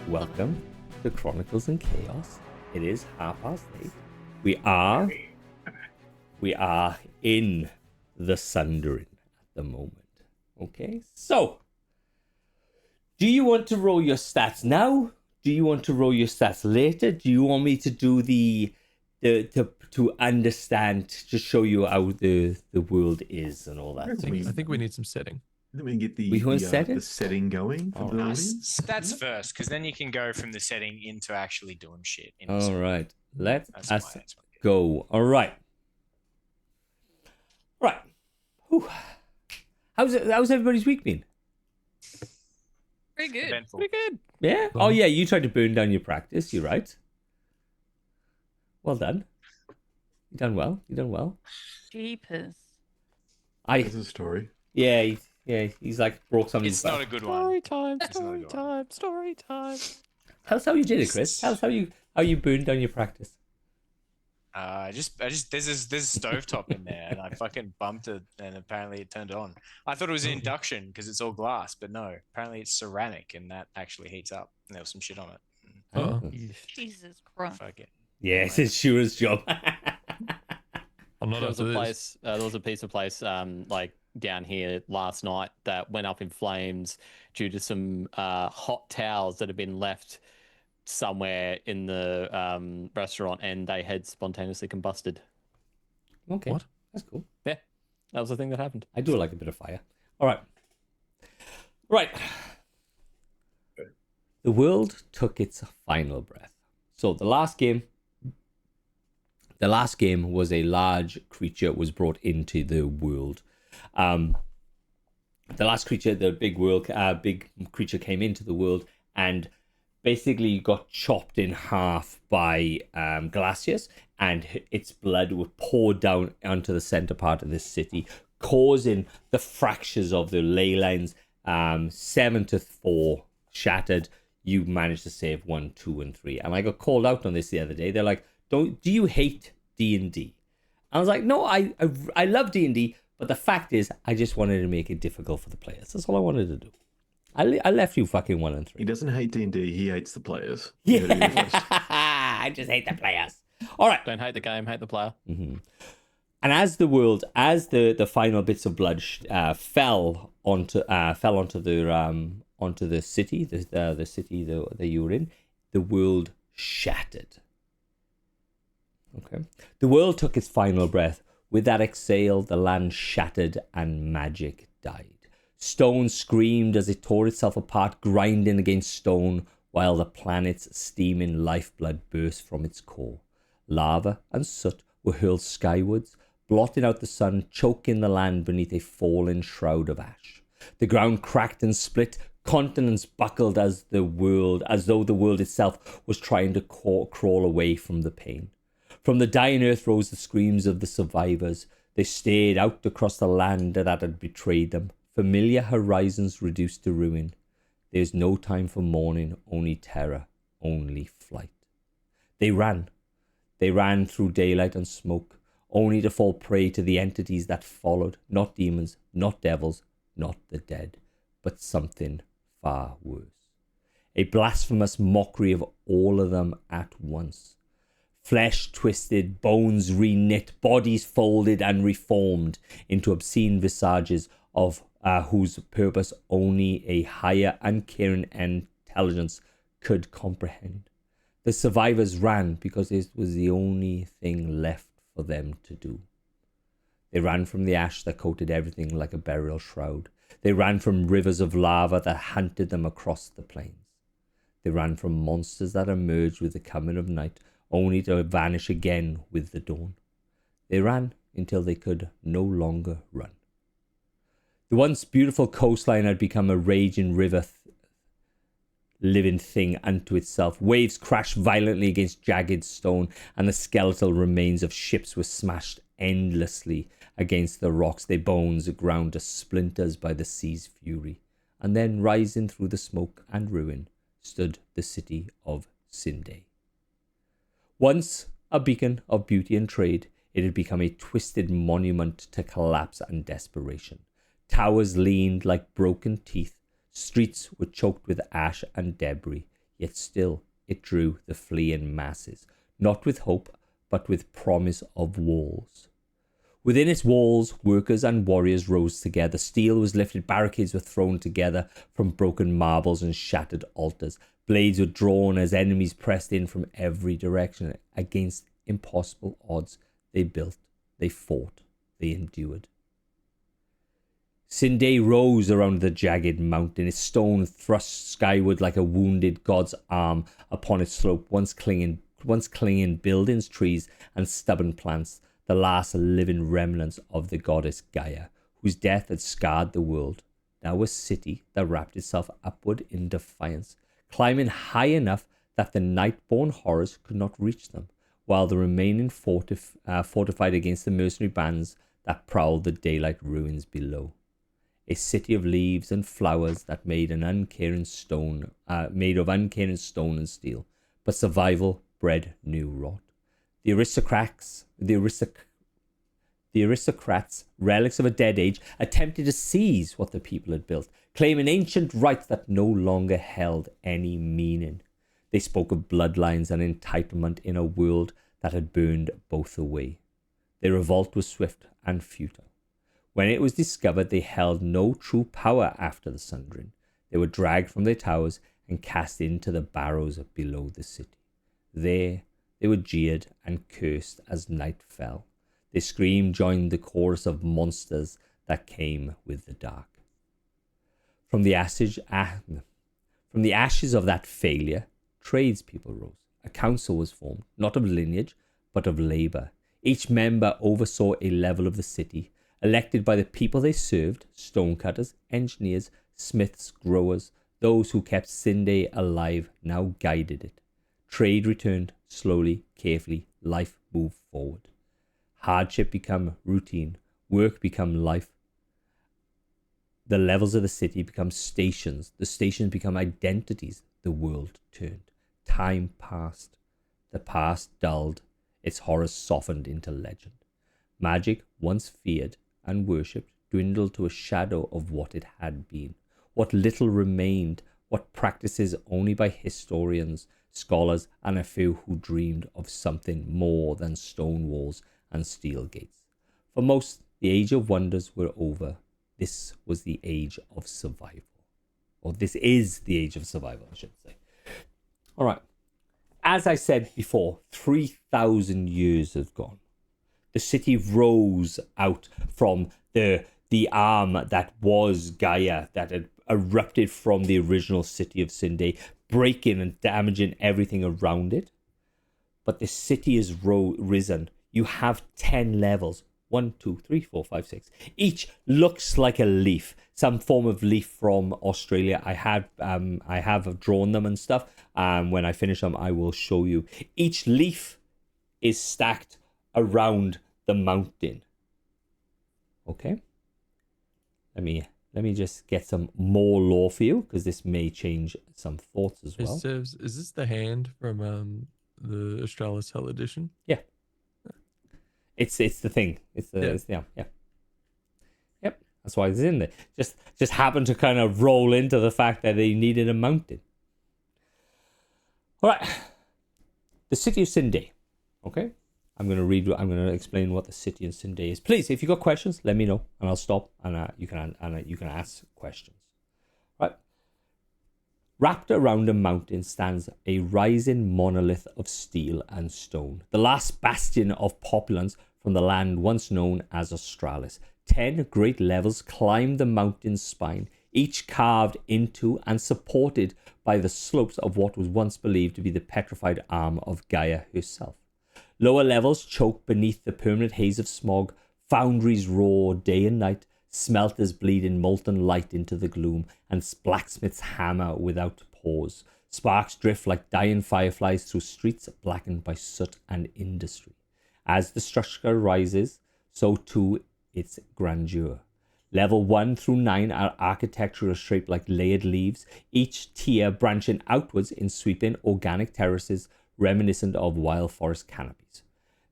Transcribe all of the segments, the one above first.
welcome to Chronicles and Chaos. It is 8:30. We are in the Sundering at the moment. Okay, so do you want to roll your stats now? Do you want to roll your stats later? Do you want me to do to understand, to show you how the world is and all that? I think we need some setting. Then we can get the setting going for the audience. Stats first, because then you can go from the setting into actually doing shit. All right, let us go. All right. Right. Whew. How's everybody's week been? Pretty good. Eventful. Pretty good. Yeah. Oh yeah, you tried to burn down your practice. You're right. Well done. You done well. You done well. Jeepers. There's a story. Yeah. He's like brought something. It's not a good one. Story time. Tell us how you did it, Chris. Tell us how you burned down your practice. I just there's a stovetop in there, and I fucking bumped it, and apparently it turned on. I thought it was an induction because it's all glass, but no, apparently it's ceramic, and that actually heats up. And there was some shit on it. Oh. Jesus Christ. Fuck it. Yes, it's Shura's job. I'm not There up was to a this. place. There was a piece of place, like down here last night, that went up in flames due to some hot towels that had been left somewhere in the restaurant, and they had spontaneously combusted. Okay. What? That's cool. Yeah, that was the thing that happened. I do like a bit of fire. All right. Right. The world took its final breath. So the last game was a large creature was brought into the world. The last creature, the big creature came into the world and basically got chopped in half by glaciers, and its blood was poured down onto the center part of this city, causing the fractures of the ley lines. 7 to 4 shattered. You managed to save 1, 2, and 3. And I got called out on this the other day. They're like, do you hate D&D? I was like, no, I love D&D, but the fact is, I just wanted to make it difficult for the players. That's all I wanted to do. I left you fucking 1 and 3. He doesn't hate D&D, he hates the players. Yeah. I just hate the players. All right. Don't hate the game, hate the player. Mm-hmm. And as the final bits of blood fell onto the city, the city that you were in, the world shattered. Okay. The world took its final breath. With that exhale, the land shattered and magic died. Stone screamed as it tore itself apart, grinding against stone, while the planet's steaming lifeblood burst from its core. Lava and soot were hurled skywards, blotting out the sun, choking the land beneath a fallen shroud of ash. The ground cracked and split, continents buckled as though the world itself was trying to crawl away from the pain. From the dying earth rose the screams of the survivors. They stared out across the land that had betrayed them. Familiar horizons reduced to ruin. There is no time for mourning, only terror, only flight. They ran through daylight and smoke, only to fall prey to the entities that followed, not demons, not devils, not the dead, but something far worse. A blasphemous mockery of all of them at once. Flesh twisted, bones reknit, bodies folded and reformed into obscene visages of whose purpose only a higher, uncaring intelligence could comprehend. The survivors ran because it was the only thing left for them to do. They ran from the ash that coated everything like a burial shroud. They ran from rivers of lava that hunted them across the plains. They ran from monsters that emerged with the coming of night, only to vanish again with the dawn. They ran until they could no longer run. The once beautiful coastline had become a raging river, living thing unto itself. Waves crashed violently against jagged stone, and the skeletal remains of ships were smashed endlessly against the rocks, their bones ground to splinters by the sea's fury. And then, rising through the smoke and ruin, stood the city of Sindai. Once a beacon of beauty and trade, it had become a twisted monument to collapse and desperation. Towers leaned like broken teeth. Streets were choked with ash and debris. Yet still it drew the fleeing masses, not with hope, but with promise of walls. Within its walls, workers and warriors rose together. Steel was lifted, barricades were thrown together from broken marbles and shattered altars. Blades were drawn as enemies pressed in from every direction. Against impossible odds, they built, they fought, they endured. Sindai rose around the jagged mountain, its stone thrust skyward like a wounded god's arm upon its slope, once clinging buildings, trees, and stubborn plants, the last living remnants of the goddess Gaia, whose death had scarred the world. Now a city that wrapped itself upward in defiance, climbing high enough that the night-born horrors could not reach them, while the remaining fortified against the mercenary bands that prowled the daylight ruins below. A city of leaves and flowers that made of uncaring stone and steel, but survival bred new rot. The aristocrats, relics of a dead age, attempted to seize what the people had built, claiming ancient rights that no longer held any meaning. They spoke of bloodlines and entitlement in a world that had burned both away. Their revolt was swift and futile. When it was discovered they held no true power after the Sundering, they were dragged from their towers and cast into the barrows below the city. There they were jeered and cursed as night fell. Their scream joined the chorus of monsters that came with the dark. From the ashes of that failure, tradespeople rose. A council was formed, not of lineage, but of labour. Each member oversaw a level of the city, elected by the people they served: stonecutters, engineers, smiths, growers. Those who kept Sindai alive now guided it. Trade returned slowly, carefully. Life moved forward. Hardship became routine. Work became life. The levels of the city become stations. The stations become identities. The world turned. Time passed. The past dulled. Its horrors softened into legend. Magic, once feared and worshipped, dwindled to a shadow of what it had been. What little remained, what practices only by historians, scholars, and a few who dreamed of something more than stone walls and steel gates. For most, the age of wonders were over. This was the age of survival. Or this is the age of survival, I should say. All right. As I said before, 3,000 years have gone. The city rose out from the arm that was Gaia, that had erupted from the original city of Sindai, breaking and damaging everything around it. But the city is risen. You have 10 levels. 1, 2, 3, 4, 5, 6. Each looks like a leaf, some form of leaf from Australia. I have drawn them and stuff. When I finish them, I will show you. Each leaf is stacked around the mountain. Okay. Let me just get some more lore for you, because this may change some thoughts as well. Is this the hand from the Australis Hell edition? Yeah. It's the thing. Yeah. Yep. That's why it's in there. Just happened to kind of roll into the fact that they needed a mountain. All right. The city of Sindai. Okay. I'm going to explain what the city of Sindai is. Please, if you got questions, let me know, and I'll stop, and you can ask questions. Right. Wrapped around a mountain stands a rising monolith of steel and stone, the last bastion of populace from the land once known as Australis. 10 great levels climb the mountain's spine, each carved into and supported by the slopes of what was once believed to be the petrified arm of Gaia herself. Lower levels choke beneath the permanent haze of smog, foundries roar day and night, smelters bleed in molten light into the gloom, and blacksmiths hammer without pause. Sparks drift like dying fireflies through streets blackened by soot and industry. As the structure rises, so too its grandeur. Level 1 through 9 are architectural shaped like layered leaves, each tier branching outwards in sweeping organic terraces reminiscent of wild forest canopies.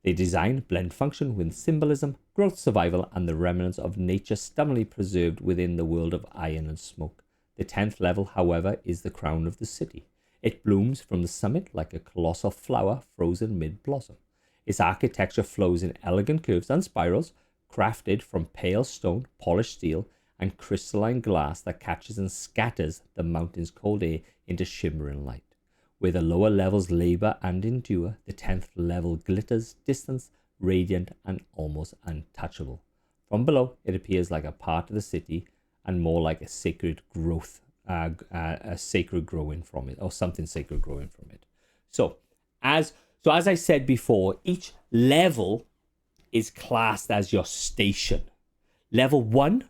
Their design blend function with symbolism, growth, survival, and the remnants of nature stubbornly preserved within the world of iron and smoke. The 10th level, however, is the crown of the city. It blooms from the summit like a colossal flower frozen mid-blossom. Its architecture flows in elegant curves and spirals, crafted from pale stone, polished steel, and crystalline glass that catches and scatters the mountain's cold air into shimmering light. Where the lower levels labor and endure, the 10th level glitters, distant, radiant, and almost untouchable. From below, it appears like a part of the city and more like a sacred growth, a sacred growing from it, or something sacred growing from it. So as I said before, each level is classed as your station. Level 1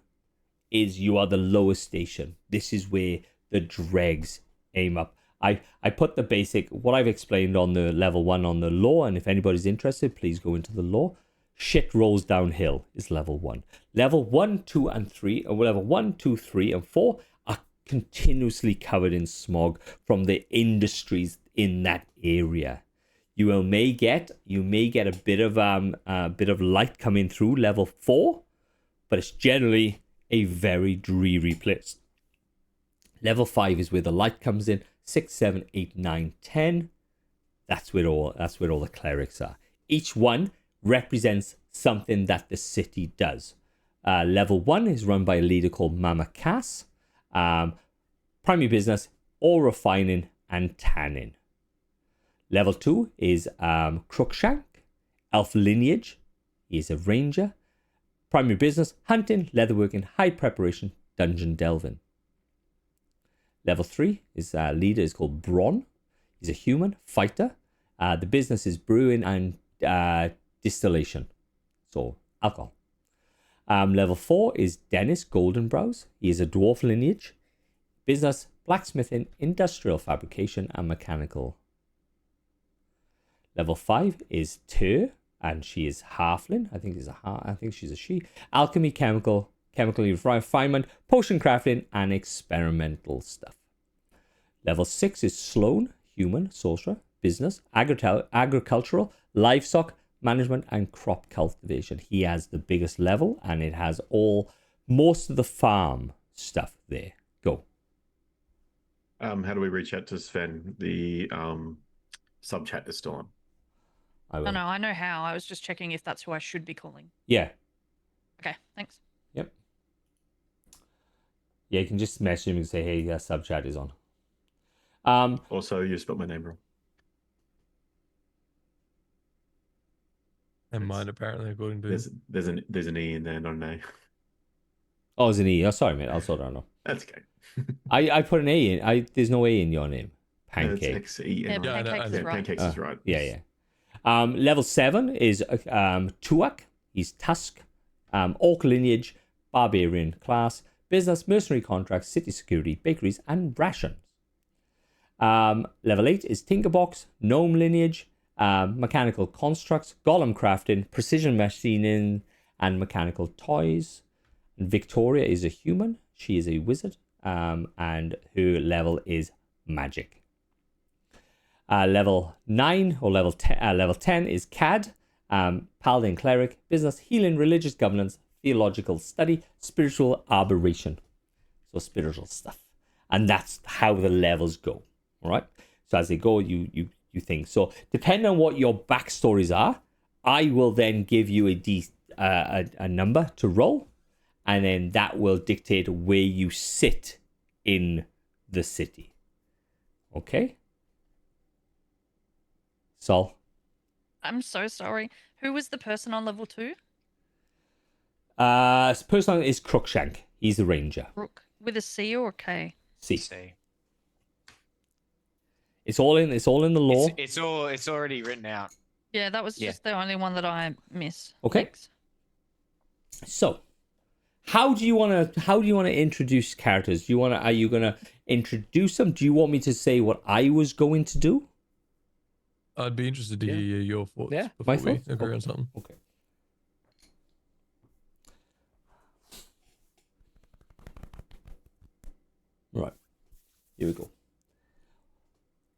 is you are the lowest station. This is where the dregs aim up. I put the basic, what I've explained on the level 1 on the lore, and if anybody's interested, please go into the lore. Shit rolls downhill is level 1. Level 1, 2, and 3, or level 1, 2, 3, and 4 are continuously covered in smog from the industries in that area. You may get a bit of light coming through level 4, but it's generally a very dreary place. Level 5 is where the light comes in. 6, 7, 8, 9, 10. That's where all the clerics are. Each one represents something that the city does. Level 1 is run by a leader called Mama Cass. Primary business, ore refining and tanning. Level 2 is Crookshank, elf lineage. He is a ranger. Primary business, hunting, leatherworking, hide preparation, dungeon delving. Level 3 is leader is called Bron. He's a human fighter. The business is brewing and distillation, so alcohol. Level 4 is Dennis Goldenbrows. He is a dwarf lineage. Business, blacksmithing, industrial fabrication, and mechanical. Level 5 is Ter, and she is halfling. I think she's a she. Alchemy, chemical refinement, potion crafting, and experimental stuff. Level 6 is Sloan, human, sorcerer, business, agricultural, livestock, management, and crop cultivation. He has the biggest level, and it has most of the farm stuff there. Go. How do we reach out to Sven? The sub chat is still on. No, I know how. I was just checking if that's who I should be calling. Yeah. Okay, thanks. Yep. Yeah, you can just message him and say, hey, sub chat is on. Also, you spelled my name wrong. And mine, apparently, according to... There's an E in there, not an A. Oh, there's an E. Oh, sorry, mate. I'll sort it out. That's okay. I put an A in. There's no A in your name. Pancake. It's X-E-N. Yeah, Pancakes is right. Pancakes is right. Yeah. Level 7 is Tuak. He's Tusk. Orc lineage, barbarian class, business, mercenary contracts, city security, bakeries, and rations. Level 8 is Tinkerbox, gnome lineage, mechanical constructs, golem crafting, precision machining, and mechanical toys. And Victoria is a human. She is a wizard, and her level is magic. Level 9 or level 10 is Cad, paladin cleric, business, healing, religious governance, theological study, spiritual aberration. So spiritual stuff. And that's how the levels go. All right. So as they go, you think. So depending on what your backstories are, I will then give you a number to roll, and then that will dictate where you sit in the city. Okay. Sol? I'm so sorry. Who was the person on level 2? The person is Crookshank. He's the ranger. Rook. With a C or a K? C. See. It's all in the lore. It's already written out. Yeah, that was just the only one that I missed. Okay. Thanks. So, how do you want to introduce characters? Are you gonna introduce them? Do you want me to say what I was going to do? I'd be interested to hear your thoughts before my we thoughts? agree on something. Okay. Right. Here we go.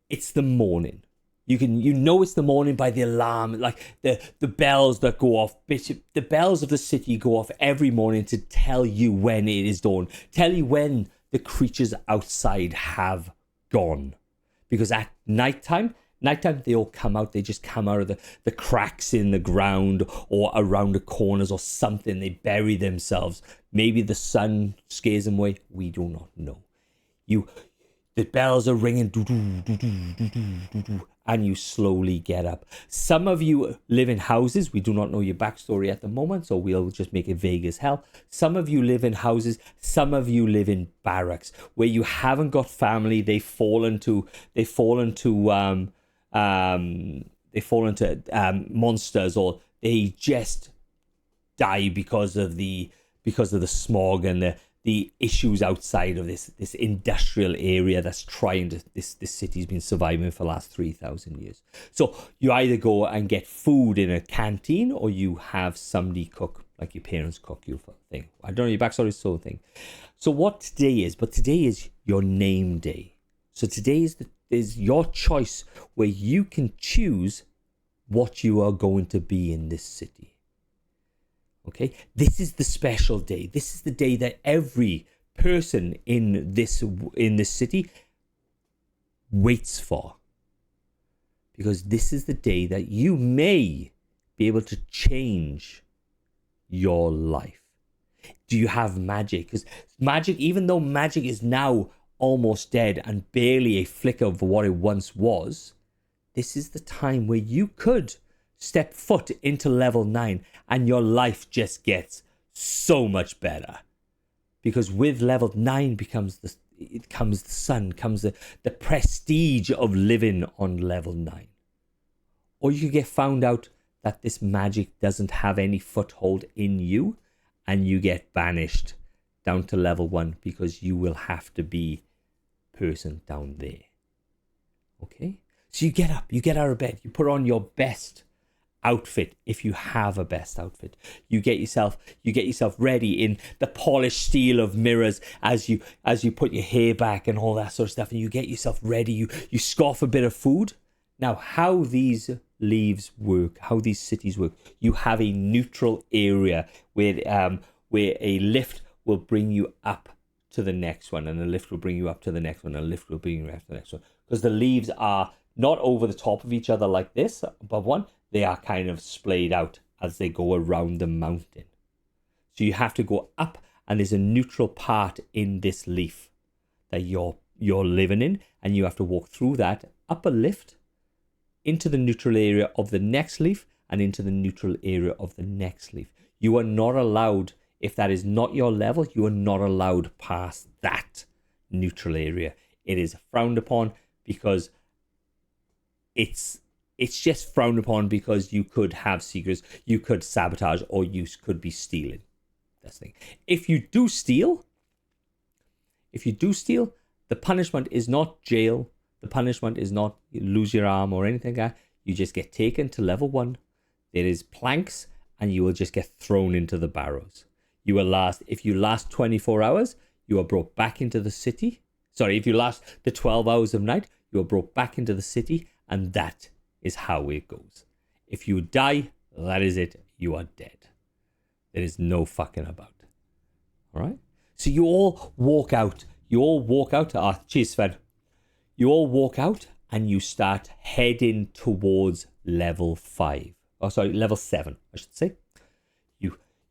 It's the morning. You know it's the morning by the alarm, like the bells that go off. The bells of the city go off every morning to tell you when it is dawn, tell you when the creatures outside have gone. because at nighttime they all come out. They just come out of the cracks in the ground or around the corners or something. They bury themselves. Maybe the sun scares them away. We do not know. The bells are ringing, and you slowly get up. Some of you live in houses. We do not know your backstory at the moment, so we'll just make it vague as hell. Some of you live in houses. Some of you live in barracks where you haven't got family. They fall into monsters, or they just die because of the smog and the issues outside of this industrial area that's trying to, this city's been surviving for the last 3,000 years. So you either go and get food in a canteen, or you have somebody cook, like your parents cook you for a thing. I don't know your backstory, sort of thing. So what today is your name day. So today is your choice, where you can choose what you are going to be in this city. Okay, this is the special day. This is the day that every person in this city waits for, because this is the day that you may be able to change your life. Do you have magic? Because magic, even though magic is now almost dead and barely a flicker of what it once was, this is the time where you could step foot into level 9 and your life just gets so much better. Because with level 9 comes the sun, comes the prestige of living on level 9. Or you get found out that this magic doesn't have any foothold in you, and you get banished down to level 1, because you will have to be person down there. Okay? So you get up, you get out of bed, you put on your best outfit, if you have a best outfit. You get yourself ready in the polished steel of mirrors as you put your hair back and all that sort of stuff, and you get yourself ready. You scoff a bit of food. Now, how these leaves work, how these cities work, you have a neutral area where a lift will bring you up to the next one, and a lift will bring you up to the next one, and a lift will bring you up to the next one, because the leaves are not over the top of each other like this above one. They are kind of splayed out as they go around the mountain. So you have to go up, and there's a neutral part in this leaf that you're living in, and you have to walk through that, up a lift, into the neutral area of the next leaf, and into the neutral area of the next leaf. You are not allowed, if that is not your level, you are not allowed past that neutral area. It is frowned upon, because it's just frowned upon, because you could have secrets, you could sabotage, or you could be stealing. That's the thing. If you do steal, the punishment is not jail. The punishment is not you lose your arm or anything like that. You just get taken to level 1. There is planks, and you will just get thrown into the barrows. If you last 24 hours, you are brought back into the city. Sorry, if you last the 12 hours of night, you are brought back into the city, and that is how it goes. If you die, that is it. You are dead. There is no fucking about. All right? So you all walk out. Cheers, Sven. You all walk out, and you start heading towards level 5. Level 7, I should say.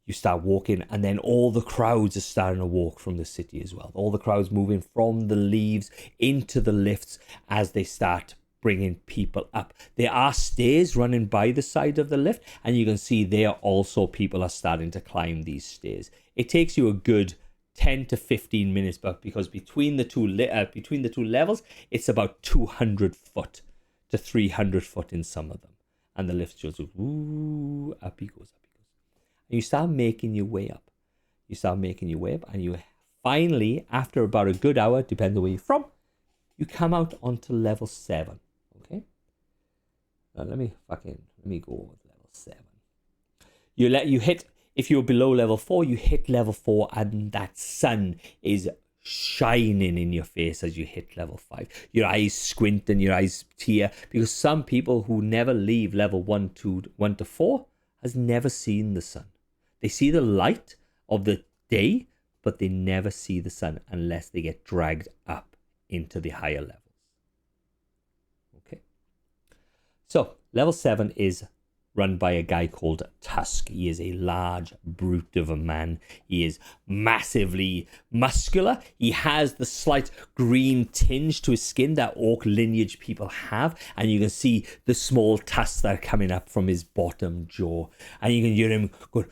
You start walking, and then all the crowds are starting to walk from the city as well. All the crowds moving from the leaves into the lifts as they start bringing people up. There are stairs running by the side of the lift, and you can see there also people are starting to climb these stairs. It takes you a good 10 to 15 minutes, but because between the two levels, it's about 200 foot to 300 foot in some of them, and the lift just goes, ooh, up he goes. And you start making your way up. And you finally, after about a good hour, depending on where you're from, you come out onto level 7. Okay. Now let me go with level 7. You hit. If you're below level 4, you hit level 4, and that sun is shining in your face as you hit level 5. Your eyes squint and your eyes tear, because some people who never leave level 1 to 4 has never seen the sun. They see the light of the day, but they never see the sun unless they get dragged up into the higher levels. So level 7 is run by a guy called Tusk. He is a large brute of a man. He is massively muscular. He has the slight green tinge to his skin that orc lineage people have, and you can see the small tusks that are coming up from his bottom jaw, and you can hear him going,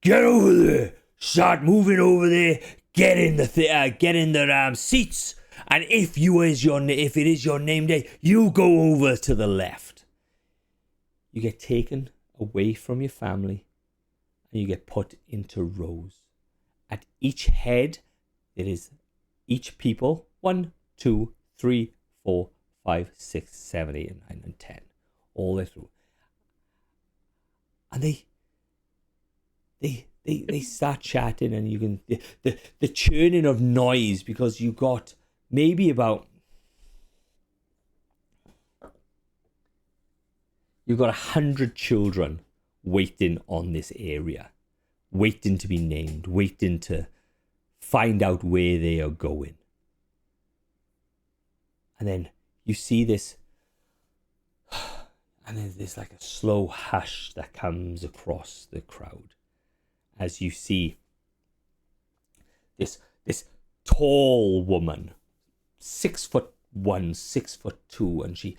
"Get over there! Start moving over there! Get in the seats! And if it is your name day, you go over to the left." You get taken away from your family and you get put into rows. At each head, there is each people 1, 2, 3, 4, 5, 6, 7, 8, 9, and 10. All the way through. And they start chatting, and you can the churning of noise, because you got maybe about you've got 100 children waiting on this area, waiting to be named, waiting to find out where they are going. And then you see this, and then there's like a slow hush that comes across the crowd as you see this tall woman, 6'1", 6'2", and she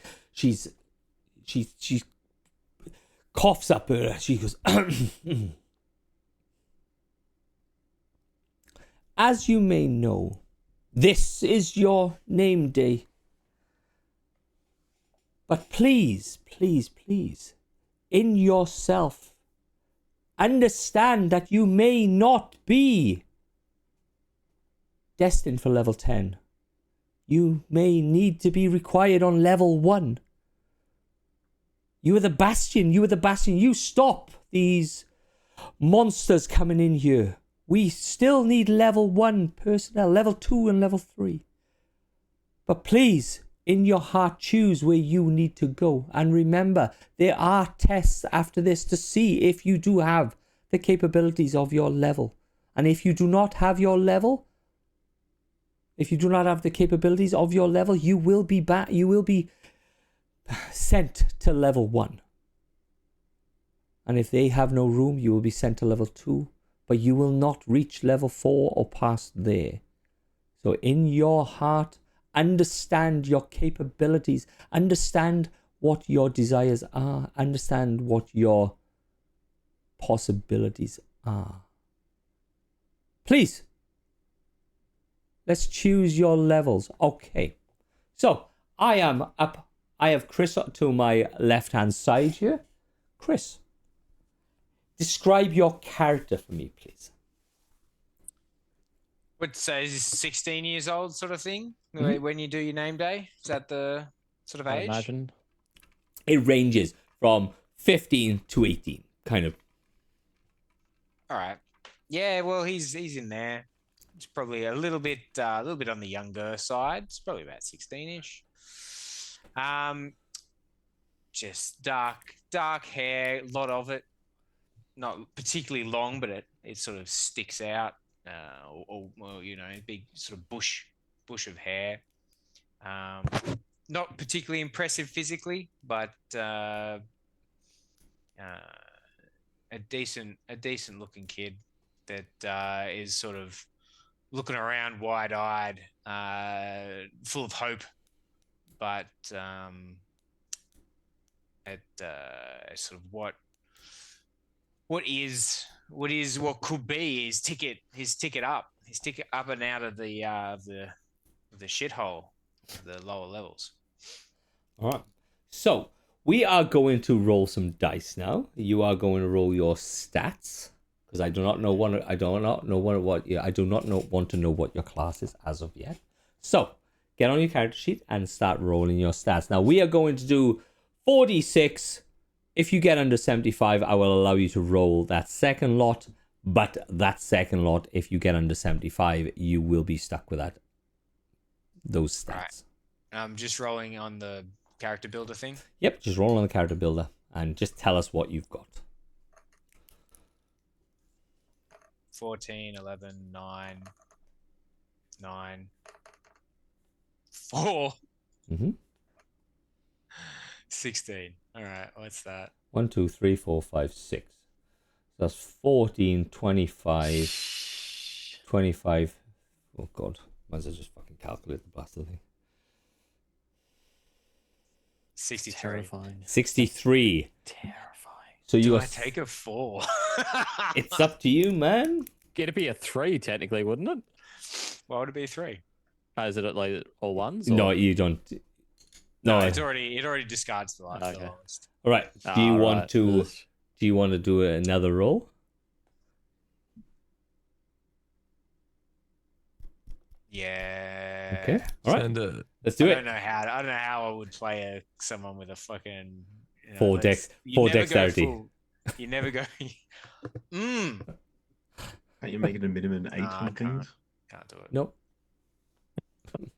coughs up her. She goes, "As you may know, this is your name day. But please, please, please, in yourself, understand that you may not be destined for level 10. You may need to be required on level 1. You are the bastion. You stop these monsters coming in here. We still need level 1 personnel, level 2 and level 3. But please, in your heart, choose where you need to go. And remember, there are tests after this to see if you do have the capabilities of your level. And if you do not have your level, if you do not have the capabilities of your level, you will be sent to level 1. And if they have no room, you will be sent to level 2, but you will not reach level 4 or past there. So in your heart, understand your capabilities, understand what your desires are, understand what your possibilities are. Please, let's choose your levels. Okay, so I am up. I have Chris to my left-hand side here. Chris, describe your character for me, please. Would say is 16 years old, sort of thing. Mm-hmm. When you do your name day, is that the sort of I age? imagine. It ranges from 15 to 18, kind of. All right. Yeah. Well, he's in there. It's probably a little bit on the younger side. It's probably about 16-ish. Just dark hair, a lot of it. Not particularly long, but it sort of sticks out. Or a big sort of bush of hair. Not particularly impressive physically, but a decent looking kid that is sort of looking around wide-eyed, full of hope, but at sort of what could be his ticket up and out of the shithole, the lower levels. All right. So we are going to roll some dice now. You are going to roll your stats, because I do not want to know what your class is as of yet. So get on your character sheet and start rolling your stats. Now we are going to do 4d6. If you get under 75, I will allow you to roll that second lot. But that second lot, if you get under 75, you will be stuck with those stats. Right. I'm just rolling on the character builder thing. Yep, just roll on the character builder and just tell us what you've got. 14, 11, 9, 4, 16. All right, what's that? 1, 2, 3, 4, 5, 6. So that's 14, 25, 25. Oh, God. Might as well just fucking calculate the bastard thing. 63. Terrifying. 63. Terrifying. So you Do are. I take a 4? It's up to you, man. It'd be a 3 technically, wouldn't it? Why would it be 3? Is it like all ones? No, or- you don't. No, No. it already discards the last. Okay. All right. Do you want to? Do you want to do another roll? Yeah. Okay. All right. Send Let's do I it. don't know how I would play someone with a fucking Four dexterity. You never go. Can't you make it a minimum 8 Nah, I on things? Can't do it. Nope.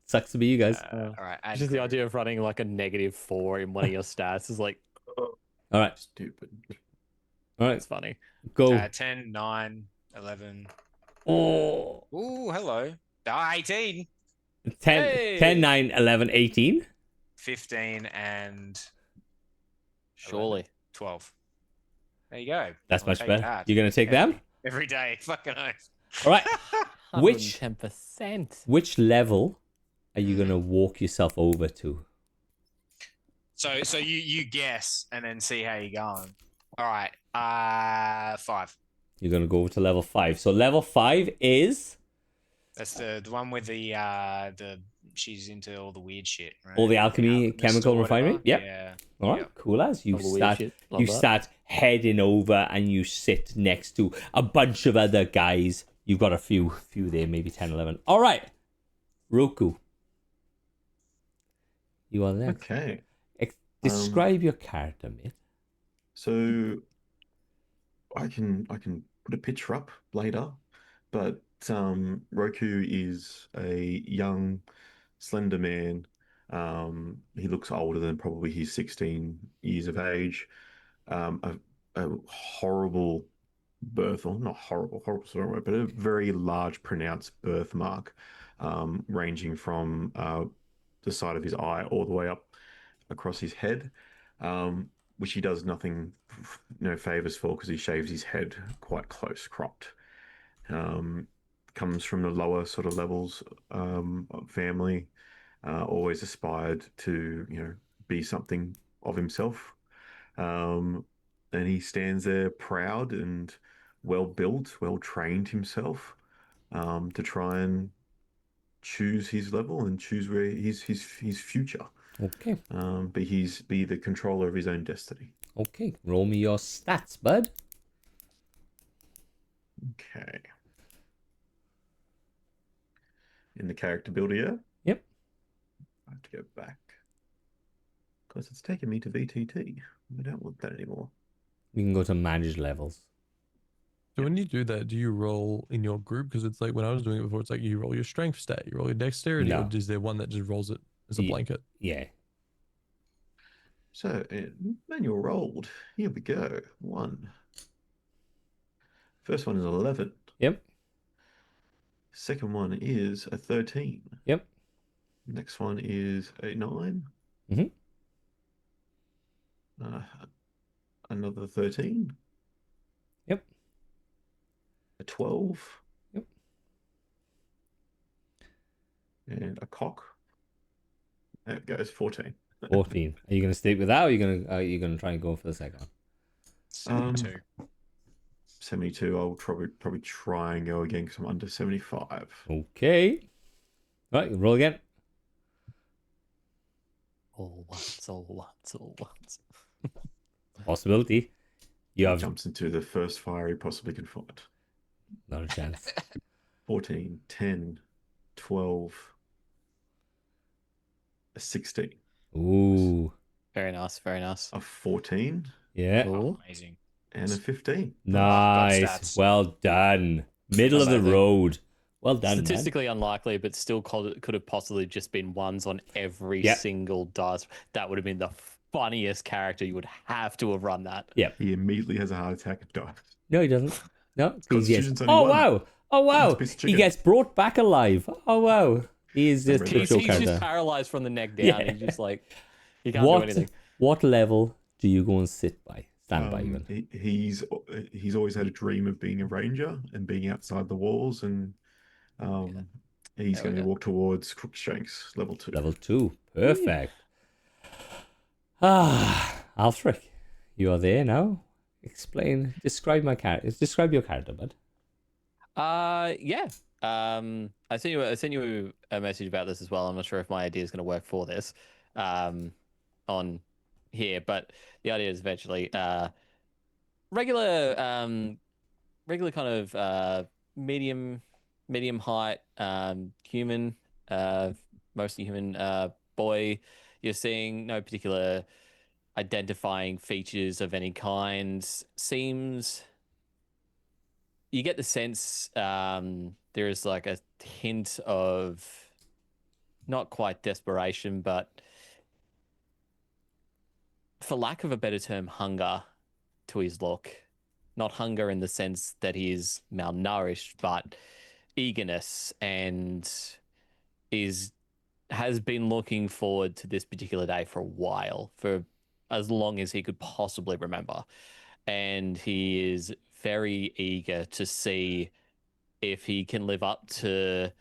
Sucks to be you guys. All right. add Just the crew. idea of running like a -4 in one of your stats is like, All right. Stupid. All right. it's funny. Go. 10, 9, 11. Oh. Ooh, hello. 18, 10, Hey! 10, 9, 11, 18. 15, and Surely. 12. There you go. That's I'll much take better. that You're going to take them? every day. Fucking oath. All right. Which 110%. which level are you going to walk yourself over to? So you guess and then see how you're going. All right. 5. You're going to go over to level 5. So level 5 is That's the one with the she's into all the weird shit, right? all the alchemy, alchemist chemical or whatever. refinery. Yep. Yeah. All right. Yep. Cool as. You All the weird start shit. Love you that. start heading over and you sit next to a bunch of other guys. You've got a few there, maybe 10, 11. All right. Roku. You are there. Okay. Describe your character, mate. So I can put a picture up later, but Roku is a young, slender man. He looks older than probably he's 16 years of age. A horrible birth, or not horrible, horrible's the wrong word, but a very large, pronounced birthmark, ranging from the side of his eye all the way up across his head, which he does nothing, no favors for, because he shaves his head quite close cropped. Comes from the lower sort of levels of family, always aspired to, be something of himself. And he stands there proud and well built, well trained himself, to try and choose his level and choose where his future. Okay. Be the controller of his own destiny. Okay. Roll me your stats, bud. Okay. In the character builder, yeah? Yep. I have to go back. Because it's taken me to VTT. I don't want that anymore. We can go to manage levels. So when you do that, do you roll in your group? Because it's like when I was doing it before, it's like you roll your strength stat, you roll your dexterity, No. or is there one that just rolls it as a Yeah. blanket? Yeah. So, manual rolled. Here we go. 1. First one is 11. Yep. Second one is a 13. Yep. Next one is a 9. Mhm. Another 13. Yep. A 12. Yep. And a cock. There it goes, 14. 14. Are you going to stick with that, or are you gonna try and go for the second one? 72. 72. I'll probably try and go again because I'm under 75. Okay. All right, roll again. All once, all once, all once. Possibility. You have Jumps into the first fire he possibly can find. not a chance. 14, 10, 12, a 16, Ooh. Very nice, very nice. a 14, Yeah. Cool. Amazing. and a 15. Nice. stats. Well done. Middle of the Amazing. road. Well done, man. Statistically unlikely, but still could have possibly just been ones on every Yep. single dice. That would have been the funniest character. You would have to have run that. He immediately has a heart attack and dies. No, he doesn't. No. Because Constitution's only oh, one. wow. Oh, wow. It's a piece of He chicken. gets brought back alive. Oh, wow. He is just He's a He's character. just paralyzed from the neck down. Yeah. He's just like, he can't do anything. What level do you go and stand by even? He's always had a dream of being a ranger and being outside the walls, and he's There we going to go. walk towards Crookshanks level 2. Level 2. Perfect. Alfric, you are there now. Describe your character, bud. Yeah. I sent you a message about this as well. I'm not sure if my idea is going to work for this, on here, but the idea is eventually, regular kind of medium height, human, mostly human, boy. You're seeing no particular identifying features of any kind. You get the sense there is like a hint of not quite desperation, but for lack of a better term, hunger to his look. Not hunger in the sense that he is malnourished, but eagerness, and has been looking forward to this particular day for a while, for as long as he could possibly remember. And he is very eager to see if he can live up to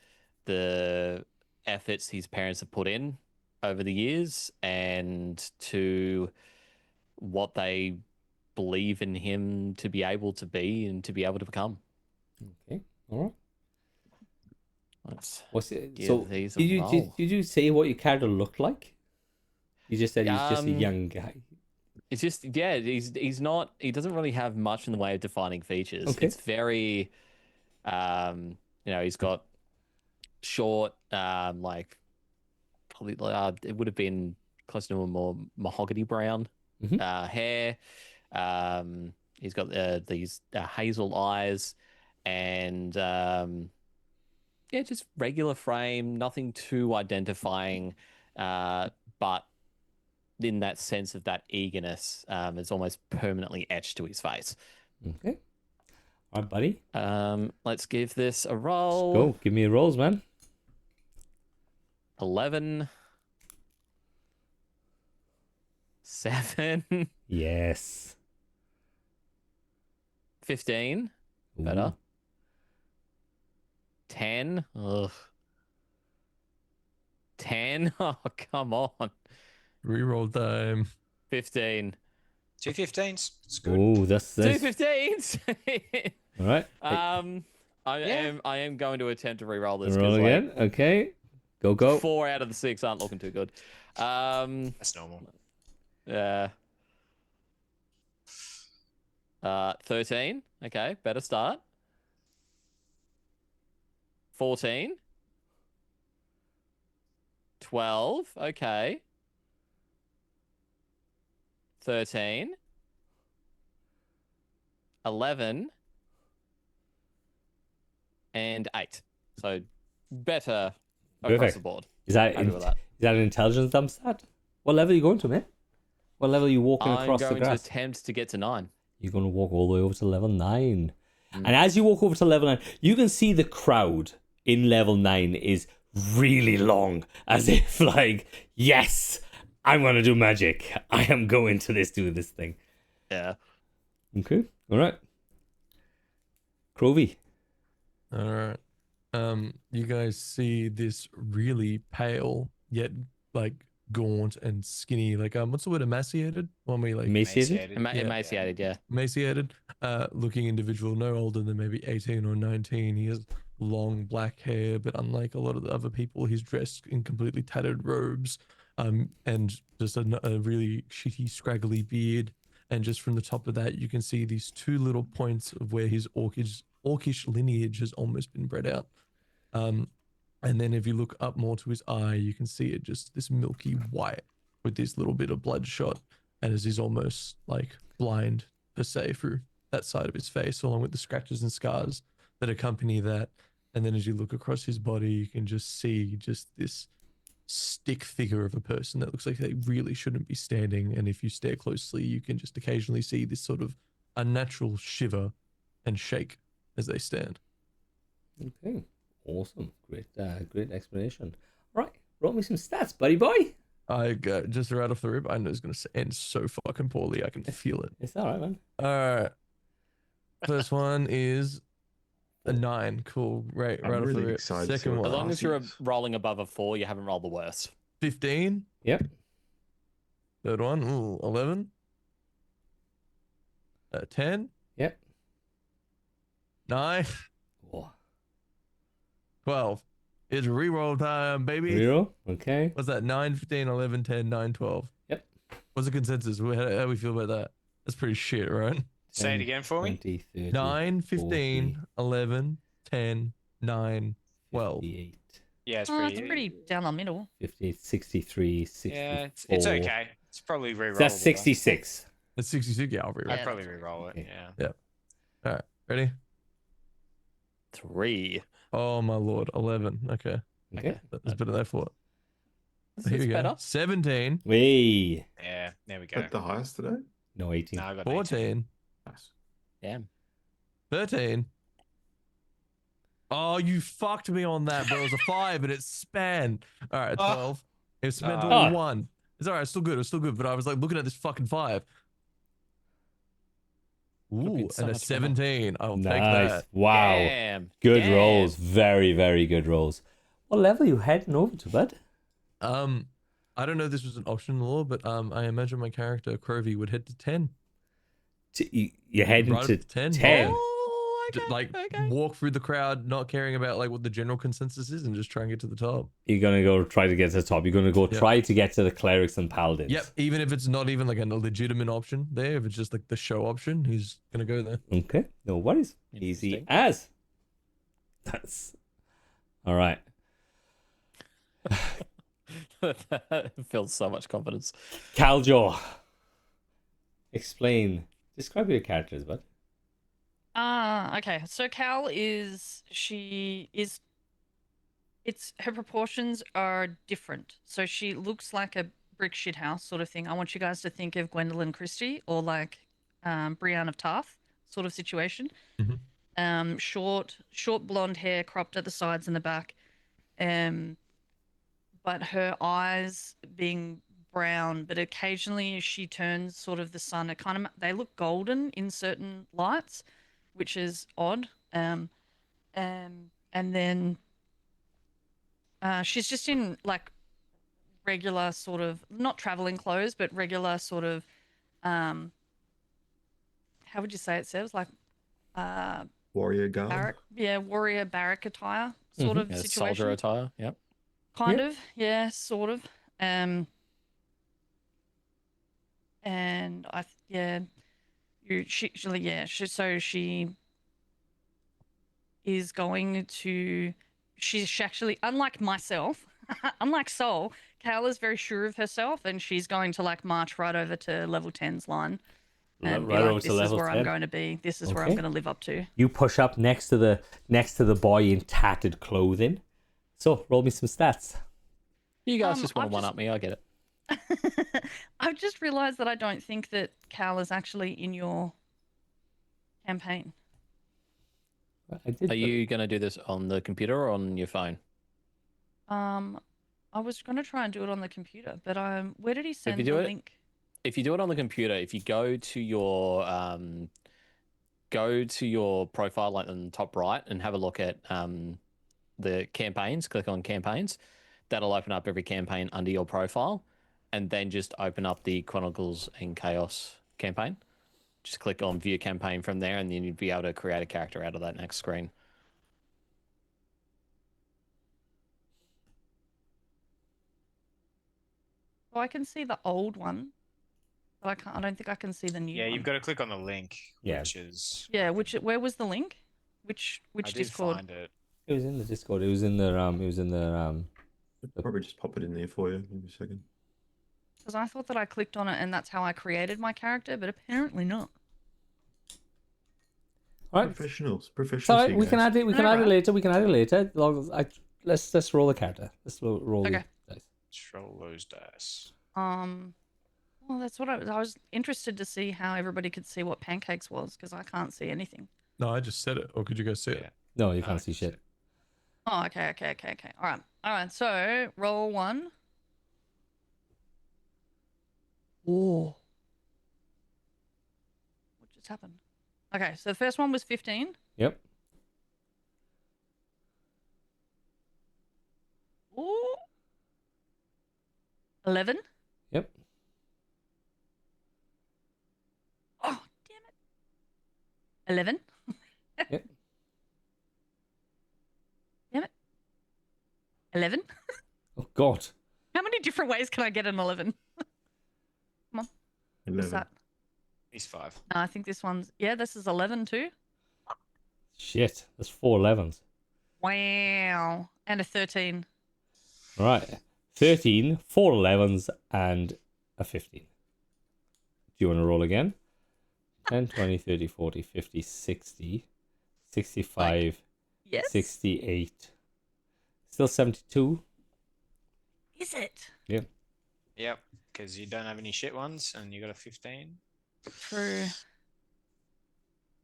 the efforts his parents have put in over the years and to what they believe in him to be able to be and to be able to become. Okay, all right. Let's What's it? give So these a did roll. you say what your character looked like? You just said he's just a young guy. It's just, yeah, he doesn't really have much in the way of defining features. Okay. It's very, he's got short, like probably it would have been close to a more mahogany brown hair. He's got these hazel eyes, and just regular frame, nothing too identifying, but in that sense of that eagerness, it's almost permanently etched to his face. Okay. All right, buddy. Let's give this a roll. Let's go. Give me a rolls, man. 11. 7. Yes. 15. Ooh. Better. 10. Ugh. 10. Oh, come on. Reroll time. 15. 2 15s. It's good. Oh, that's 2 15s. all right. I am going to attempt to re-roll this. Roll again. Okay. Go. 4 out of the 6 aren't looking too good. That's normal. Yeah. 13. Okay, better start. 14. 12. Okay. 13. 11. And 8. So better across Perfect. the board. Is that Happy with that. is that an intelligence dump stat? What level are you going to, man? What level are you walking I'm across the going to grass? attempt to get to 9. You're going to walk all the way over to level 9. And as you walk over to level 9, you can see the crowd in level 9 is really long, as if like, yes, I'm going to do magic. I am going to do this thing. Yeah. Okay. All right. Crovey. All right. You guys see this really pale yet like gaunt and skinny, like what's the word, emaciated? When we like Emaciated? Emaciated, yeah. emaciated looking individual, no older than maybe 18 or 19. He has long black hair, but unlike a lot of the other people, he's dressed in completely tattered robes, and just a really shitty scraggly beard. And just from the top of that, you can see these 2 little points of where his orcish lineage has almost been bred out. And then if you look up more to his eye, you can see it just this milky white with this little bit of bloodshot, and as he's almost like blind per se through that side of his face, along with the scratches and scars that accompany that. And then as you look across his body, you can just see just this stick figure of a person that looks like they really shouldn't be standing. And if you stare closely, you can just occasionally see this sort of unnatural shiver and shake as they stand. Okay. Awesome. Great explanation. Right. Roll me some stats, buddy boy. I got just right off the rip. I know it's gonna end so fucking poorly. I can feel it. It's all right, man. All right. First one is a 9. Cool. Right I'm off the really rip. excited to see Second what As one. long as you're Darcy's. rolling above a 4, you haven't rolled the worst. 15. Yep. Third one. Ooh, 11. 10. Yep. 9. Oh. 12. It's reroll time, baby. Reroll. Okay. What's that? 9, 15, 11, 10, 9, 12. Yep. What's the consensus? How do we feel about that? That's pretty shit, right? Say it 10, again for me. 20, 30, 9, 15, 40, 11, 10, 9, 12. 58, Yeah, it's Oh, pretty. it's pretty down the middle. 58, 63, 64. Yeah, it's okay. It's probably re-rollable. That's 66. That's 66. Yeah, I'll reroll. I'd Yeah, probably that's re-roll it. okay. Yeah. All right. Ready? 3. Oh, my lord. 11. Okay. Okay. That's better than I thought. This Here is we go. better. 17, Way. Yeah. There we go. At the highest today? No, 18. No, I got 18. 14, Nice. Damn. 13. Oh, you fucked me on that, but it was a 5 and it spanned. All right, 12. It spanned to Ah. 1. It's all right. It's still good. It's still good. But I was like looking at this fucking 5. Could've been Ooh, so and a much better. 17. I'll take Nice. that. Wow. Damn. Good Damn. rolls. Very, very good rolls. What level are you heading over to, bud? I don't know if this was an option in the law, but I imagine my character Crovey would head to 10. You're heading Right up to to 10. 10. Oh, Just, okay. like okay. walk through the crowd, not caring about like what the general consensus is, and just try and get to the top. You're going to go try to get to the top. You're going to go Yep. try to get to the clerics and paladins. Yep, even if it's not even like a legitimate option there, if it's just like the show option, he's gonna go there. Okay. No worries. Easy Interesting. as. That's all right. Feels so much confidence. Caljaw. Explain. Describe your characters, bud. Okay. So Cal it's her proportions are different. So she looks like a brick shit house sort of thing. I want you guys to think of Gwendolyn Christie or like Brienne of Tarth sort of situation. Mhm. Short blonde hair cropped at the sides and the back. But her eyes being brown, but occasionally she turns sort of the sun. They look golden in certain lights, which is odd. And then she's just in like regular sort of not traveling clothes, but regular sort of how would you say it, Sebs? Like Warrior garb. warrior barrack attire sort of Yeah, situation. soldier attire. Yep. Kind of, yeah, sort of. And she is going to. She's actually, unlike myself, unlike Sol, Cal is very sure of herself, and she's going to like march right over to level 10's line. And be Right like, over to this is level where 10. I'm going to be. This is where I'm Okay. going to live up to. You push up next to the boy in tattered clothing. So roll me some stats. You guys just want I've to one up me. I get it. I've just realized that I don't think that Cal is actually in your campaign. I did. Are you going to do this on the computer or on your phone? I was going to try and do it on the computer, but where did he send you the do it- link? If you do it on the computer, if you go to your profile, like on the top right, and have a look at the campaigns, click on campaigns, that'll open up every campaign under your profile, and then just open up the Chronicles and Chaos campaign. Just click on View Campaign from there, and then you'd be able to create a character out of that next screen. Oh, I can see the old one, but I don't think I can see the new Yeah, one. you've got to click on the link, Yeah. which is. Yeah, where was the link? Which I did Discord? find it. It was in the Discord. It was in the Probably just pop it in there for you in a second. Because I thought that I clicked on it and that's how I created my character, but apparently not. All right. Professionals. Sorry, we can guys. add it. We can add it Alright. later. We can add it later. Let's roll the character. Let's roll Okay. the dice. Let's roll those dice. Well, that's what I was interested to see how everybody could see what pancakes was because I can't see anything. No, I just said it. Or could you guys see it? Yeah. No, you No, can't I see can shit. Oh, okay. All right. So roll 1. Oh. What just happened? Okay, so the first one was 15. Yep. Ooh. 11. Yep. Oh, damn it. 11. Yep. Damn it. 11. Oh God. How many different ways can I get an 11? Come on. What's 11. that? He's 5. No, I think this one's... Yeah, this is 11 too. Shit. That's 4 11s. Wow. And a 13. All right. 13, 4 11s, and a 15. Do you want to roll again? 10, 20, 30, 40, 50, 60, 65, Yes. 68. Still 72. Is it? Yep, because you don't have any shit ones, and you got a 15. True.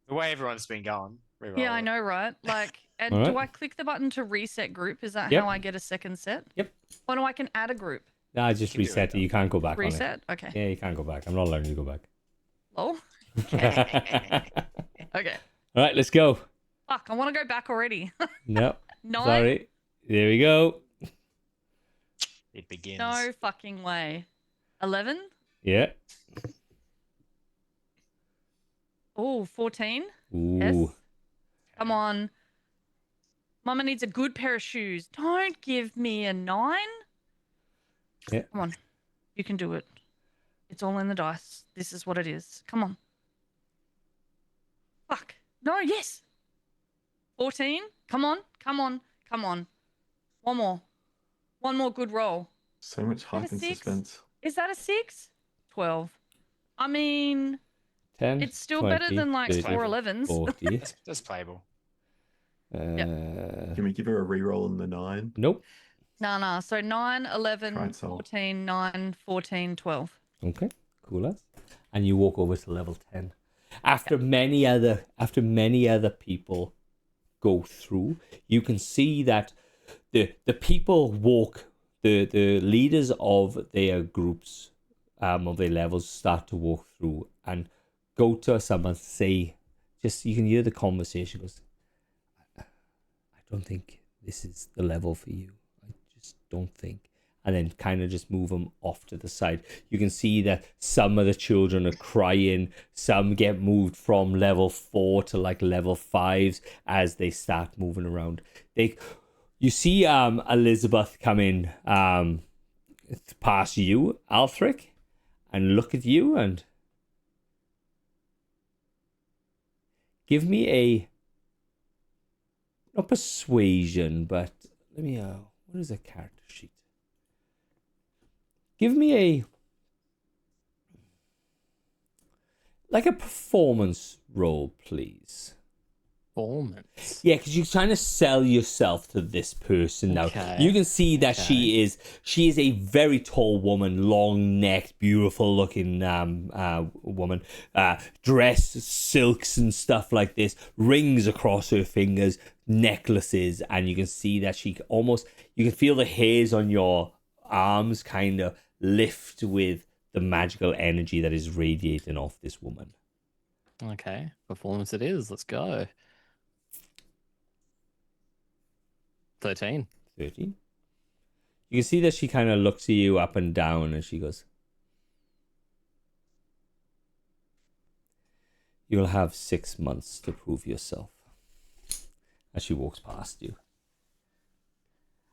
The way everyone's been going. Reroll Yeah, I it. know, right? Like, and All do right. I click the button to reset group? Is that Yep. how I get a second set? Yep. Or no, I can add a group. Nah, just can do it, reset it. You can't go back Reset? Okay. on it. Yeah, you can't go back. I'm not allowing you to go back. Lol. All Okay. right, let's go. Fuck, I want to go back already. No, 9? sorry. There we go. It begins. No fucking way. 11? Yeah. Oh, 14? Ooh. Yes. Come on. Mama needs a good pair of shoes. Don't give me a 9. Yeah. Come on. You can do it. It's all in the dice. This is what it is. Come on. Fuck. No, yes. 14. Come on. Come on. Come on. One more. One more good roll. So much that a hype and 6? suspense. Is that a 6? 12. I mean, 10, it's still 20, better than like 30, 4 11s. 40. That's playable. Can we give her a reroll on the 9? Nope. Nah. So 9, Try 11, it, Sol. 14, 9, 14, 12. Okay, cool as. And you walk over to level 10. After many other people go through, you can see that the people walk, the leaders of their groups, of their levels, start to walk through and go to someone, say, just, you can hear the conversation goes, I don't think this is the level for you. I just don't think. And then kind of just move them off to the side. You can see that some of the children are crying. Some get moved from level 4 to like level 5s as they start moving around. You see Elizabeth come in past you, Althric, and look at you and give me a, not persuasion, but let me, what is a character sheet? Give me a performance roll, please. Performance. Yeah, because you're trying to sell yourself to this person now. Okay, You can see that she is a very tall woman, long necked, beautiful looking woman, dressed silks and stuff like this, rings across her fingers, necklaces, and you can see that you can feel the hairs on your arms kind of lift with the magical energy that is radiating off this woman. Okay, performance it is. Let's go. 13. 13. You can see that she kind of looks at you up and down and she goes, "You'll have 6 months to prove yourself," as she walks past you.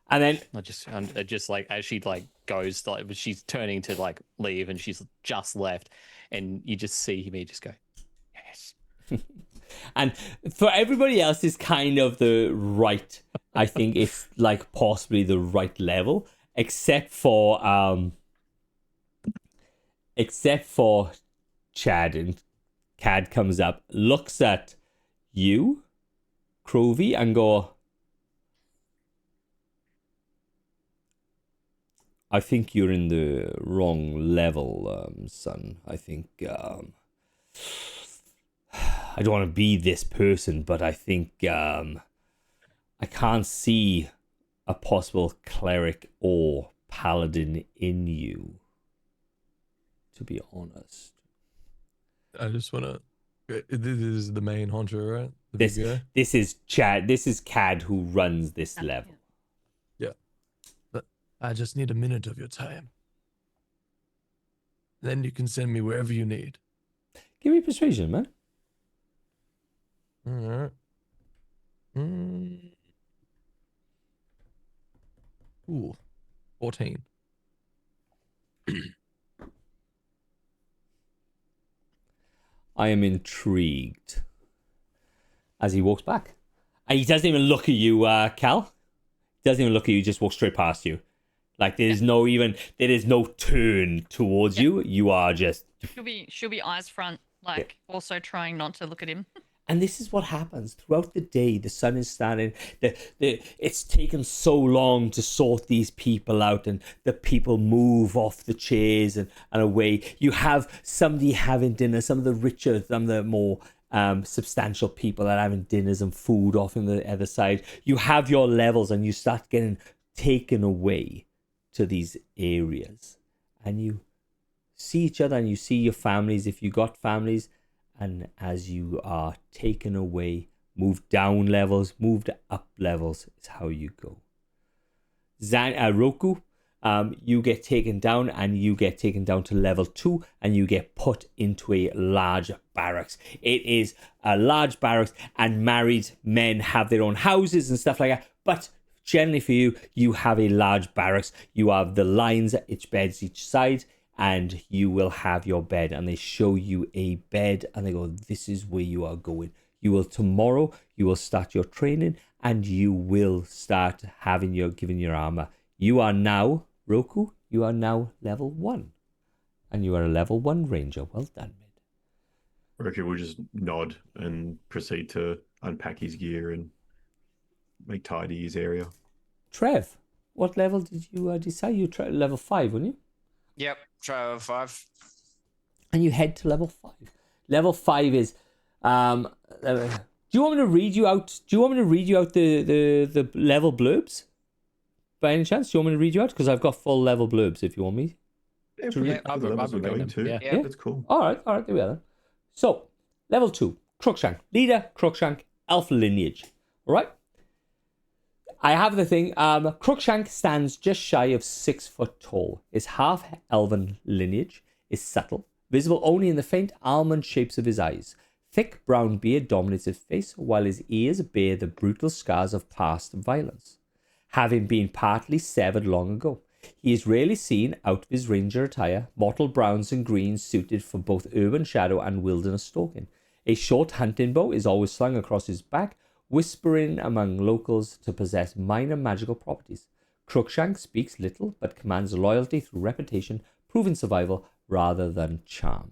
And then I just like, as she like goes, like she's turning to like leave and she's just left, and you just see me just go, yes. and for everybody else, it's kind of the right, I think it's like possibly the right level, except for Chad. And Cad comes up, looks at you, Crovey, and go, "I think you're in the wrong level, son. I think I don't want to be this person, but I think I can't see a possible cleric or paladin in you, to be honest. I just want to. This is the main honcho, right? The This big guy? this is Chad. This is Cad who runs this level. But I just need a minute of your time. Then you can send me wherever you need. Give me persuasion, man. All right. Ooh, 14. I am intrigued. As he walks back, and he doesn't even look at you, Cal. He doesn't even look at you. He just walks straight past you. Like there is no turn towards you. You are just. She'll be eyes front, like also trying not to look at him. And this is what happens throughout the day. The sun is standing. It's taken so long to sort these people out, and the people move off the chairs and away. You have somebody having dinner. Some of the richer, some of the more substantial people are having dinners and food off in the other side. You have your levels, and you start getting taken away to these areas, and you see each other, and you see your families if you got families. And as you are taken away, moved down levels, moved up levels is how you go. Roku, you get taken down, and you get taken down to level 2, and you get put into a large barracks. It is a large barracks, and married men have their own houses and stuff like that. But generally for you, you have a large barracks. You have the lines, each beds each side. And you will have your bed, and they show you a bed, and they go, this is where you are going. Tomorrow you will start your training, and you will start giving your armor. You are now, Roku, you are now level 1. And you are a level 1 ranger. Well done, mid. Roku will just nod and proceed to unpack his gear and make tidy his area. Trev, what level did you decide? You level 5, weren't you? Yep, try level 5. And you head to level 5. Level 5 is do you want me to read you out the level blurbs? By any chance? Do you want me to read you out? Because I've got full level blurbs if you want me. Yeah, I'll the levels we're read going them. to. Yeah. That's cool. All right, there we are then. So, level 2, Crookshank. Leader, Crookshank, Alpha lineage. All right? I have the thing. Crookshank stands just shy of 6 foot tall. His half-elven lineage is subtle, visible only in the faint almond shapes of his eyes. Thick brown beard dominates his face, while his ears bear the brutal scars of past violence, having been partly severed long ago. He is rarely seen out of his ranger attire, mottled browns and greens suited for both urban shadow and wilderness stalking. A short hunting bow is always slung across his back, whispering among locals to possess minor magical properties. Crookshank speaks little, but commands loyalty through reputation, proven survival rather than charm.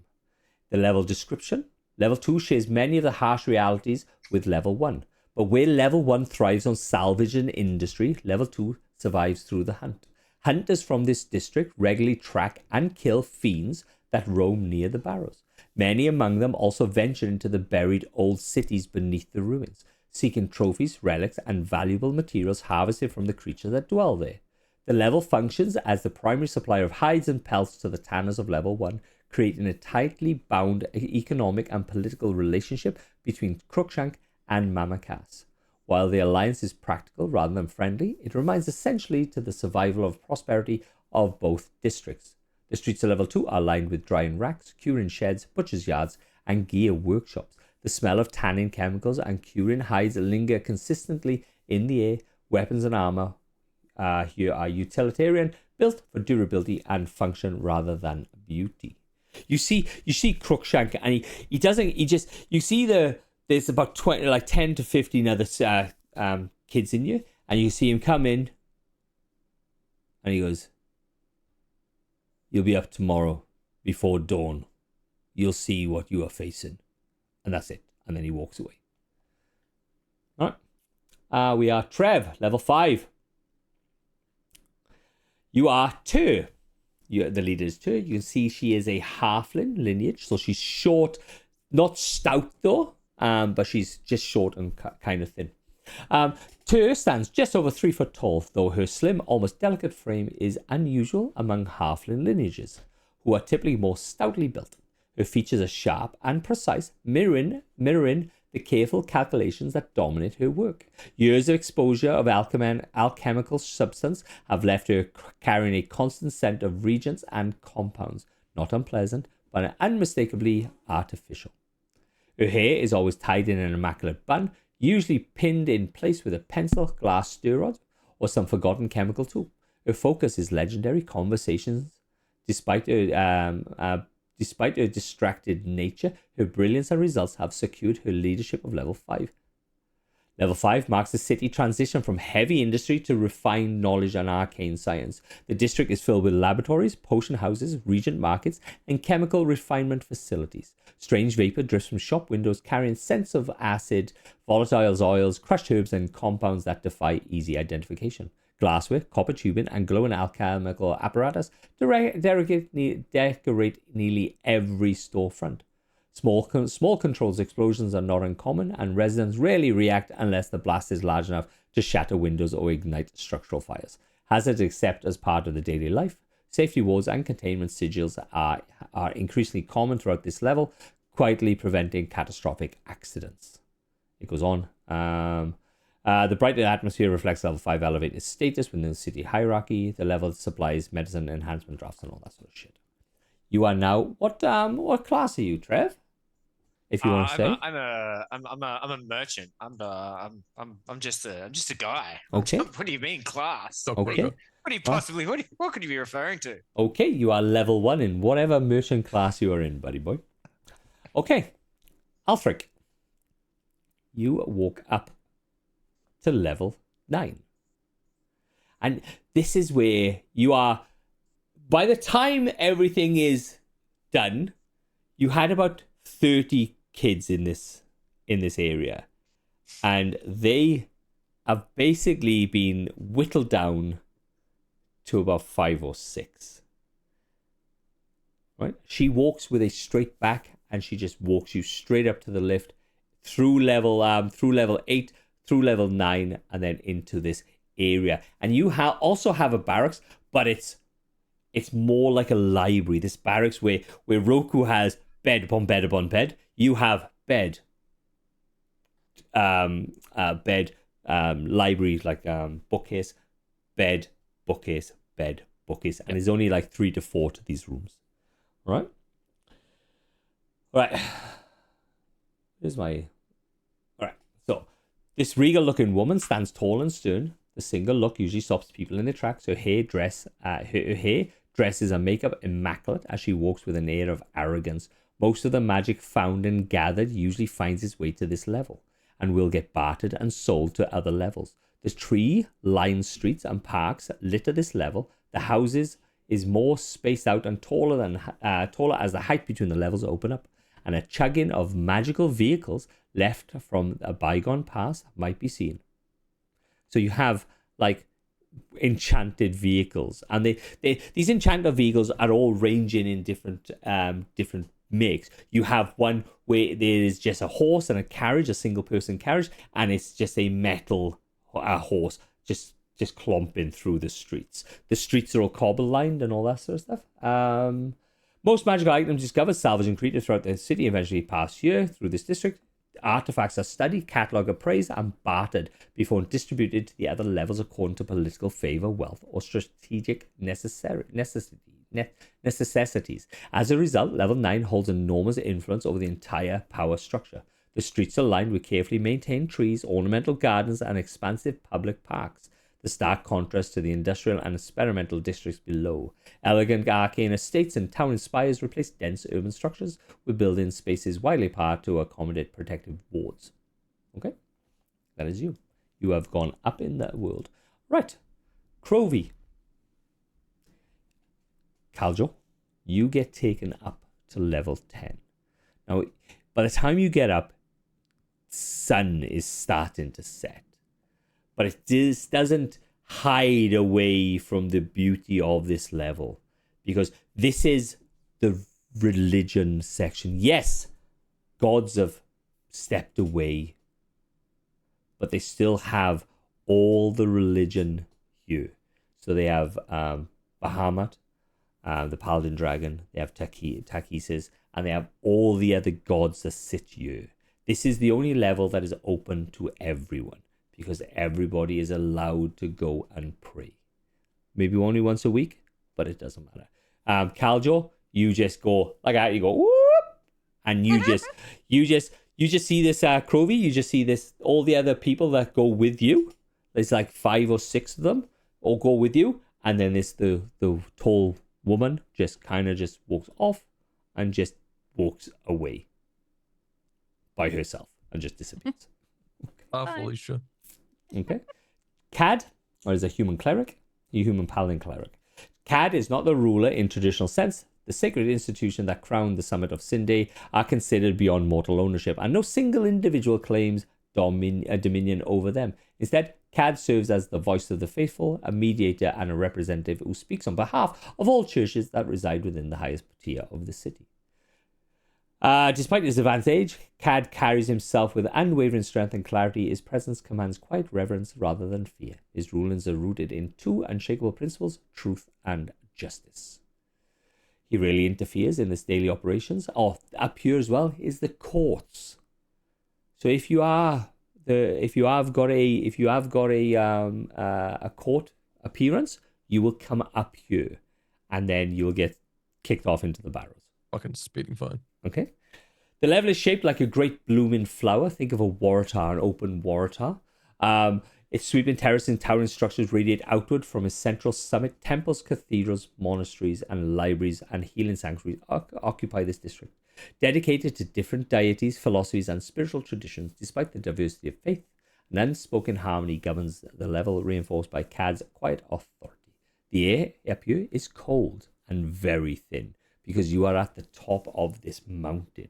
The level description. Level 2 shares many of the harsh realities with level 1. But where level 1 thrives on salvage and industry, level 2 survives through the hunt. Hunters from this district regularly track and kill fiends that roam near the barrows. Many among them also venture into the buried old cities beneath the ruins, seeking trophies, relics, and valuable materials harvested from the creatures that dwell there. The level functions as the primary supplier of hides and pelts to the tanners of level 1, creating a tightly bound economic and political relationship between Crookshank and Mamakas. While the alliance is practical rather than friendly, it remains essentially to the survival of prosperity of both districts. The streets of level 2 are lined with drying racks, curing sheds, butchers' yards, and gear workshops. The smell of tanning chemicals and curing hides linger consistently in the air. Weapons and armor here are utilitarian, built for durability and function rather than beauty. You see Crookshank, and you see there's about 10 to 15 other kids in you, and you see him come in, and he goes, "You'll be up tomorrow before dawn. You'll see what you are facing." And that's it. And then he walks away. All right. We are Trev, level 5. You are Tur. The leader is Tur. You can see she is a halfling lineage. So she's short, not stout though, but she's just short and kind of thin. Tur stands just over 3 foot tall, though her slim, almost delicate frame is unusual among halfling lineages. who are typically more stoutly built. Her features are sharp and precise, mirroring the careful calculations that dominate her work. Years of exposure of alchemical substance have left her carrying a constant scent of reagents and compounds, not unpleasant, but unmistakably artificial. Her hair is always tied in an immaculate bun, usually pinned in place with a pencil, glass stir rod, or some forgotten chemical tool. Her focus is legendary conversations. Despite her distracted nature, her brilliance and results have secured her leadership of level 5. Level 5 marks the city transition from heavy industry to refined knowledge and arcane science. The district is filled with laboratories, potion houses, regent markets, and chemical refinement facilities. Strange vapor drifts from shop windows carrying scents of acid, volatile oils, crushed herbs, and compounds that defy easy identification. Glassware, copper tubing, and glowing alchemical apparatus decorate nearly every storefront. Small controls explosions are not uncommon, and residents rarely react unless the blast is large enough to shatter windows or ignite structural fires. Hazards accept as part of the daily life. Safety walls and containment sigils are increasingly common throughout this level, quietly preventing catastrophic accidents. It goes on. The brighter atmosphere reflects level 5 elevated status within the city hierarchy. The level supplies medicine, enhancement drafts, and all that sort of shit. You are now what class are you, Trev? If you want to say. I'm a merchant. I'm just a guy. Okay. What do you mean class? Okay. What could you be referring to? Okay, you are level 1 in whatever merchant class you are in, buddy boy. Okay, Alfric. You walk up to level 9. And this is where you are, by the time everything is done, you had about 30 kids in this area, and they have basically been whittled down to about 5 or 6. Right? She walks with a straight back, and she just walks you straight up to the lift through level 8, through level 9, and then into this area. And you also have a barracks, but it's more like a library. This barracks where Roku has bed upon bed upon bed. You have bed, library, like bookcase, bed, bookcase, bed, bookcase, and there's only like 3 to 4 to these rooms. All right. Here's my. All right. So this regal-looking woman stands tall and stern. The single look usually stops people in their tracks. Her hair, dresses, and makeup immaculate as she walks with an air of arrogance. Most of the magic found and gathered usually finds its way to this level and will get bartered and sold to other levels. The tree-lined streets and parks litter this level. The houses is more spaced out and taller as the height between the levels open up, and a chugging of magical vehicles left from a bygone past might be seen. So you have like enchanted vehicles, and these enchanted vehicles are all ranging in different makes. You have one where there is just a horse and a carriage, a single person carriage, and it's just a metal horse just clomping through the streets. The streets are all cobble lined and all that sort of stuff. Most magical items discovered, salvaged, and created throughout the city eventually pass here through this district. Artifacts are studied, catalogued, appraised, and bartered before distributed to the other levels according to political favor, wealth, or strategic necessities. As a result, level 9 holds enormous influence over the entire power structure. The streets are lined with carefully maintained trees, ornamental gardens, and expansive public parks. The stark contrast to the industrial and experimental districts below. Elegant arcane estates and town spires replace dense urban structures with building spaces widely apart to accommodate protective wards. Okay? That is you. You have gone up in that world. Right. Crovey. Caljo, you get taken up to level 10. Now, by the time you get up, sun is starting to set. But it doesn't hide away from the beauty of this level, because this is the religion section. Yes, gods have stepped away, but they still have all the religion here. So they have Bahamut, the paladin dragon, they have Takisis, and they have all the other gods that sit here. This is the only level that is open to everyone, because everybody is allowed to go and pray. Maybe only once a week, but it doesn't matter. Kaljo, you just go like that, you go whoop, and you just see this Crovy, you just see this all the other people that go with you. There's like 5 or 6 of them all go with you, and then there's the tall woman just kind of just walks off and just walks away by herself and just disappears. Felicia. Okay. Cad, or is a human cleric, a human paladin cleric. Cad is not the ruler in traditional sense. The sacred institution that crowned the summit of Sinde are considered beyond mortal ownership, and no single individual claims dominion over them. Instead, Cad serves as the voice of the faithful, a mediator and a representative who speaks on behalf of all churches that reside within the highest tier of the city. Despite his advanced age, Cad carries himself with unwavering strength and clarity. His presence commands quiet reverence rather than fear. His rulings are rooted in 2 unshakable principles, truth and justice. He rarely interferes in his daily operations. Up here as well is the courts. So if you have got a court appearance, you will come up here, and then you'll get kicked off into the barrows. Fucking speeding fine. Okay. The level is shaped like a great blooming flower. Think of a waratah, an open waratah. Its sweeping terraces and towering structures radiate outward from its central summit. Temples, cathedrals, monasteries, and libraries and healing sanctuaries occupy this district. Dedicated to different deities, philosophies, and spiritual traditions, despite the diversity of faith, an unspoken harmony governs the level, reinforced by Cad's quiet authority. The air up here is cold and very thin, because you are at the top of this mountain.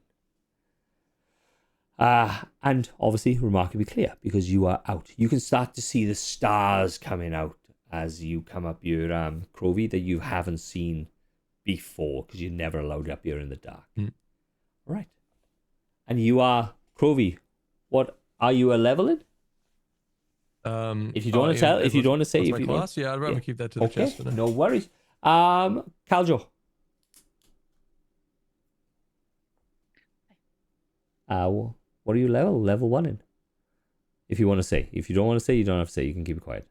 And obviously remarkably clear, because you are out. You can start to see the stars coming out as you come up your Crovy that you haven't seen before, because you're never allowed up here in the dark. Right. And you are, Crovy, what are you a level in? If you don't want to tell, if you don't want to say, if you class? Yeah, I'd rather keep that to the chest for now. No worries. Kaljo. What are you level? Level 1 in. If you want to say. If you don't want to say, you don't have to say. You can keep it quiet.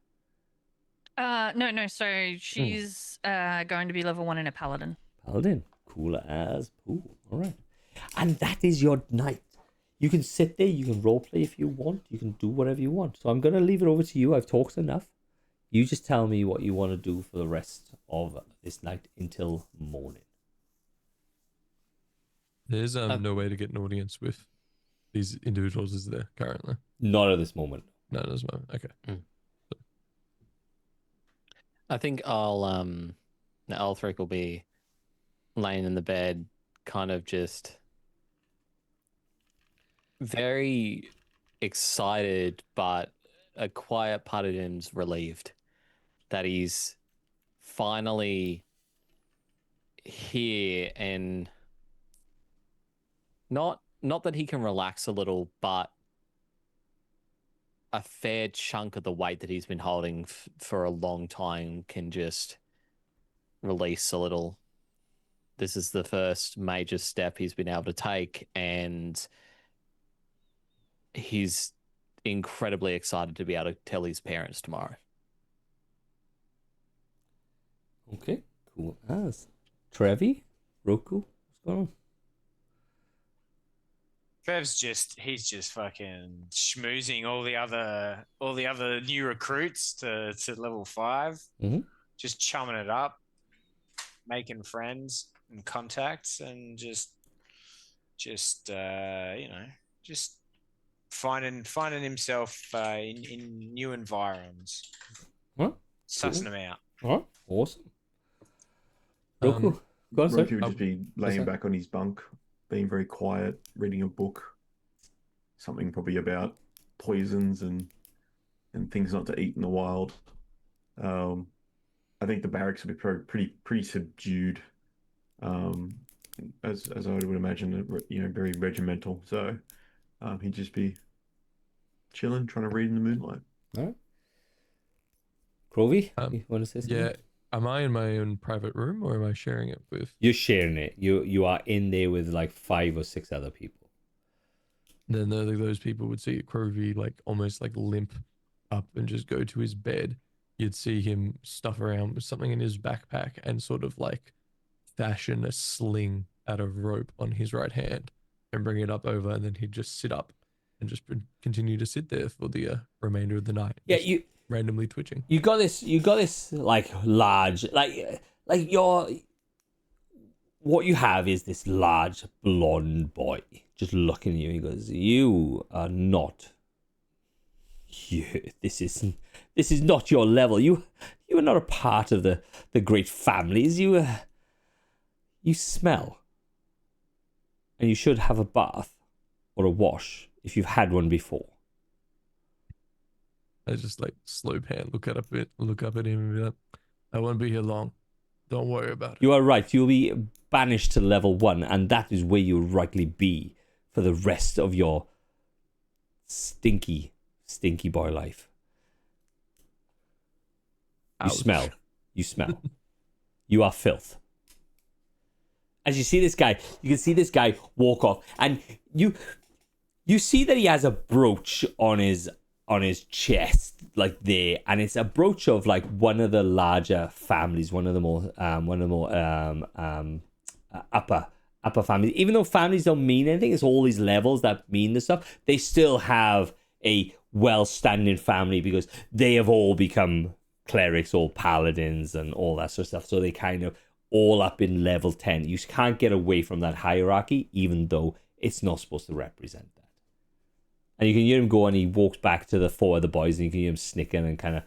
No. So she's going to be level 1 in a paladin. Paladin. Cool as poo. All right. And that is your night. You can sit there. You can roleplay if you want. You can do whatever you want. So I'm going to leave it over to you. I've talked enough. You just tell me what you want to do for the rest of this night until morning. There's no way to get an audience with these individuals, is there, currently? Not at this moment. Not at this moment. Okay. I think Elthric will be laying in the bed, kind of just very excited, but a quiet part of him's relieved that he's finally here, and not that he can relax a little, but a fair chunk of the weight that he's been holding for a long time can just release a little. This is the first major step he's been able to take, and he's incredibly excited to be able to tell his parents tomorrow. Okay, cool as. Trevi? Roku? What's going on? Trev's he's just fucking schmoozing all the other new recruits to level 5. Mm-hmm. Just chumming it up, making friends and contacts, and just finding himself in new environs. What? Sussing them out. Oh, awesome. Roku, go on, sir. Roku would just be laying back on his bunk, being very quiet, reading a book, something probably about poisons and things not to eat in the wild. I think the barracks would be pretty subdued, as I would imagine, very regimental. So he'd just be chilling, trying to read in the moonlight. All right. Crovy, you want to say something? Yeah, Am I in my own private room or am I sharing it with? You're sharing it. You are in there with like 5 or 6 other people. Then those people would see Crovey like almost like limp up and just go to his bed. You'd see him stuff around with something in his backpack and sort of like fashion a sling out of rope on his right hand and bring it up over, and then he'd just sit up and just continue to sit there for the remainder of the night. Yeah, just you randomly twitching. you got this like large like your what you have is this large blonde boy just looking at you. He goes, "You are not. You. This is not your level. You are not a part of the great families. You smell, and you should have a bath or a wash if you've had one before." I just like slow pan, look up at him and be like, "I won't be here long. Don't worry about it." You are right. You'll be banished to level 1, and that is where you'll rightly be for the rest of your stinky boy life. You Ouch. smell. You smell. You are filth. As you see this guy, you can see this guy walk off, and you see that he has a brooch on his chest, like there, and it's a brooch of like one of the larger families, one of the more upper families. Even though families don't mean anything, it's all these levels that mean the stuff. They still have a well-standing family because they have all become clerics or paladins and all that sort of stuff. So they kind of all up in level 10. You can't get away from that hierarchy, even though it's not supposed to represent that. And you can hear him go, and he walks back to the 4 other boys, and you can hear him snicking and kind of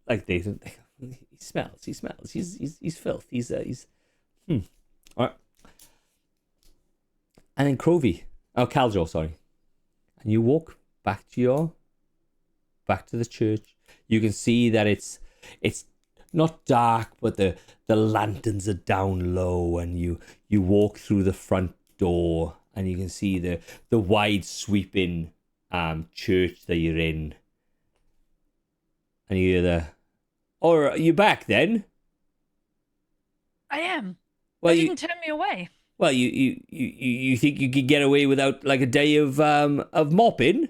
like he smells. He's filth. He's all right. And then Caldro, sorry. And you walk back to the church. You can see that it's not dark, but the lanterns are down low, and you walk through the front door, and you can see the wide sweeping church that you're in. And you hear are you back then? I am. Well, you didn't turn me away. Well, you think you could get away without like a day of mopping?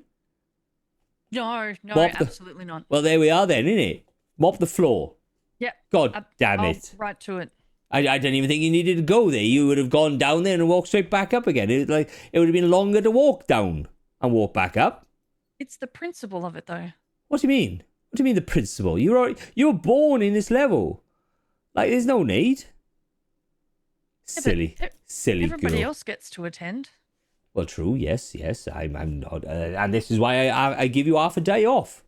No, Mop absolutely not. Well, there we are then, innit? Mop the floor. Yeah. God damn I'll it. right to it. I don't even think you needed to go there. You would have gone down there and walked straight back up again. It would have been longer to walk down and walk back up. It's the principle of it, though. What do you mean? What do you mean the principle? You were born in this level. Like, there's no need. Silly Everybody girl. else gets to attend. Well, true. Yes. I'm not, and this is why I give you half a day off.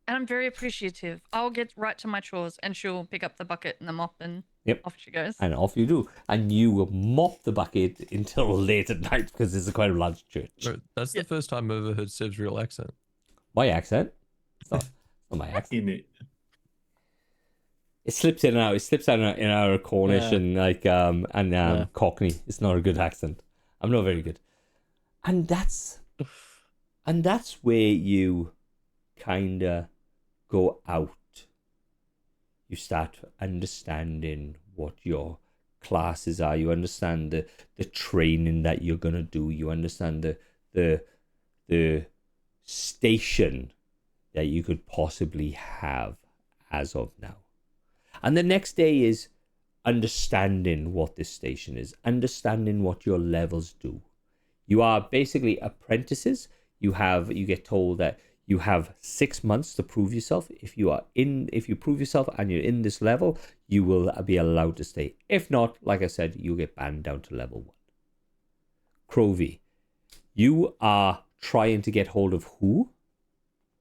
And I'm very appreciative. I'll get right to my chores, and she'll pick up the bucket and the mop, and off she goes. And off you do. And you will mop the bucket until late at night because it's quite a large church. Bro, that's the first time I've ever heard Seb's real accent. My accent? It's not my accent. In it. It slips in and out. It slips out in our Cornish and Cockney. It's not a good accent. I'm not very good. And that's where you kind of go out. You start understanding what your classes are. You understand the training that you're gonna do. You understand the station that you could possibly have as of now. And the next day is understanding what this station is, understanding what your levels do. You are basically apprentices. You get told that you have 6 months to prove yourself. If you prove yourself and you're in this level, you will be allowed to stay. If not, like I said, you'll get banned down to level 1. Crovey, you are trying to get hold of who?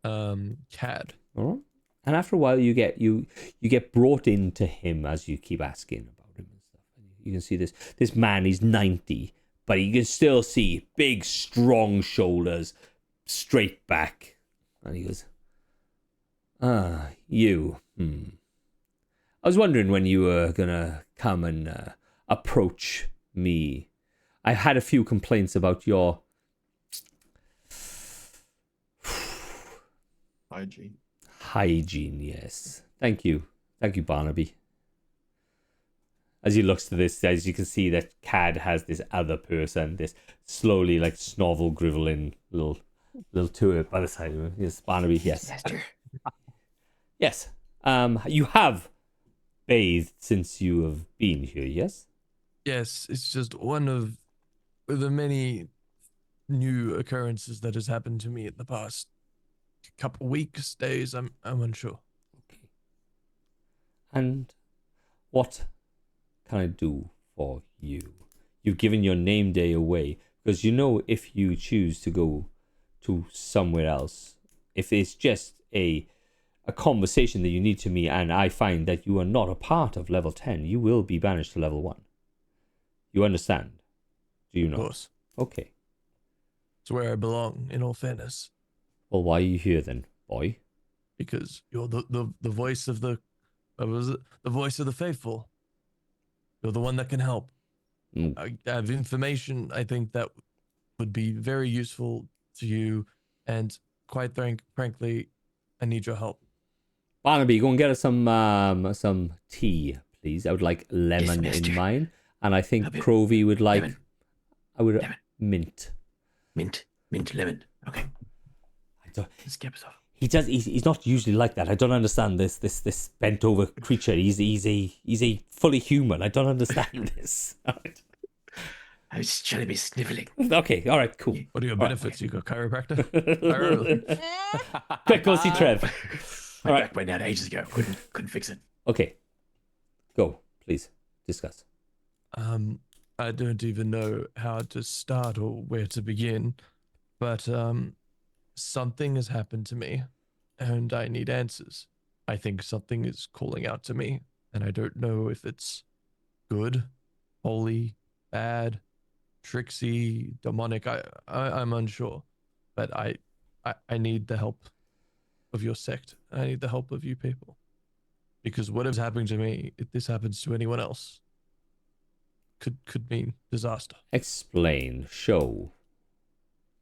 Cad. All right. And after a while, you get brought into him as you keep asking about him and stuff. And you can see this man. He's 90, but you can still see big, strong shoulders, straight back. And he goes, you. I was wondering when you were gonna come and approach me. I've had a few complaints about your hygiene, yes. Thank you, Barnaby. As he looks to this, as you can see that Cad has this other person, this slowly like snovel griveling little turret by the side of him. Yes, Barnaby. Yes, yes. You have bathed since you have been here. Yes. Yes, it's just one of the many new occurrences that has happened to me in the past couple weeks, days. I'm unsure. Okay. And what can I do for you? You've given your name day away because you know if you choose to go to somewhere else, if it's just a conversation that you need to me and I find that you are not a part of level 10, you will be banished to level 1. You understand? Do you know? Of course. Okay. It's where I belong, in all fairness. Well, why are you here then, boy? Because you're the voice of the voice of the faithful. You're the one that can help. Mm. I have information I think that would be very useful to you, and quite frankly, I need your help. Barnaby, go and get us some tea, please. I would like lemon master. in mine, and I think Have it. Crovey would like. Lemon. I would Lemon. mint. Mint, lemon. Okay. I don't, Let's get us off. he does. He's not usually like that. I don't understand this bent over creature. He's a fully human. I don't understand this. All right. I was just trying to be sniveling. Okay. All right. Cool. What are your All right. benefits? You got chiropractor? Chiro- Quick, go see Trev. My All right. back went out ages ago. Couldn't fix it. Okay. Go, please. Discuss. I don't even know how to start or where to begin, but something has happened to me, and I need answers. I think something is calling out to me, and I don't know if it's good, holy, bad, tricksy, demonic. I'm unsure, but I need the help of your sect. I need the help of you people, because whatever's happening to me, if this happens to anyone else, could mean disaster. Explain. Show.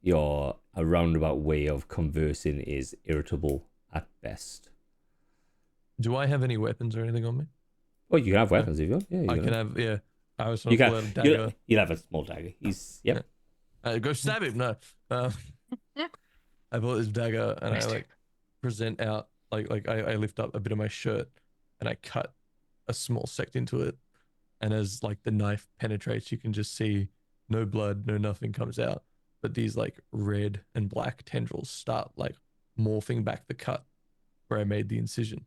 Your a roundabout way of conversing is irritable at best. Do I have any weapons or anything on me? Oh, you can have weapons if you want. Yeah, I can have, yeah. I was You trying to pull out a can. dagger. You'll have a small dagger. He's yep. Go stab him. No. I pull this dagger and I Master. like present out like I lift up a bit of my shirt and I cut a small sect into it. And as like the knife penetrates, you can just see no blood, no nothing comes out. But these like red and black tendrils start like morphing back the cut where I made the incision.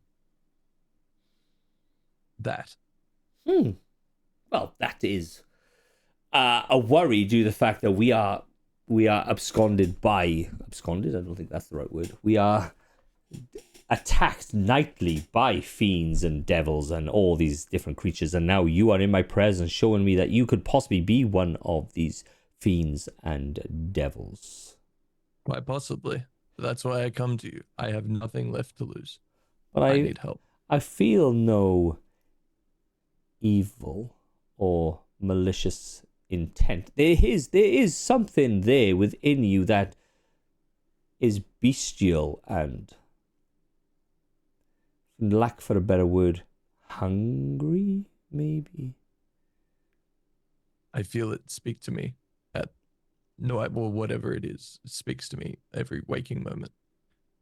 That. Well, that is a worry due to the fact that we are absconded. I don't think that's the right word. We are attacked nightly by fiends and devils and all these different creatures, and now you are in my presence showing me that you could possibly be one of these fiends and devils. Quite possibly. That's why I come to you. I have nothing left to lose. But I need help. I feel no evil or malicious intent. There is something there within you that is bestial and, for lack for a better word, hungry, maybe. I feel it speak to me at or whatever it is. It speaks to me every waking moment,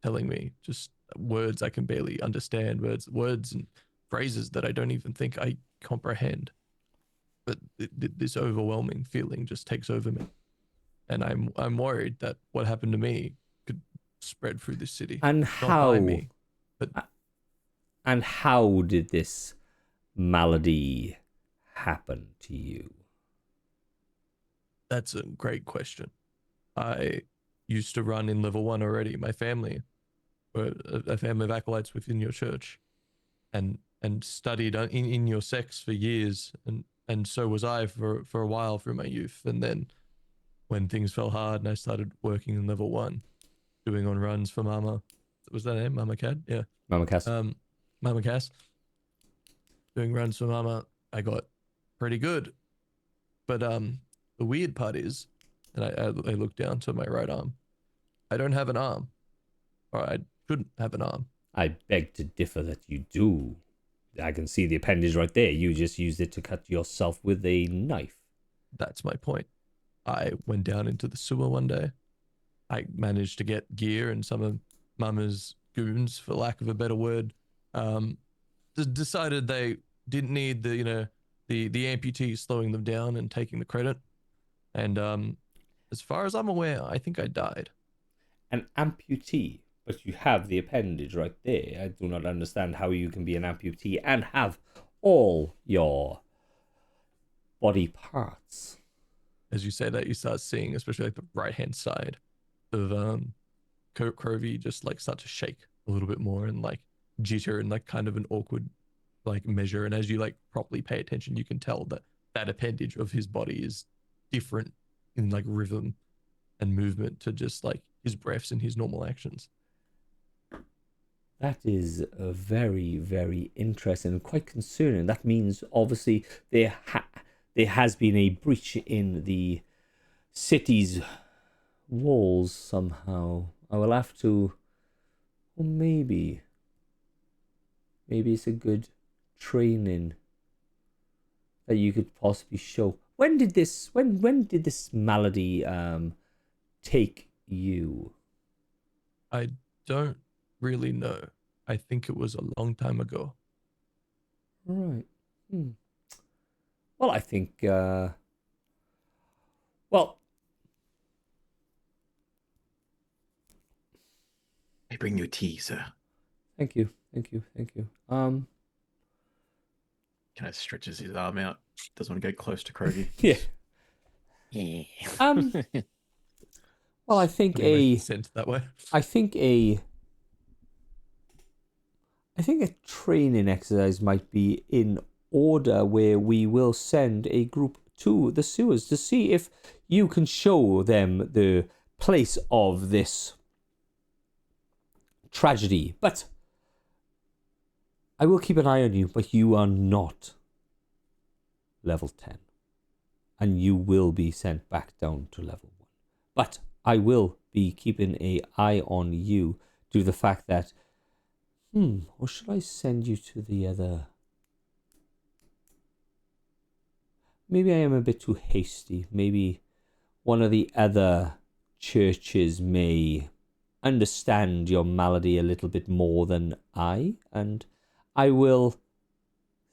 telling me just words I can barely understand, words and phrases that I don't even think I comprehend. But this overwhelming feeling just takes over me, and I'm worried that what happened to me could spread through this city. And Not how? by me, but And how did this malady happen to you? that's a great question. I used to run in level 1 already. My family were a family of acolytes within your church, and studied in your sects for years, and so was I for a while through my youth. And then when things fell hard and I started working in level 1, doing on runs for Mama. Was that her name? Mama Cad? Yeah. Mama Cass. Mama Cass. Doing runs for Mama, I got pretty good. But the weird part is, and I look down to my right arm, I don't have an arm. Or I shouldn't have an arm. I beg to differ that you do. I can see the appendage right there. You just used it to cut yourself with a knife. That's my point. I went down into the sewer one day. I managed to get gear, and some of Mama's goons, for lack of a better word, decided they didn't need the amputees slowing them down and taking the credit. And as far as I'm aware, I think I died. An amputee, but you have the appendage right there. I do not understand how you can be an amputee and have all your body parts. As you say that, you start seeing, especially like the right-hand side of Crovey, just like start to shake a little bit more and like jitter and like kind of an awkward like measure. And as you like properly pay attention, you can tell that that appendage of his body is different in like rhythm and movement to just like his breaths and his normal actions. That is very, very interesting and quite concerning. That means obviously there has been a breach in the city's walls somehow. I will have to, or maybe it's a good training that you could possibly show. When did this malady take you? I don't really know. I think it was a long time ago. Right. Well, I think I bring you tea, sir. Thank you. Kind of stretches his arm out. Doesn't want to go close to Krogi. Yeah. Well, I think Sent that way. I think a training exercise might be in order, where we will send a group to the sewers to see if you can show them the place of this tragedy. But I will keep an eye on you, but you are not level 10. And you will be sent back down to level 1. But I will be keeping an eye on you due to the fact that, or should I send you to the other? Maybe I am a bit too hasty. Maybe one of the other churches may understand your malady a little bit more than I, and I will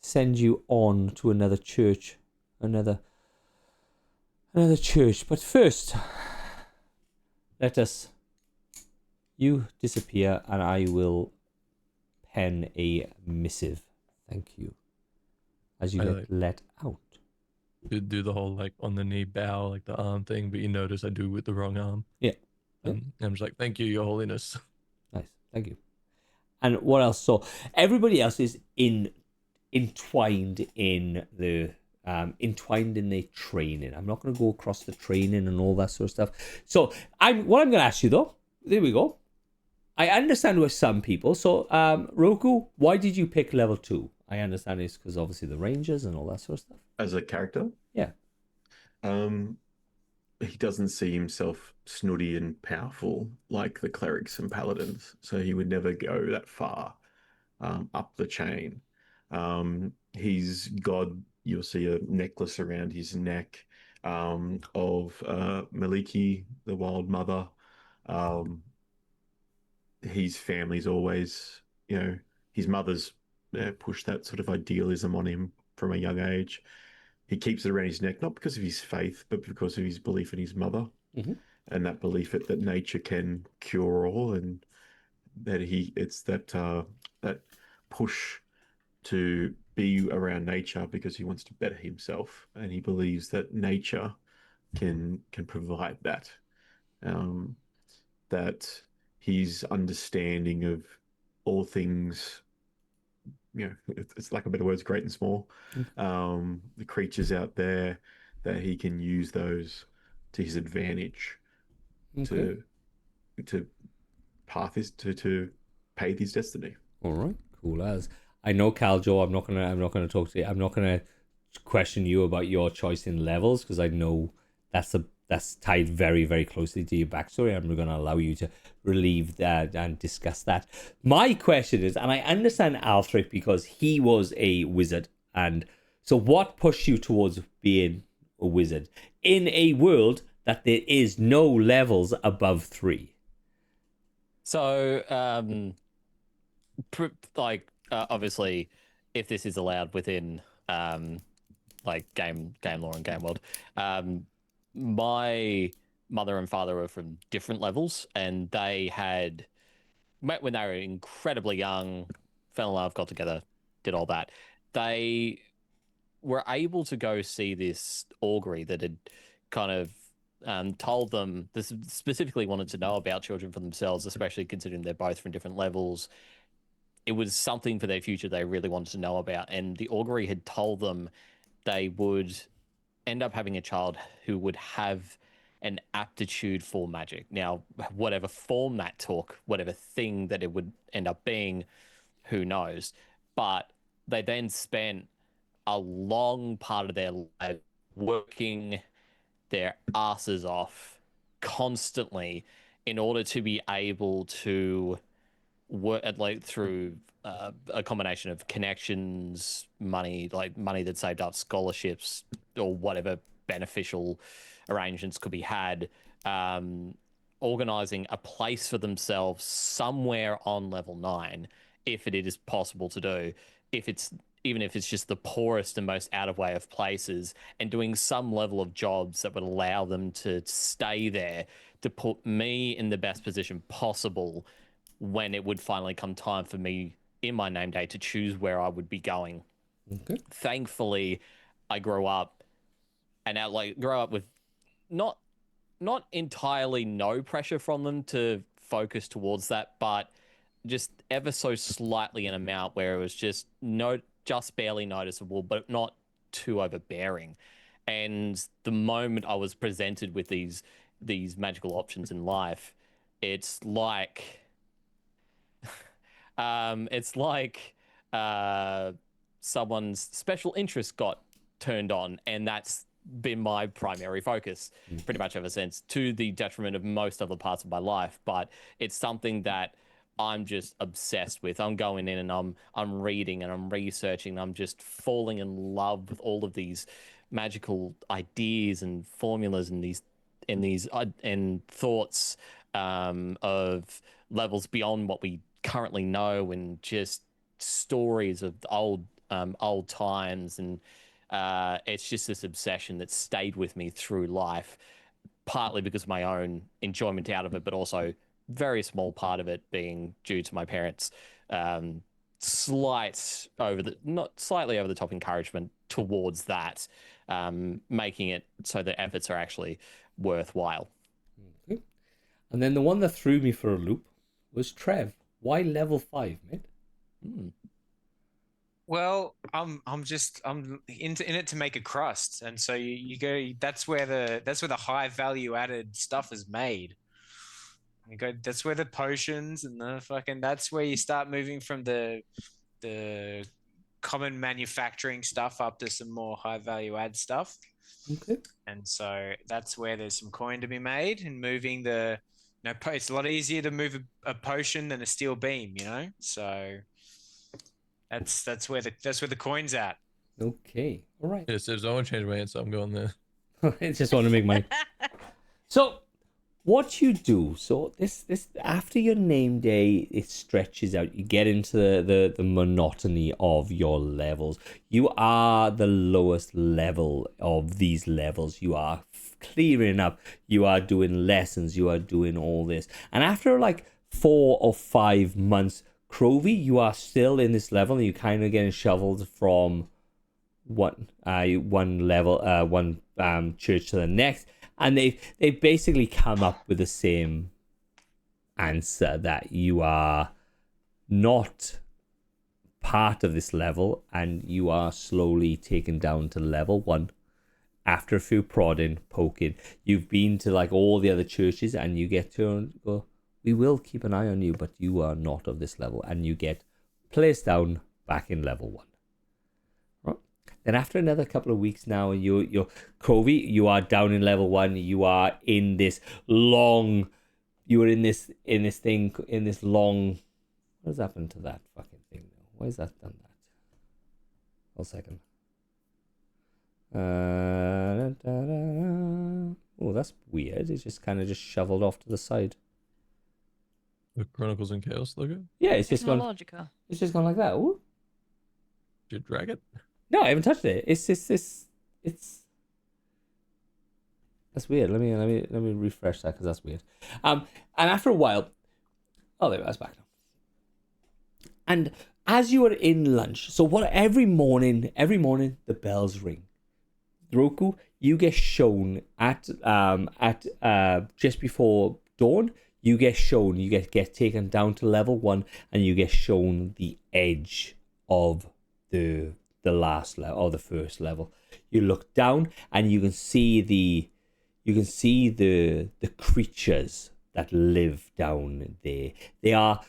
send you on to another church, another church. But first, you disappear, and I will pen a missive. Thank you. As you get let out. Do the whole like on the knee bow, like the arm thing, but you notice I do with the wrong arm. Yeah. And I'm just like, thank you, Your Holiness. Nice. Thank you. And what else? So everybody else is entwined in the training. I'm not going to go across the training and all that sort of stuff. So what I'm going to ask you though, there we go. I understand with some people. So Roku, why did you pick level 2? I understand it's because obviously the rangers and all that sort of stuff. As a character? Yeah. He doesn't see himself snooty and powerful like the clerics and paladins, so he would never go that far up the chain. He's God. You'll see a necklace around his neck of Maliki, the Wild Mother. His family's always, his mother's pushed that sort of idealism on him from a young age. He keeps it around his neck, not because of his faith, but because of his belief in his mother, and that belief that nature can cure all, and that it's that push to be around nature because he wants to better himself, and he believes that nature can provide that. That his understanding of all things, it's like a better words, great and small, the creatures out there, that he can use those to his advantage, to pay his destiny. All right, cool as. I know, Caljo, I'm not gonna talk to you. I'm not gonna question you about your choice in levels, because I know that's that's tied very, very closely to your backstory, and we're going to allow you to relieve that and discuss that. My question is, and I understand Althric because he was a wizard, and so what pushed you towards being a wizard in a world that there is no levels above 3? So, obviously, if this is allowed within like game lore and game world, my mother and father were from different levels, and they had met when they were incredibly young, fell in love, got together, did all that. They were able to go see this augury that had kind of told them, this specifically wanted to know about children for themselves, especially considering they're both from different levels. It was something for their future they really wanted to know about. And the augury had told them they would end up having a child who would have an aptitude for magic. Now, whatever form that took, whatever thing that it would end up being, who knows? But they then spent a long part of their life working their asses off constantly in order to be able to work like through a combination of connections, money, like money that saved up, scholarships, or whatever beneficial arrangements could be had, organizing a place for themselves somewhere on level 9, if it is possible to do, even if it's just the poorest and most out of way of places, and doing some level of jobs that would allow them to stay there, to put me in the best position possible when it would finally come time for me in my name day to choose where I would be going. Okay. Thankfully, I grow up with not entirely no pressure from them to focus towards that, but just ever so slightly an amount where it was just barely noticeable, but not too overbearing. And the moment I was presented with these magical options in life, it's like someone's special interest got turned on, and that's been my primary focus pretty much ever since, to the detriment of most other parts of my life. But it's something that I'm just obsessed with. I'm going in and I'm reading and I'm researching. I'm just falling in love with all of these magical ideas and formulas and these thoughts of levels beyond what we currently know, and just stories of old times. And it's just this obsession that stayed with me through life, partly because of my own enjoyment out of it, but also very small part of it being due to my parents' slightly over the top encouragement towards that, making it so the efforts are actually worthwhile. Okay. And then the one that threw me for a loop was Trev. Why level 5, mate? Well, I'm in it to make a crust, and so you go. That's where the high value added stuff is made. You go. That's where the potions and that's where you start moving from the common manufacturing stuff up to some more high value add stuff. Okay. And so that's where there's some coin to be made, and moving it's a lot easier to move a potion than a steel beam, So that's where the coin's at. Okay. All right. Yes, I want to change my answer. I'm going there. I just want to make mine. So, what you do? So this after your name day, it stretches out. You get into the monotony of your levels. You are the lowest level of these levels. You are clearing up. You are doing lessons. You are doing all this. And after like 4 or 5 months, Crovey, you are still in this level, and you kind of getting shoveled from one church to the next, and they basically come up with the same answer, that you are not part of this level, and you are slowly taken down to level 1 after a few prodding, poking. You've been to like all the other churches, and you get to go, we will keep an eye on you, but you are not of this level, and you get placed down back in level 1. Right. Then after another couple of weeks now, and you're Crovey, you are down in level 1. You are in this long. You are in this long. What has happened to that fucking thing now? Why has that done that? 1 second. Oh, that's weird. It's just kind of just shoveled off to the side. The Chronicles and Chaos logo? Yeah, it's just gone. Technologica. It's just gone like that. Ooh. Did you drag it? No, I haven't touched it. It's that's weird. Let me refresh that because that's weird. And after a while, oh, there that's back now. And as you are in lunch, so what? Every morning the bells ring. Roku, you get shown at just before dawn. You get taken down to level 1, and you get shown the edge of the last level or the first level. You look down and you can see the creatures that live down there. They are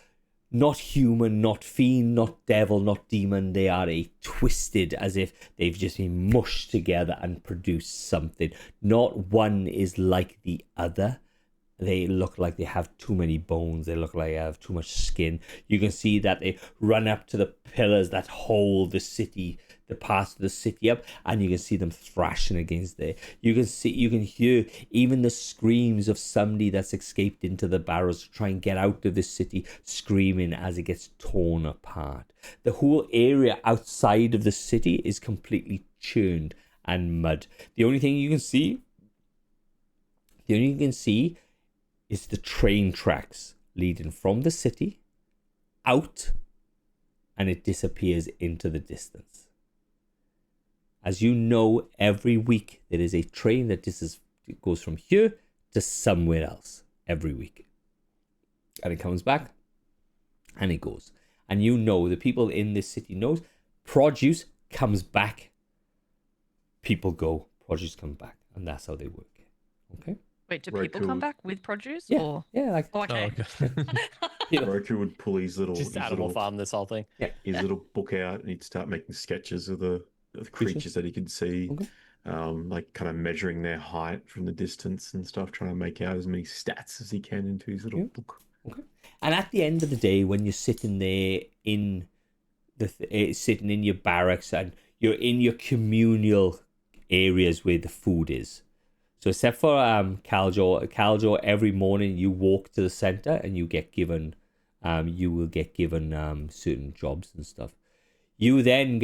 not human, not fiend, not devil, not demon. They are twisted, as if they've just been mushed together and produced something. Not one is like the other. They look like they have too many bones. They look like they have too much skin. You can see that they run up to the pillars that hold the city, the parts of the city up, and you can see them thrashing against there. You can hear even the screams of somebody that's escaped into the barrows to try and get out of the city, screaming as it gets torn apart. The whole area outside of the city is completely churned and mud. The only thing you can see is the train tracks leading from the city out, and it disappears into the distance. As you know, every week there is a train that goes from here to somewhere else every week. And it comes back and it goes. And you know, the people in this city knows produce comes back, people go, produce come back. And that's how they work. Okay? Wait, do people come back with produce? Yeah, Or? yeah, like Oh, okay. Oh, okay. Roku would pull his little Just Animal Farm this whole thing. his little book out, and he'd start making sketches of the creatures that he could see, Okay. like kind of measuring their height from the distance and stuff, trying to make out as many stats as he can into his little book. Okay. And at the end of the day, when you're sitting there in sitting in your barracks and you're in your communal areas where the food is. So except for Caljor, every morning you walk to the center and you will get given certain jobs and stuff. You then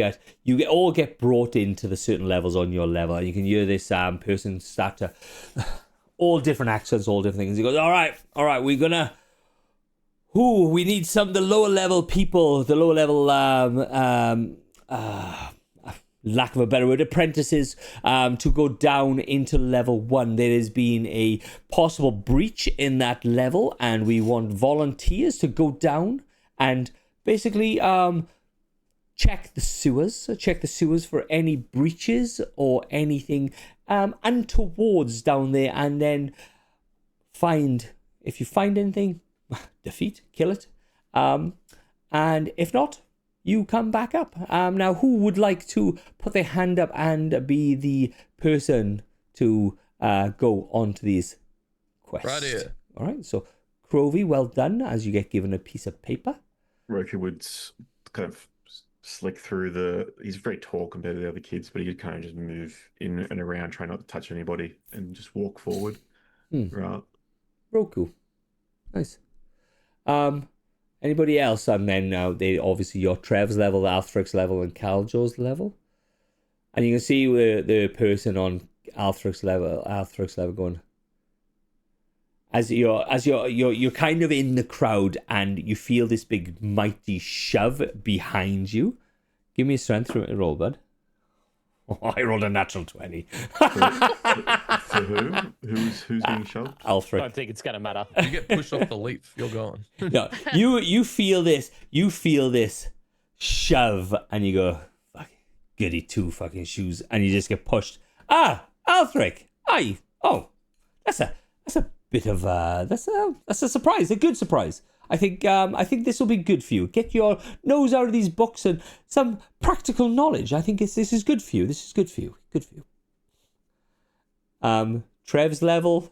all get brought into the certain levels on your level, and you can hear this person start to all different accents, all different things. He goes, all right, we need the lower level people, the lower level lack of a better word, apprentices, to go down into level 1. There has been a possible breach in that level, and we want volunteers to go down and basically check the sewers for any breaches or anything untowards down there, and then if you find anything, defeat, kill it, and if not, you come back up. Now, who would like to put their hand up and be the person to go on to these quests? Right here. All right, so Crovey, well done, as you get given a piece of paper. Roku would kind of slick through he's very tall compared to the other kids, but he could kind of just move in and around, try not to touch anybody, and just walk forward. Right. Roku. Nice. Anybody else? And then they obviously your Trev's level, Althric's level, and Caljor's level. And you can see the person on Althric's level going. As you're kind of in the crowd, and you feel this big mighty shove behind you. Give me a strength roll, bud. Oh, I rolled a natural 20. For who? Who's being shoved? I Alfred. don't think it's gonna matter. You get pushed off the leaf, you're gone. No, you feel this shove, and you go, fuck, goody two fucking shoes, and you just get pushed. Althric, that's a bit of that's a surprise, a good surprise. I think this will be good for you. Get your nose out of these books and some practical knowledge. I think this is good for you. This is good for you. Good for you. Trev's level,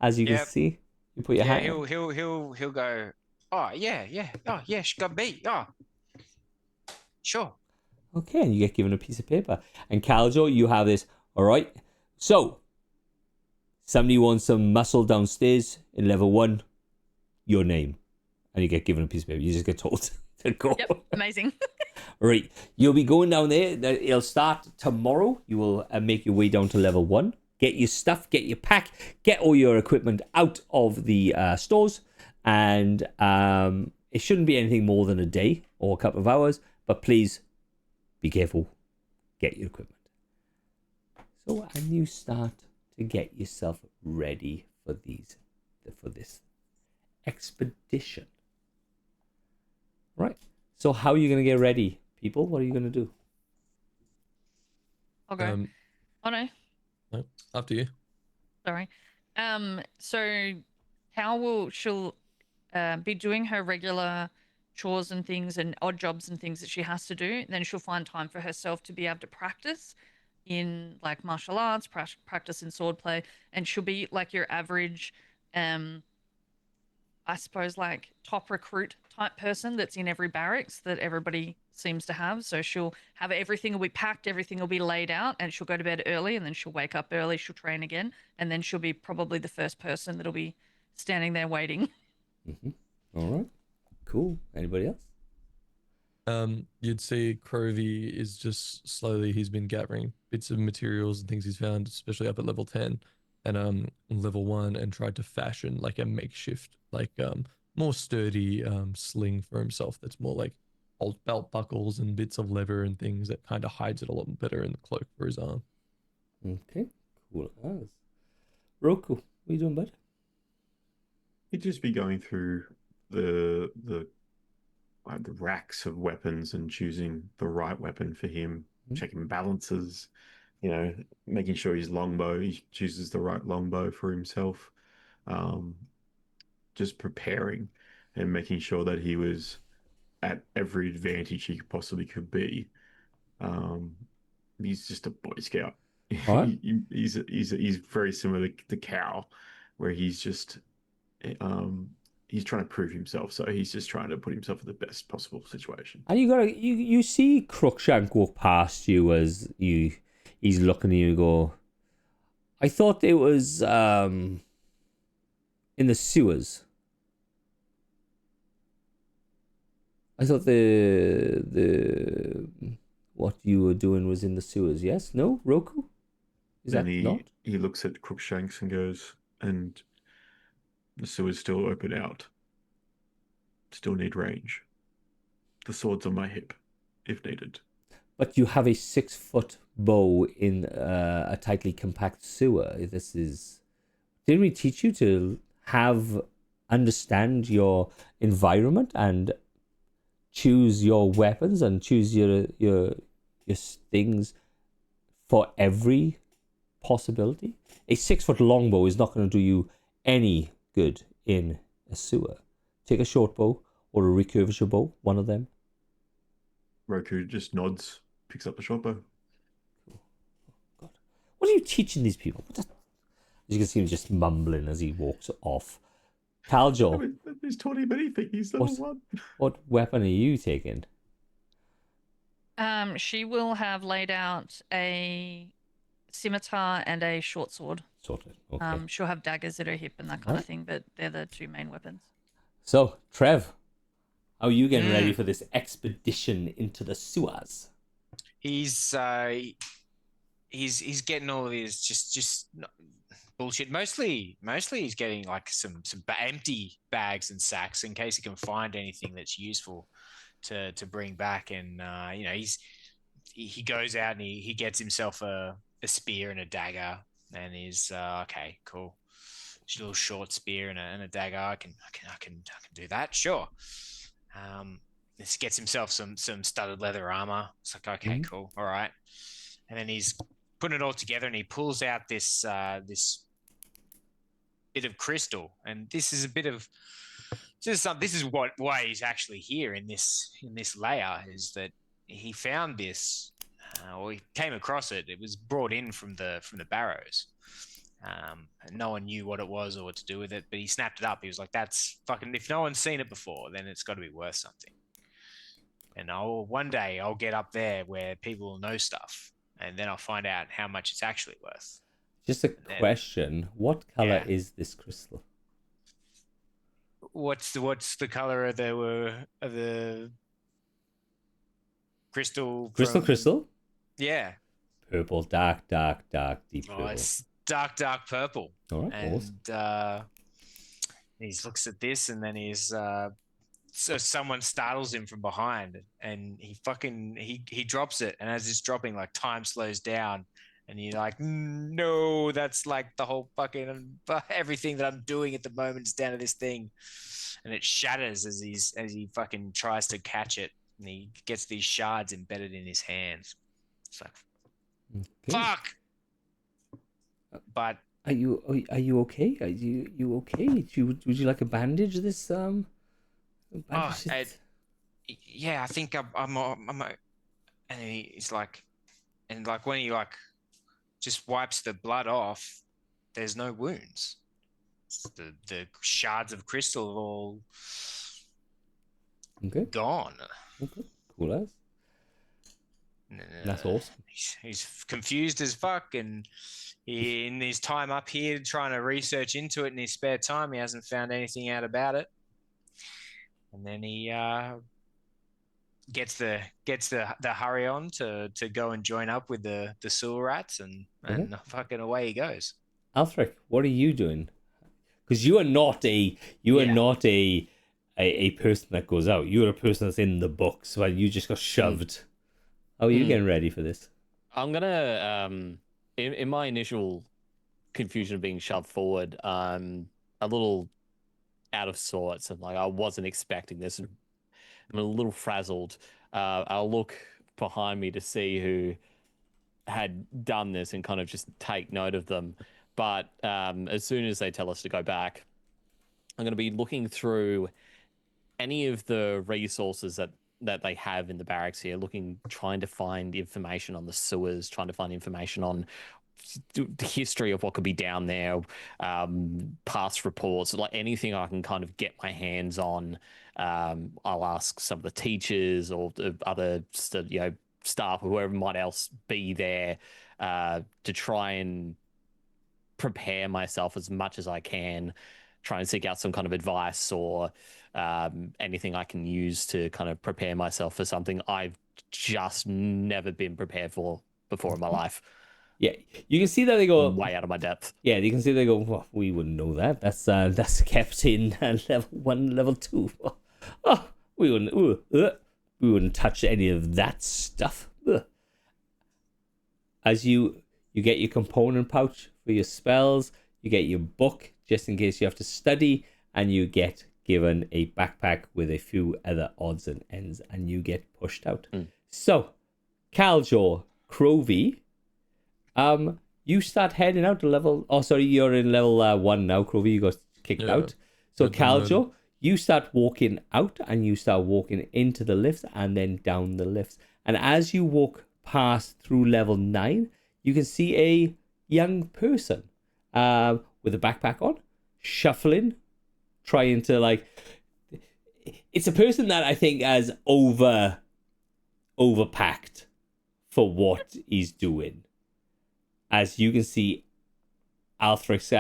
as you can Yep. see, you put your Yeah, hand. he'll go. Oh yeah. Oh yeah, she got beat. Oh, sure. Okay, and you get given a piece of paper. And Caljo, you have this. All right. So, somebody wants some muscle downstairs in level 1. Your name, and you get given a piece of paper. You just get told to go. Yep, amazing. Right, you'll be going down there. It'll start tomorrow. You will make your way down to level 1. Get your stuff, get your pack, get all your equipment out of the stores, and it shouldn't be anything more than a day or a couple of hours. But please be careful. Get your equipment. So, and you start to get yourself ready for this expedition. Right. So how are you going to get ready, people? What are you going to do? I'll go. Oh no, No, up to you. sorry. So how she'll be doing her regular chores and things and odd jobs and things that she has to do. Then she'll find time for herself to be able to practice in like martial arts, practice in swordplay, and she'll be like your average, I suppose, like top recruit type person that's in every barracks that everybody seems to have. So she'll have everything will be packed, everything will be laid out, and she'll go to bed early, and then she'll wake up early, she'll train again, and then she'll be probably the first person that'll be standing there waiting. All right. Cool. Anybody else? You'd see Crovey is just slowly, he's been gathering bits of materials and things he's found, especially up at level 10 and level 1, and tried to fashion like a makeshift, like more sturdy sling for himself that's more like old belt buckles and bits of leather and things that kind of hides it a lot better in the cloak for his arm. Okay. Cool as. Roku, what are you doing, bud? He'd just be going through the racks of weapons and choosing the right weapon for him, checking balances, making sure his longbow, he chooses the right longbow for himself. Just preparing and making sure that he was at every advantage he possibly could be. He's just a Boy Scout. All right. He's very similar to Cal, where he's just he's trying to prove himself, so he's just trying to put himself in the best possible situation. And you see Crookshank walk past you as he's looking at you and go, I thought it was in the sewers. I thought the what you were doing was in the sewers. Yes? No? Roku? Is Then that not? he looks at Crookshanks and goes, and the sewers still open out. Still need range. The sword's on my hip, if needed. But you have a 6-foot bow in a tightly compact sewer. Didn't we teach you to understand your environment and choose your weapons and choose your things for every possibility? A 6-foot longbow is not going to do you any good in a sewer. Take a short bow or a recurvature bow, one of them. Roku just nods, picks up the short bow. God, what are you teaching these people? As you can see him just mumbling as he walks off. Caljo, He's taught him anything. He's level 1. What weapon are you taking? She will have laid out a scimitar and a short sword. Sorted. Okay. She'll have daggers at her hip and that kind of thing, but they're the 2 main weapons. So, Trev, how are you getting ready for this expedition into the sewers? He's getting all of his just bullshit. Mostly he's getting like some empty bags and sacks in case he can find anything that's useful to bring back. And he goes out and he gets himself a spear and a dagger, and he's okay, cool. Just a little short spear and a dagger. I can do that, sure. This gets himself some studded leather armor. It's like, okay, cool, all right. And then he's putting it all together, and he pulls out this bit of crystal, and this is a bit of This is why he's actually here in this layer, is that he found this, or he came across it. It was brought in from the barrows. And no one knew what it was or what to do with it, but he snapped it up. He was like, "That's fucking. If no one's seen it before, then it's got to be worth something." And one day I'll get up there where people will know stuff, and then I'll find out how much it's actually worth. Just a question: what color Yeah. is this crystal? What's the color of the crystal? Crystal? Yeah. Purple, dark, deep purple. Oh, it's dark purple. All right, And he looks at this, and then so someone startles him from behind, and he drops it, and as it's dropping, like time slows down, and you're like, no, that's like the whole fucking everything that I'm doing at the moment is down to this thing, and it shatters as he fucking tries to catch it, and he gets these shards embedded in his hands. It's like, fuck. But are you okay? Are you okay? Would you like a bandage? This yeah, I think I'm and he's like, and like when he like just wipes the blood off, there's no wounds. The shards of crystal are all gone. Okay, cool as. That's awesome. He's confused as fuck, and in his time up here trying to research into it in his spare time, he hasn't found anything out about it. And then he gets the hurry on to go and join up with the sewer rats, and fucking away he goes. Alfric, what are you doing? Because you are not a person that goes out. You're a person that's in the books, but you just got shoved. How are you getting ready for this? I'm gonna in my initial confusion of being shoved forward, a little out of sorts, and like I wasn't expecting this. I'm a little frazzled. I'll look behind me to see who had done this and kind of just take note of them. But as soon as they tell us to go back, I'm going to be looking through any of the resources that they have in the barracks here, trying to find information on the sewers, trying to find information on the history of what could be down there, past reports, like anything I can kind of get my hands on. I'll ask some of the teachers or the other, staff or whoever might else be there to try and prepare myself as much as I can, try and seek out some kind of advice or anything I can use to kind of prepare myself for something I've just never been prepared for before in my life. Yeah, you can see that they go way out of my depth. Yeah, you can see they go, well, we wouldn't know that. That's kept in level 1, level 2. Oh, we wouldn't touch any of that stuff. As you get your component pouch for your spells, you get your book just in case you have to study, and you get given a backpack with a few other odds and ends, and you get pushed out. So, Caljor, Crovey, you start heading out to level... Oh, sorry, you're in level 1 now, Crovey. You got kicked out. So, Caljor, you start walking out, and you start walking into the lifts and then down the lifts. And as you walk past through level 9, you can see a young person with a backpack on, shuffling, trying to, like... It's a person that I think has overpacked for what he's doing. As you can see, Alfric's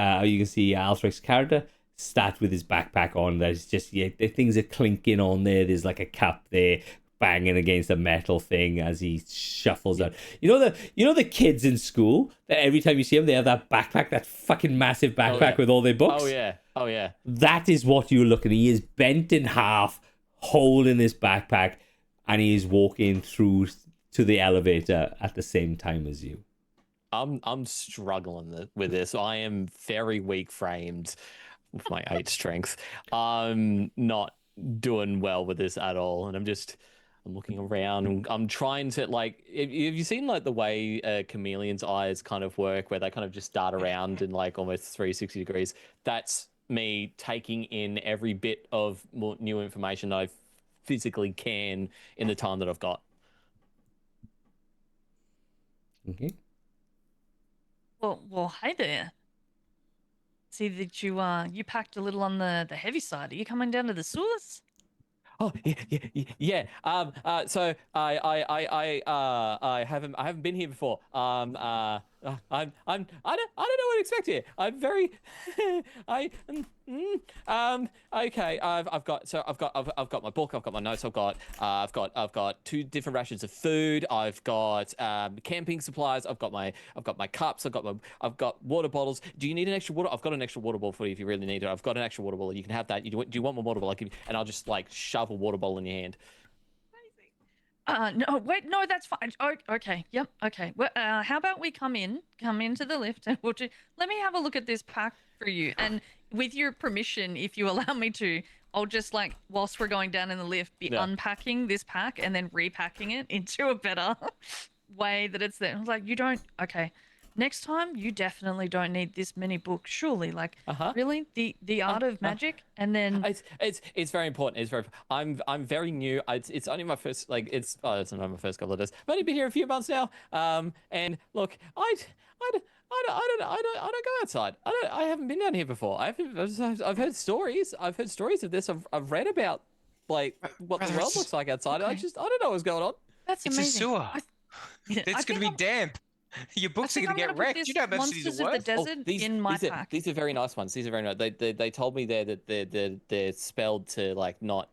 character start with his backpack on. There's just the things are clinking on there. There's like a cup there banging against a metal thing as he shuffles out. You know the kids in school that every time you see them, they have that backpack, that fucking massive backpack with all their books. Oh yeah. That is what you're looking at. He is bent in half, holding this backpack, and he is walking through to the elevator at the same time as you. I'm struggling with this. I am very weak framed with my 8 strength. I'm not doing well with this at all, and I'm looking around and I'm trying to, like, have you seen like the way a chameleon's eyes kind of work, where they kind of just dart around in like almost 360 degrees? That's me taking in every bit of more new information I physically can in the time that I've got. Okay. Well, hey there. See that you packed a little on the heavy side. Are you coming down to the sewers? Oh yeah. So I haven't been here before. I don't know what to expect here. I'm very, I okay. I've got my book. I've got my notes. I've got 2 different rations of food. I've got camping supplies. I've got my cups. I've got water bottles. Do you need an extra water? I've got an extra water bottle for you if you really need it. I've got an extra water bottle. You can have that. Do you want my water bottle? I give you, and I'll just like shove a water bottle in your hand. No, wait, no, that's fine. Oh, okay, yep, okay. Well, how about we come into the lift, and let me have a look at this pack for you. And with your permission, if you allow me to, I'll just like, whilst we're going down in the lift, be unpacking this pack and then repacking it into a better way that it's there. I was like, you don't, okay. Next time, you definitely don't need this many books, surely. Like, really, the art of magic, and then it's very important. It's very. I'm very new. It's only my first it's not my first couple of days. I've only been here a few months now. And look, I don't go outside. I haven't been down here before. I've heard stories. I've heard stories of this. I've read about like what the world looks like outside. Okay. I don't know what's going on. That's amazing. It's a sewer. It's going to be damp. Your books are going to get wrecked. You don't have to do Monsters the of the work. Desert in my pack. These are very nice ones. These are very nice. They told me there that they're spelled to like not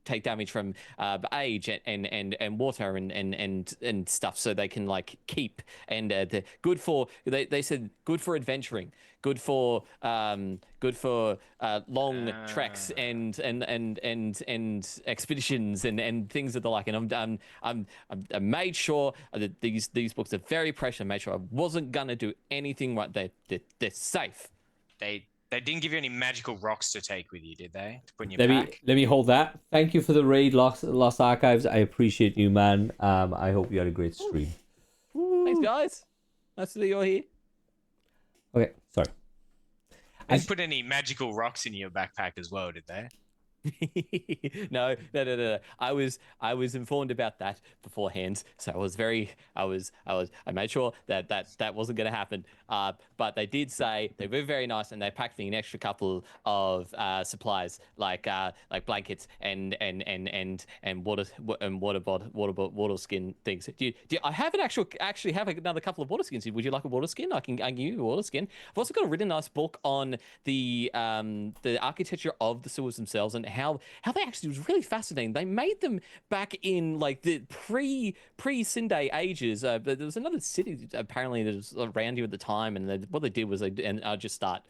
take damage from age and water and stuff, so they can like keep, and they're good for. They said good for adventuring, good for long treks and expeditions and things of the like. And I made sure that these books are very precious. I made sure I wasn't gonna do anything right. They're safe. They didn't give you any magical rocks to take with you, did they? To put in your pack? Let me hold that. Thank you for the raid, Lost Archives. I appreciate you, man. I hope you had a great stream. Thanks, guys. Nice that you're here. Okay, sorry. They didn't put any magical rocks in your backpack as well, did they? No. I was informed about that beforehand, so I made sure that wasn't going to happen. But they did say they were very nice, and they packed me an extra couple of supplies like blankets and water skin things. I have actually have another couple of water skins. Would you like a water skin? I can give you a water skin. I've also got a really nice book on the architecture of the sewers themselves and how they actually was really fascinating. They made them back in like the pre-Sinde ages. There was another city apparently that was around here at the time, and what they did was I just start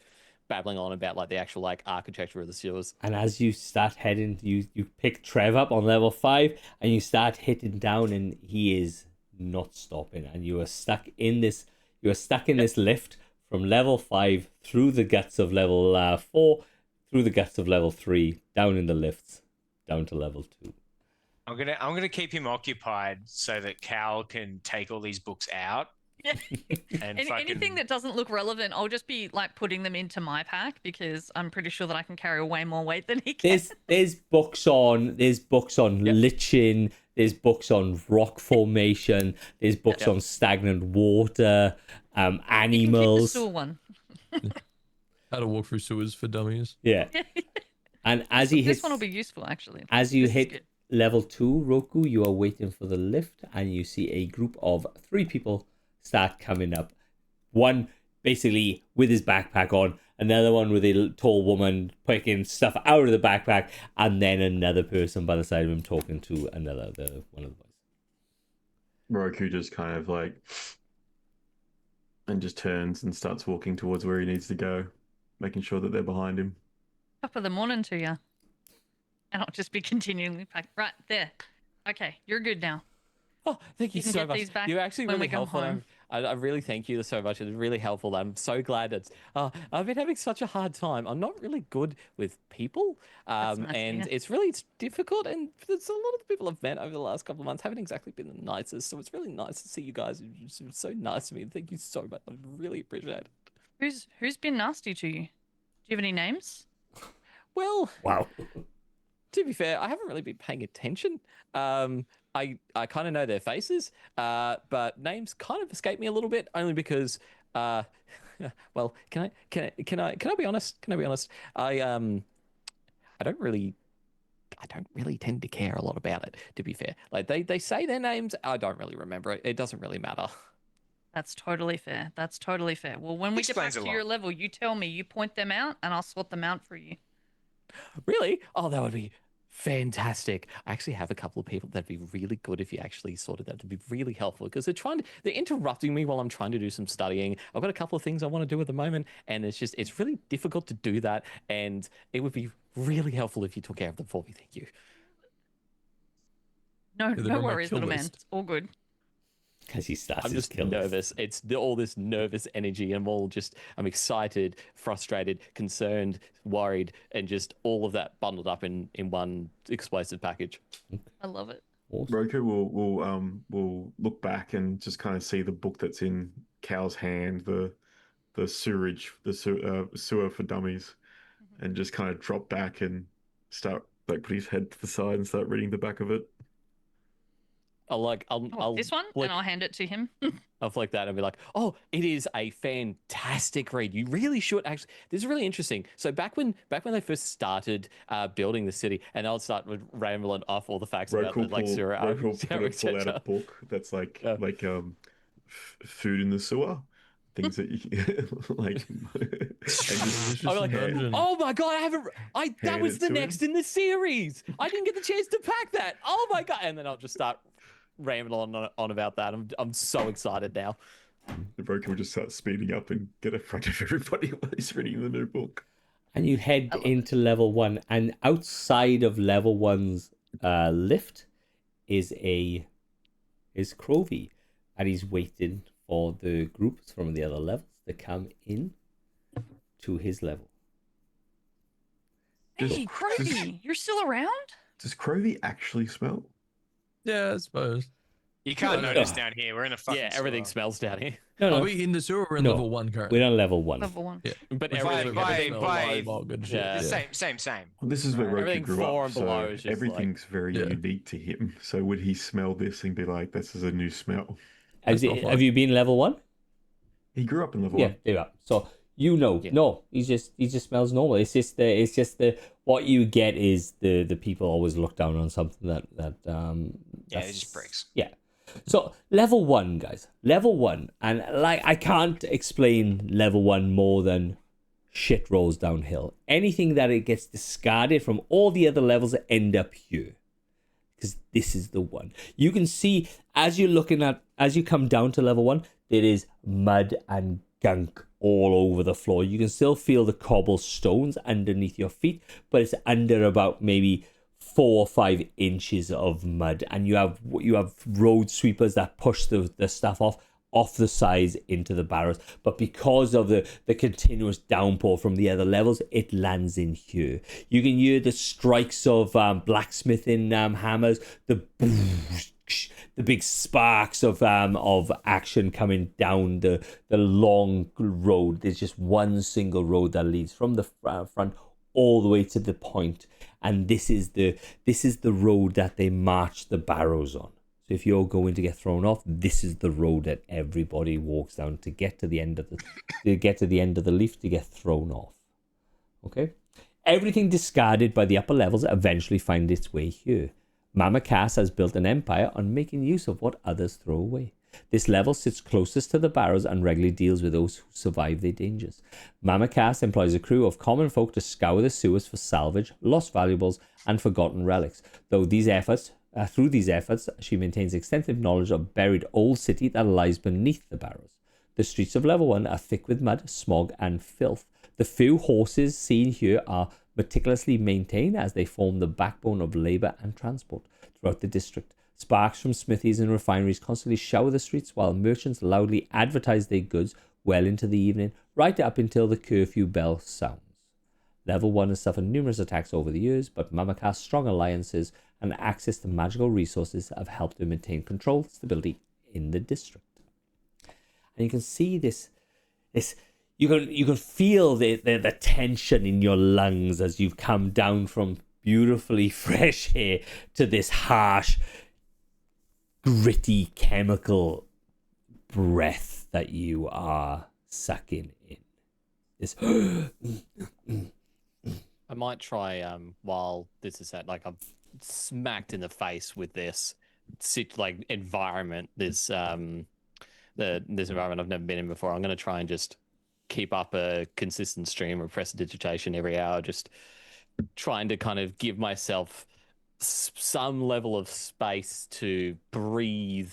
babbling on about like the actual like architecture of the sewers. And as you start heading, you pick Trev up on level 5, and you start hitting down, and he is not stopping, and you are stuck in this. You are stuck in this lift from level 5 through the guts of level 4. Through the guts of level 3, down in the lifts, down to level 2. I'm gonna keep him occupied so that Cal can take all these books out. And anything that doesn't look relevant, I'll just be like putting them into my pack, because I'm pretty sure that I can carry way more weight than he can. There's books on liching. There's books on rock formation. There's books on stagnant water, animals. You can keep the sewer one. How to walk through sewers for dummies. Yeah. And as he hits, this one will be useful actually. As you hit level 2, Roku, you are waiting for the lift, and you see a group of 3 people start coming up. One basically with his backpack on, another one with a tall woman picking stuff out of the backpack, and then another person by the side of him talking to one of the boys. Roku just kind of like, and just turns and starts walking towards where he needs to go, making sure that they're behind him. Top of the morning to you. And I'll just be continually packed. Right, there. Okay, you're good now. Oh, thank you can so get much. these back You're actually when really we go helpful. home. I really thank you so much. It's really helpful. I'm so glad it's. I've been having such a hard time. I'm not really good with people, That's nice to and hear. it's difficult. And there's a lot of the people I've met over the last couple of months haven't exactly been the nicest. So it's really nice to see you guys. You're so nice to me. Thank you so much. I really appreciate it. Who's been nasty to you? Do you have any names? Well, Wow. to be fair, I haven't really been paying attention. I kind of know their faces, but names kind of escape me a little bit, only because, well, can I be honest? Can I be honest? I don't really tend to care a lot about it, to be fair. Like they say their names, I don't really remember it. It doesn't really matter. That's totally fair. That's totally fair. Well, when we get back Explains a to your lot. level, you tell me, you point them out, and I'll sort them out for you. Really? Oh, that would be fantastic. I actually have a couple of people that'd be really good if you actually sorted that. That'd be really helpful because they're interrupting me while I'm trying to do some studying. I've got a couple of things I want to do at the moment, and it's really difficult to do that. And it would be really helpful if you took care of them for me. Thank you. No, they're no on my worries, kill little man. list. It's all good. As he starts I'm his just kill. nervous. It's all this nervous energy. I'm excited, frustrated, concerned, worried, and just all of that bundled up in one explosive package. I love it. Awesome. Roku will look back and just kind of see the book that's in Cal's hand, the sewer for dummies, and just kind of drop back and start put his head to the side and start reading the back of it. I'll This one, flick, and I'll hand it to him. I'll flick that and be like, oh, it is a fantastic read. You really should actually. This is really interesting. So back when they first started building the city, and I'll start with rambling off all the facts about the, like sewer, Roku will pull out a etc. book that's like Yeah. food in the sewer, things that you like. And Delicious I'm like, dungeon. oh my god, that Hand was it the to next him. in the series. I didn't get the chance to pack that. Oh my god, and then I'll just start rambling on about that. I'm so excited now. the Roku will just start speeding up and get in front of everybody while he's reading the new book. And you head into level 1, and outside of level 1's lift is Crovey, and he's waiting for the groups from the other levels to come in to his level. Hey, Crody, you're still around? Does Crovey actually smell? Yeah, I suppose. You can't No, notice no. down here. We're in a fucking Yeah, everything sewer. smells down here. No, Are we in the sewer or in No. level 1 currently? We're on level 1. Level 1. Yeah. But Which everything, also everything smells by- like bog and shit. yeah. Yeah. Same. Well, this is where Roku Everything grew 4 up, and below so is just everything's very Yeah. unique to him. So would he smell this and be like, "This is a new smell"? Have not fine. you been level 1? He grew up in level Yeah, 1. there you are. So you know, Yeah. no, he just smells normal. It's just the what you get is the people always look down on something that Yeah, that's- it just breaks. Yeah. So level 1, guys, level 1, and like I can't explain level 1 more than shit rolls downhill. Anything that it gets discarded from all the other levels end up here. Because this is the one. You can see as you come down to level 1, there is mud and gunk all over the floor. You can still feel the cobblestones underneath your feet, but it's under about maybe 4 or 5 inches of mud, and you have road sweepers that push the stuff off the sides into the barrows. But because of the continuous downpour from the other levels, it lands in here. You can hear the strikes of blacksmithing hammers, the big sparks of action coming down the long road. There's just one single road that leads from the front all the way to the point, and this is the road that they march the barrows on. So if you're going to get thrown off, this is the road that everybody walks down to get to the end of the leaf to get thrown off. Okay? Everything discarded by the upper levels eventually finds its way here. Mama Cass has built an empire on making use of what others throw away. This level sits closest to the barrows and regularly deals with those who survive their dangers. Mama Cass employs a crew of common folk to scour the sewers for salvage, lost valuables, and forgotten relics. Through these efforts, she maintains extensive knowledge of buried old city that lies beneath the barrows. The streets of level 1 are thick with mud, smog, and filth. The few horses seen here are meticulously maintained as they form the backbone of labour and transport throughout the district. Sparks from smithies and refineries constantly shower the streets, while merchants loudly advertise their goods well into the evening, right up until the curfew bell sounds. Level 1 has suffered numerous attacks over the years, but Mama Cass's strong alliances and access to magical resources have helped her maintain control and stability in the district. And you can see this you can feel the tension in your lungs as you've come down from beautifully fresh air to this harsh, gritty chemical breath that you are sucking in. This I might try while this is at, like, I'm smacked in the face with this like environment, this this environment I've never been in before. I'm going to try and just keep up a consistent stream of prestidigitation every hour, just trying to kind of give myself some level of space to breathe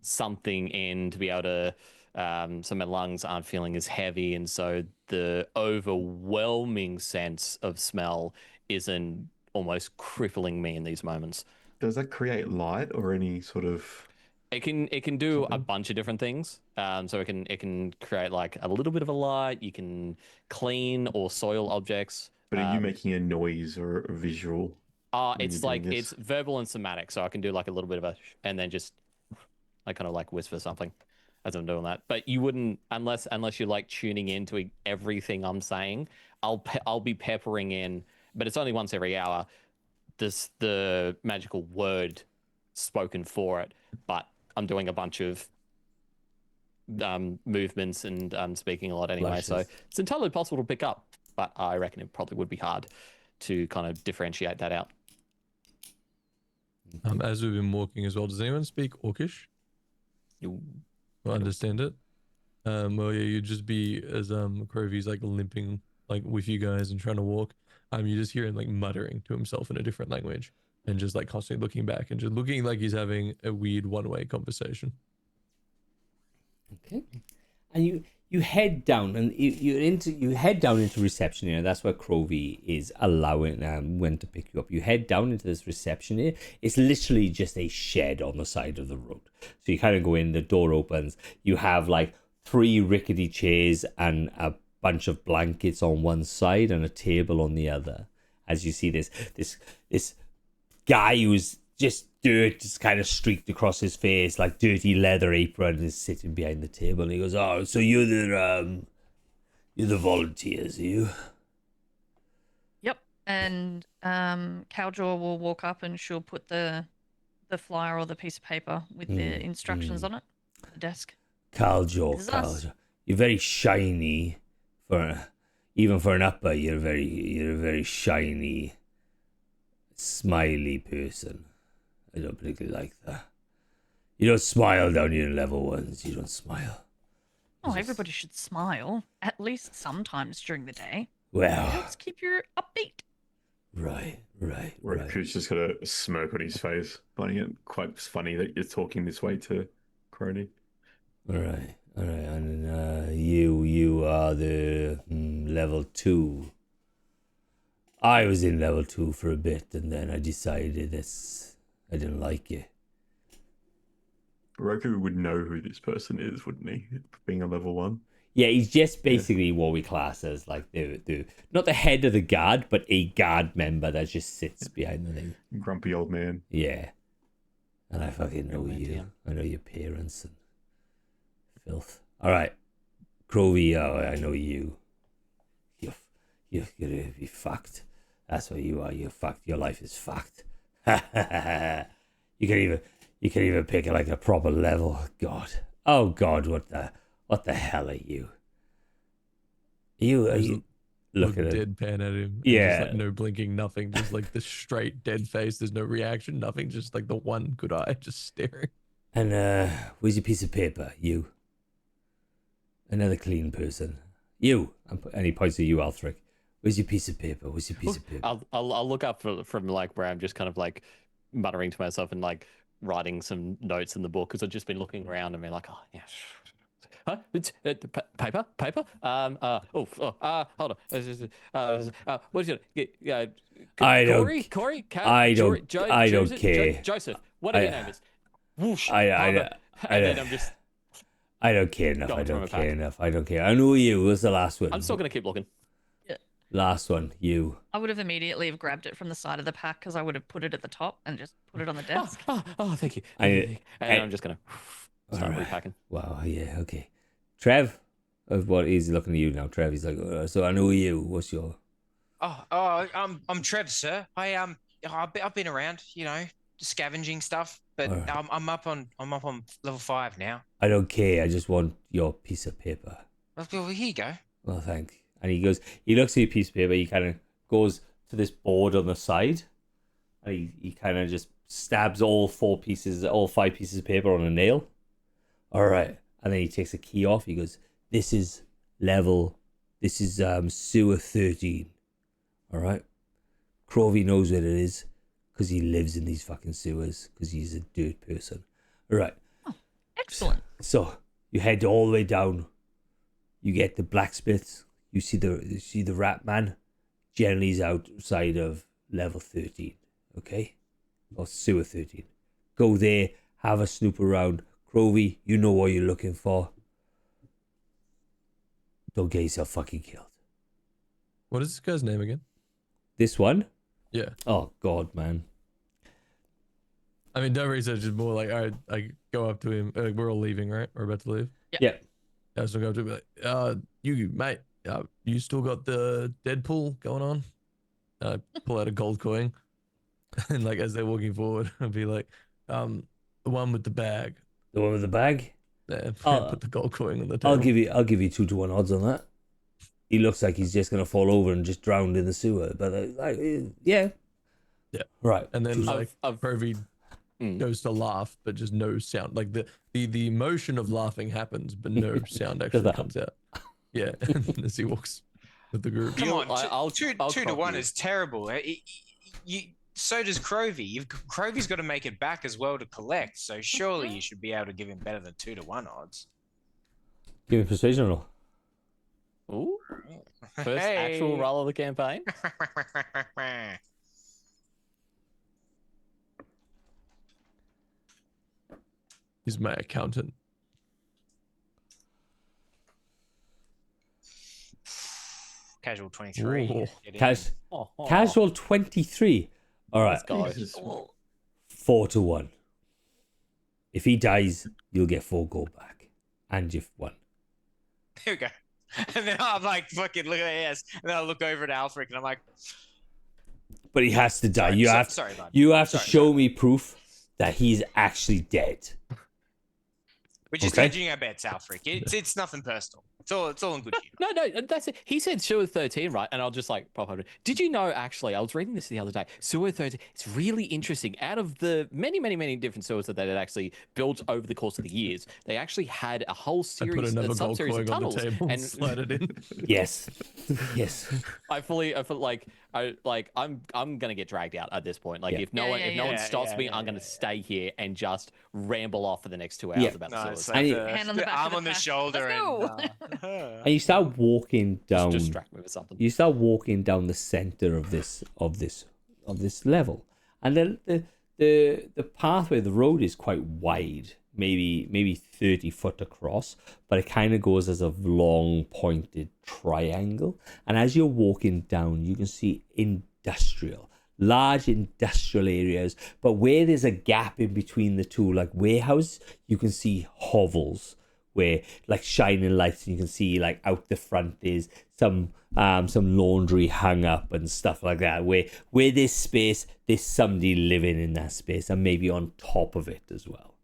something in, to be able to so my lungs aren't feeling as heavy, and so the overwhelming sense of smell isn't almost crippling me in these moments. Does that create light or any sort of? It can do a Something? bunch of different things. So it can create like a little bit of a light. You can clean or soil objects. But are you making a noise or a visual? when It's you're doing like this? it's verbal and somatic, so I can do like a little bit of a and then just I kind of like whisper something as I'm doing that. But you wouldn't unless you're like tuning into everything I'm saying. I'll be peppering in, but it's only once every hour. The magical word spoken for it, but I'm doing a bunch of movements and speaking a lot anyway, so Flashes. it's entirely possible to pick up, but I reckon it probably would be hard to kind of differentiate that out. As we've been walking as well, does anyone speak Orcish You or understand it? Well, yeah, you'd just be as Crovy's like limping like with you guys and trying to walk. You just hear him like muttering to himself in a different language and just like constantly looking back and just looking like he's having a weird one-way conversation. Okay. And you head down and you head down into reception area. That's where Crovey is allowing when to pick you up. You head down into this reception area. It's literally just a shed on the side of the road. So you kind of go in, the door opens. You have like 3 rickety chairs and a bunch of blankets on one side and a table on the other. As you see this guy who's just dirt just kind of streaked across his face, like dirty leather apron, is sitting behind the table. And he goes, "Oh, so you're the volunteers, are you?" Yep. And Caljaw will walk up and she'll put the flyer or the piece of paper with the instructions on it on the desk. Caljaw, This is us. Caljaw. You're very shiny even for an upper. You're a very shiny, smiley person. I don't particularly like that. You don't smile down here in level 1s. You don't smile. Oh, everybody should smile at least sometimes during the day. It Well, helps keep you upbeat. right. Roku's just got a smirk on his face, finding it quite funny that you're talking this way to Crony. All right. And you are the level 2. I was in level 2 for a bit, and then I decided I didn't like it. Roku would know who this person is, wouldn't he? Being a level 1. Yeah, he's just basically what we class as like the not the head of the guard, but a guard member that just sits behind the thing. Grumpy old man. Yeah. And I fucking know Right, you. yeah. I know your parents and filth. All right, Crovey, I know you. You're gonna be fucked. That's what you are. You're fucked. Your life is fucked. You can even pick like a proper level. God. Oh God, what the hell are you? Are you Look look at it. deadpan at him. and Yeah. Just like no blinking, nothing. Just like the straight dead face. There's no reaction, nothing. Just like the one good eye just staring. And where's your piece of paper? You. Another clean person. You. And he points at you, Althric. Where's your piece of paper? Where's your piece of paper? I'll look up from like where I'm just kind of like muttering to myself and like writing some notes in the book, because I've just been looking around and being like, oh yeah. Huh? It's paper. Hold on. What's your I don't- Corey? I don't care. Joseph. Whatever your name is. Whoosh. I And then I'm just. I don't care enough. Got I it from don't a care pack. enough. I don't care. I know you. What's the last one? I'm still gonna keep looking. Last one. You. I would have immediately have grabbed it from the side of the pack because I would have put it at the top and just put it on the desk. Thank you. I- And I'm just gonna start Alright. repacking. Wow. Yeah. Okay. Trev. Of what he's looking at you now, Trev. He's like, so I know you. What's your? I'm Trev, sir. I've been around, scavenging stuff, but Alright. I'm up on level 5 now. I don't care. I just want your piece of paper. Well, here you go. Well, thank you. And he looks at your piece of paper. He kind of goes to this board on the side, and he kind of just stabs all 5 pieces of paper on a nail. All right, and then he takes a key off. He goes, This is sewer 13. All right, Crovey knows what it is because he lives in these fucking sewers because he's a dirt person. All right. Oh, excellent. So you head all the way down. You get the blacksmiths. You see the rat man. Generally, he's outside of level 13. Okay, or sewer 13. Go there. Have a snoop around. Crovey, you know what you're looking for. Don't get yourself fucking killed. What is this guy's name again? This one? Yeah. Oh, God, man. I mean, don't research is more like, I go up to him. We're all leaving, right? We're about to leave. Yeah. I just go up to him and be like, you mate, you still got the Deadpool going on? I pull out a gold coin, and like as they're walking forward, I'll be like, the one with the bag. The one with the bag? Yeah, Oh. put the gold coin on the table. I'll give you 2-to-1 odds on that. He looks like he's just gonna fall over and just drown in the sewer. But yeah. Yeah. Right. And then I've- Provi goes to laugh, but just no sound. Like the motion of laughing happens, but no sound actually that. comes out. Yeah, as he walks with the group. Come You- on, I'll 2 I'll to copy 1 you. is terrible. So does Crovey. Crovey's got to make it back as well to collect. So surely you should be able to give him better than 2-to-1 odds. Give me a persuasion roll. Ooh. First actual roll of the campaign. He's my accountant. Casual 23. Ooh. Get in. Casual 23. All right. Let's go. Jesus. 4-to-1. If he dies, you'll get 4 gold back, and you've won. Here we go. And then I'm like, fucking look at this. And then I look over at Alfred and I'm like, But he has to die. sorry, bud. You have to Sorry, show me proof that he's actually dead. We're just Okay. hedging our bets, Alfred. It's nothing personal. It's all in good humor. No, that's it. He said sewer 13, right? And I'll just like pop over. Did you know, actually, I was reading this the other day. Sewer 13, it's really interesting. Out of the many different sewers that they had actually built over the course of the years, they actually had a whole I put series, another some gold series of coin on the tunnels. table and And slide it in. Yes. Yes. I feel like I'm gonna get dragged out at this point. Like Yeah. if no one Yeah, stops me, yeah, I'm gonna yeah. stay here and just ramble off for the next 2 hours Yeah. about the No, sewers. it's And like you- the, Hand on the the back of arm the on the pack. shoulder Let's and And you start walking Just down. distract me with something. You start walking down the center of this level, and then the pathway, the road is quite wide, maybe 30 foot across, but it kind of goes as a long pointed triangle. And as you're walking down, you can see large industrial areas, but where there's a gap in between the two, like warehouse, you can see hovels where like shining lights, and you can see like out the front there's some laundry hung up and stuff like that, where there's space, there's somebody living in that space, and maybe on top of it as well.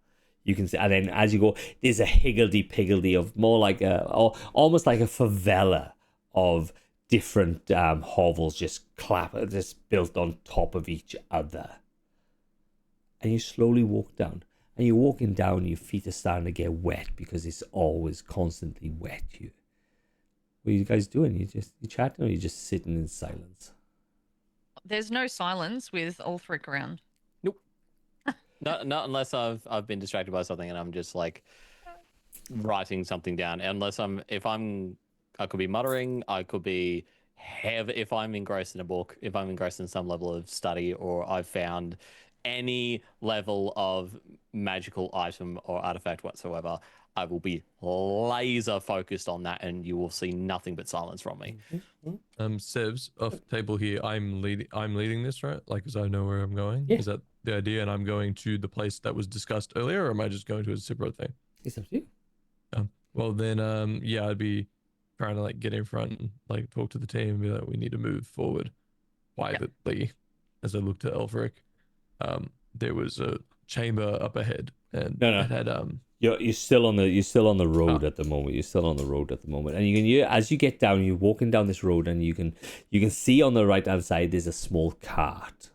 You can see, and then as you go, there's a higgledy-piggledy of more like almost like a favela of different hovels just built on top of each other. And you slowly walk down. And you're walking down, your feet are starting to get wet because it's always constantly wet here. What are you guys doing? You chatting, or you just sitting in silence? There's no silence with Ulfric around. Not unless I've been distracted by something and I'm just like writing something down. I could be muttering, I could be if I'm engrossed in a book, if I'm engrossed in some level of study, or I've found any level of magical item or artifact whatsoever, I will be laser focused on that, and you will see nothing but silence from me. Sevs, off table here. I'm leading this, right? Like, because I know where I'm going. Yeah. Is that the idea? And I'm going to the place that was discussed earlier, or am I just going to a separate thing? It's up to you. Well, then, yeah, I'd be trying to like get in front and like talk to the team and be like, we need to move forward privately. As I looked at Elfric, there was a chamber up ahead, and No. it had You're still on the road at the moment. You're still on the road at the moment, and as you get down, you're walking down this road, and you can see on the right hand side there's a small cart,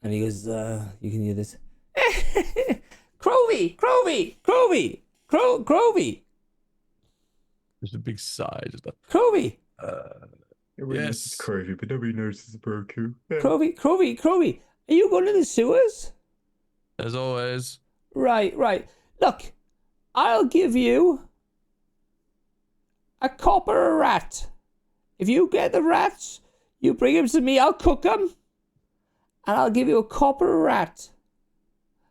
and he goes, you can hear this, Crovey, there's a big sigh, just a, Crovey, Everybody Yes. knows it's Crovey, but nobody knows it's Roku. Crovey, are you going to the sewers? as always. Right. Look, I'll give you a copper a rat. If you get the rats, you bring them to me. I'll cook them, and I'll give you a copper a rat.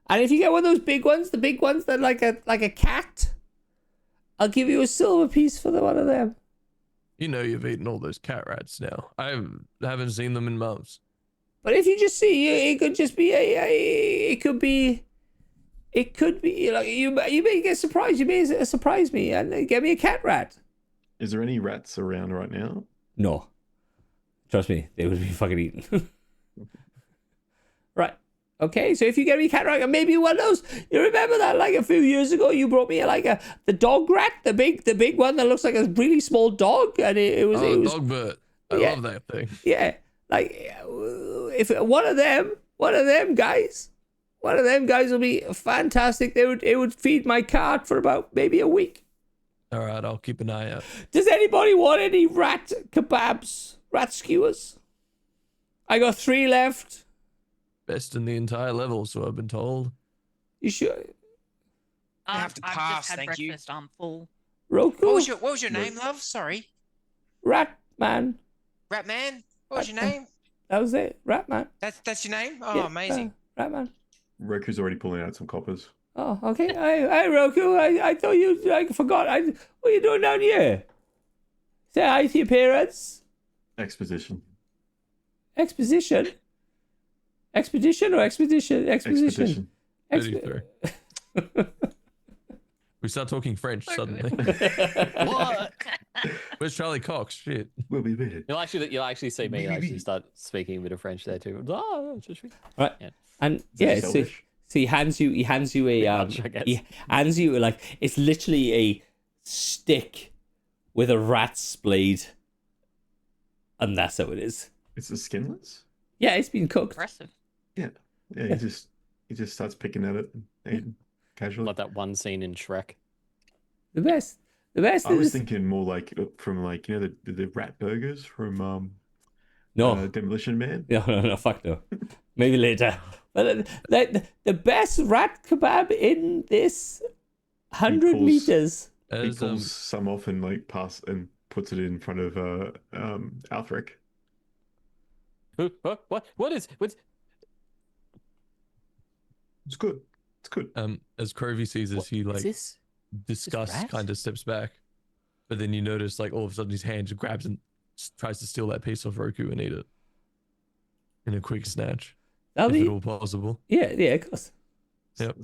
And if you get one of those big ones, the big ones that like a cat, I'll give you a silver piece for one of them. You know you've eaten all those cat rats now. I haven't seen them in months. But if you just see, it could just be it could be like you may get surprised. You may surprise me and get me a cat rat. Is there any rats around right now? No, trust me, they would be fucking eaten. Right. Okay, so if you get me a cat rat, maybe one of those. You remember that like a few years ago, you brought me the dog rat, the big one that looks like a really small dog, and it was Dogbert. I Yeah. love that thing. yeah, like if one of them guys will be fantastic. It would feed my cart for about maybe a week. All right, I'll keep an eye out. Does anybody want any rat kebabs, rat skewers? I got 3 left. Best in the entire level, so I've been told. You sure? I have to I've pass, just had thank you. breakfast. I'm full. Roku? What was your name, love? Sorry. Rat man. Rat Man? What was your name? That was it. Rat man. That's your name? Oh, Yeah, amazing. Rat man. Roku's already pulling out some coppers. Oh, okay. Hey, Roku. I thought you. I forgot. What are you doing down here? Say hi to your parents. Exposition. Exposition. Expedition or expedition? Exposition. 33. We start talking French suddenly. What? Where's Charlie Cox? Shit. We'll be there. You'll actually see me actually start speaking a bit of French there too. Oh, it's just- Right. Yeah. And Is that yeah, so selfish? he hands you a much, I guess. he hands you like it's literally a stick with a rat's blade, and that's how it is. It's a skinless? Yeah, it's been cooked. Impressive. Yeah, he just starts picking at it and eating casually. Like that one scene in Shrek. The best I was is thinking more like from like the rat burgers from no. Demolition Man. No, fuck no. Maybe later. But the best rat kebab in this 100 pulls- meters. He As pulls some off and like puts it in front of Alfric. What's It's good. It's good. as Crovey sees this, he like this? disgust rat? kind of steps back, but then you notice like all of a sudden his hand just grabs and tries to steal that piece off Roku and eat it in a quick snatch, That'll if be at all possible. yeah, of course. Yep.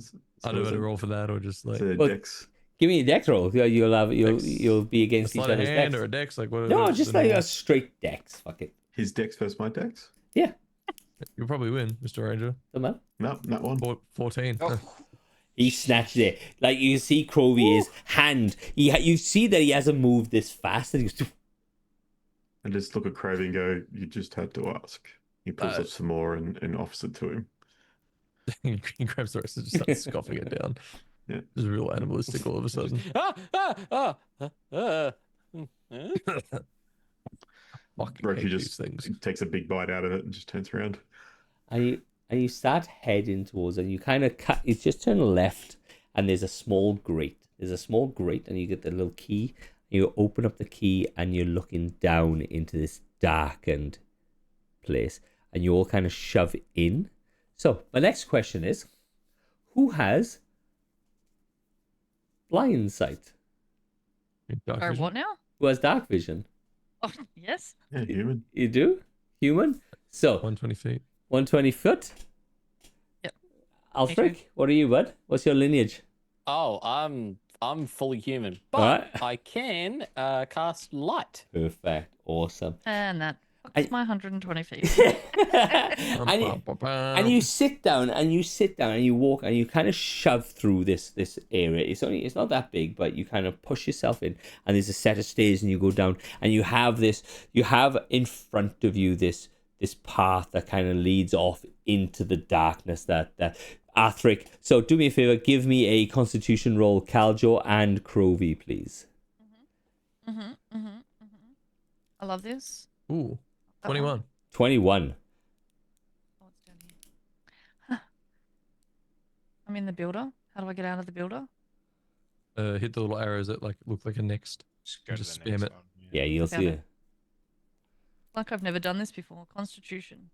I don't know how to roll for that or just like So Well, Dex. Give me a dex roll. You'll be a against each sleight of other's hand decks. or a dex. Like what? No, what's just the like norm? a straight dex. Fuck it. His Dex versus my Dex? You'll probably win, Mr. Ranger. Don't matter. No, not one. 14. Oh, He snatched it. Like you see Crovey's hand. You see that he hasn't moved this fast, and he goes. And just look at Cravey and go, you just had to ask. He pulls up some more and offers it to him. He grabs the rest and just starts scoffing it down. Yeah. Just real animalistic all of a sudden. Fucking Roku hate just these things. takes a big bite out of it and just turns around. And you start heading towards, and you kind of cut. You just turn left, and there's a small grate. And you get the little key. You open up the key, and you're looking down into this darkened place, and you all kind of shove in. So my next question is, who has blind sight? Dark Or vision. what now? Who has dark vision? Oh, yes. Yeah, human. You do? Human? So 120 feet. 120 foot? Yep. Alfric, what are you, bud? What's your lineage? Oh, I'm I'm fully human, but Alright. I can cast light. Perfect. Awesome. And that I- fucks my 120 feet. and you sit down and you walk and you kind of shove through this area. It's not that big, but you kind of push yourself in, and there's a set of stairs, and you go down, and you have in front of you this path that kind of leads off into the darkness that Athric. So do me a favor, give me a Constitution roll, Caljo and Crovey, please. I love this. Ooh, That one. 21. 21. Oh, it's down here. Huh. I'm in the builder. How do I get out of the builder? Hit the little arrows that like look like a next. Just go Just to the spam next it. one. Yeah, you'll Got see it. it. Like I've never done this before. Constitution.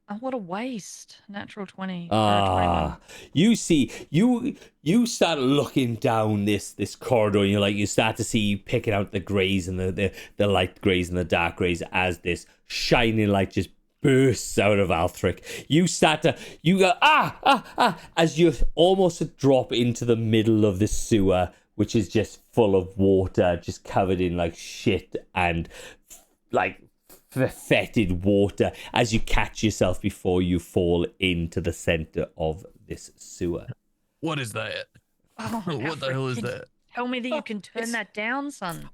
Oh, what a waste. Natural 20. Or a 21. You see, you start looking down this corridor, and you start to see picking out the greys and the light greys and the dark greys as this shining light just bursts out of Althric. You go as you almost drop into the middle of the sewer, which is just full of water, just covered in like shit and like fetid water, as you catch yourself before you fall into the center of this sewer. What is that? Oh, What the hell is Alfred, that? tell me that you can turn it's- that down, son.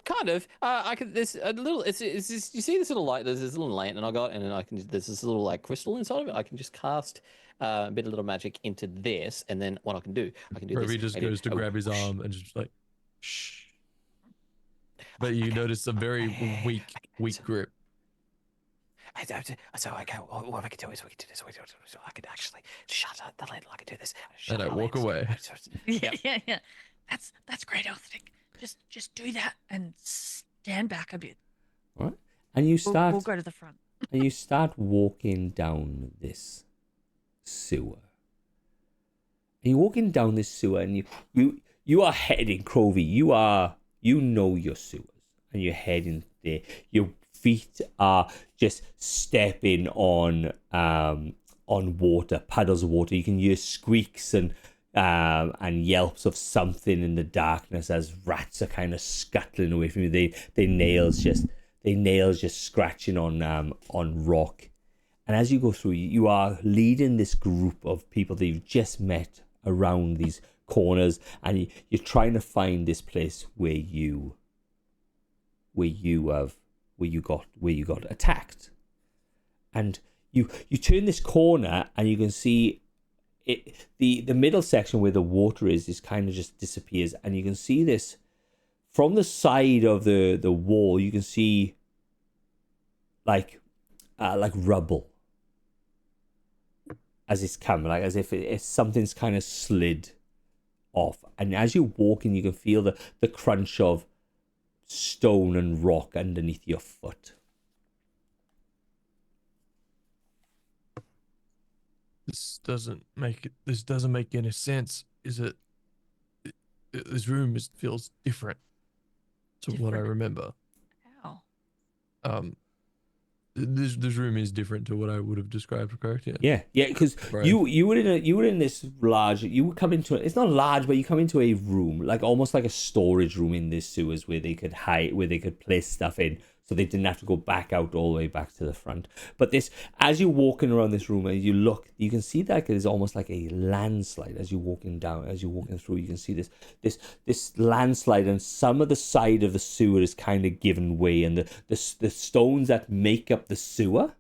Kind of. I can. There's a little. It's you see this little light. There's this little lantern I got, and then there's this little like crystal inside of it. I can just cast a bit of little magic into this, and then what I can do Roby this. just I do- goes to oh, grab his whoosh. arm and just like, shh. But you notice a very weak grip. So I go. What I can do is we can do this. So I can actually shut up the lid. I can do this. And I walk away. Yeah. That's great, Althric. Just do that and stand back a bit. Right? And you start We'll go to the front. and you start walking down this sewer. And you're walking down this sewer, and you are heading, Crovey. You know your sewers, and you're heading there. Your feet are just stepping on water, puddles of water. You can hear squeaks and yelps of something in the darkness as rats are kind of scuttling away from you. Their nails just scratching on rock. And as you go through, you are leading this group of people that you've just met around these corners, and you're trying to find this place where you got attacked. And you turn this corner, and you can see it. The middle section where the water is kind of just disappears, and you can see this from the side of the wall. You can see like rubble as it's coming, like as if something's kind of slid off. And as you're walking, you can feel the crunch of stone and rock underneath your foot. This doesn't make any sense. Is it? This room feels different to what I Different? remember. How? This room is different to what I would have described, correct? Yeah, because Right. you were in this large. You would come into it's not large, but you come into a room, like almost like a storage room in this sewers where they could hide, where they could place stuff in, so they didn't have to go back out all the way back to the front. But this, as you're walking around this room and you look, you can see that there's almost like a landslide as you're walking down, as you're walking through. You can see this landslide, and some of the side of the sewer is kind of given way, and the stones that make up the sewer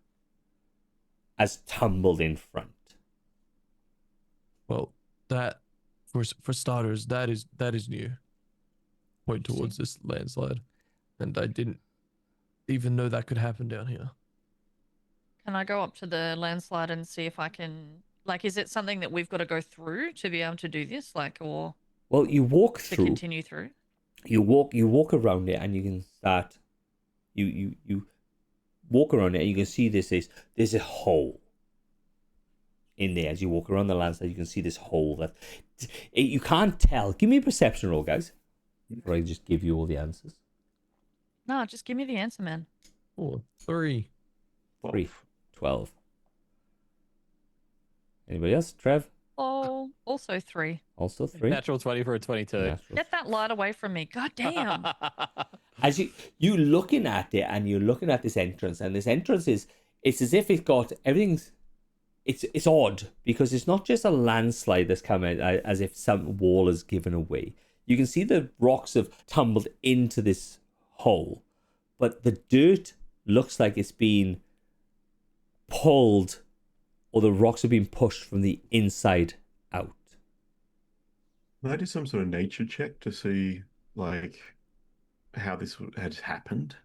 has tumbled in front. Well, that for starters, that is new. Point towards this landslide, and I didn't even know that could happen down here. Can I go up to the landslide and see if I can, like, is it something that we've got to go through to be able to do this, like, or Well, you walk to through. continue through? You walk around it, and you can start. You walk around it, and you can see there's a hole in there. As you walk around the landslide, you can see this hole that you can't tell. Give me a perception roll, guys, or I just give you all the answers. No, just give me the answer, man. 4, 3. 12. Anybody else? Trev? Oh, also 3. Also 3. Natural 20 for a 22. Natural. Get that light away from me. God damn. As you looking at it, and you're looking at this entrance, and this entrance it's as if it's got everything's. It's odd because it's not just a landslide that's come out as if some wall is given away. You can see the rocks have tumbled into this hole, but the dirt looks like it's been pulled, or the rocks have been pushed from the inside out. Can I do some sort of nature check to see, like, how this had happened?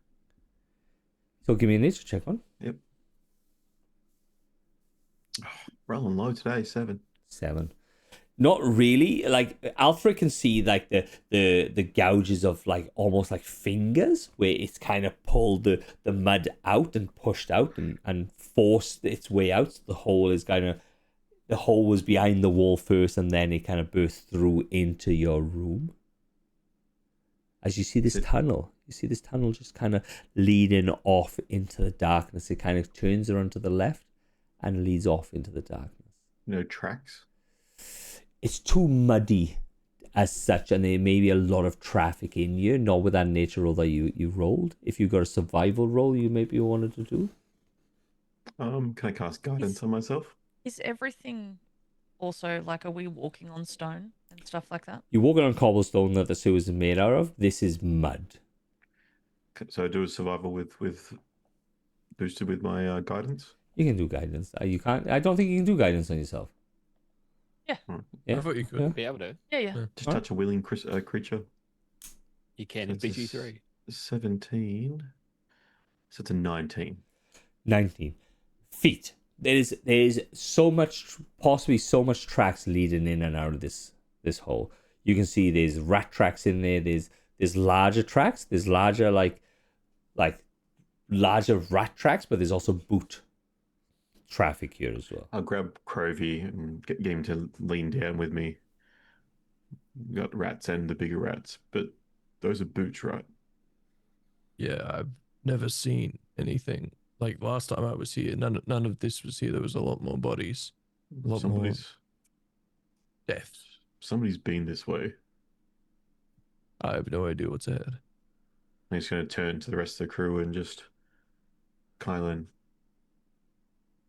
So give me a nature check, one. Yep. Rolling low today, 7. 7. Not really. Like Alfred can see like the gouges of like almost like fingers where it's kind of pulled the mud out and pushed out and forced its way out. So the hole is the hole was behind the wall first, and then it kind of burst through into your room. As you see this tunnel, just kind of leading off into the darkness. It kind of turns around to the left and leads off into the darkness. No tracks? It's too muddy as such, and there may be a lot of traffic in you, not with that nature roll that you rolled. If you got a survival roll you maybe wanted to do. Can I cast guidance on myself? Is everything also like, are we walking on stone and stuff like that? You're walking on cobblestone that the sewers are made out of. This is mud. So I do a survival with boosted with my guidance? You can do guidance. You can't. I don't think you can do guidance on yourself. Yeah. I thought you could. Yeah. Be able to. Yeah. Just touch a willing creature. You can in That's a BG3. 17. So it's a 19. 19 feet. There's so much, possibly so much tracks leading in and out of this hole. You can see there's rat tracks in there. There's larger tracks. There's larger like larger rat tracks, but there's also boot traffic here as well. I'll grab Crovey and get him to lean down with me. We got rats and the bigger rats, but those are boots, right? Yeah, I've never seen anything like last time I was here. None of this was here. There was a lot more bodies, a lot more death. Somebody's been this way. I have no idea what's ahead. I'm just going to turn to the rest of the crew and just, Kylan,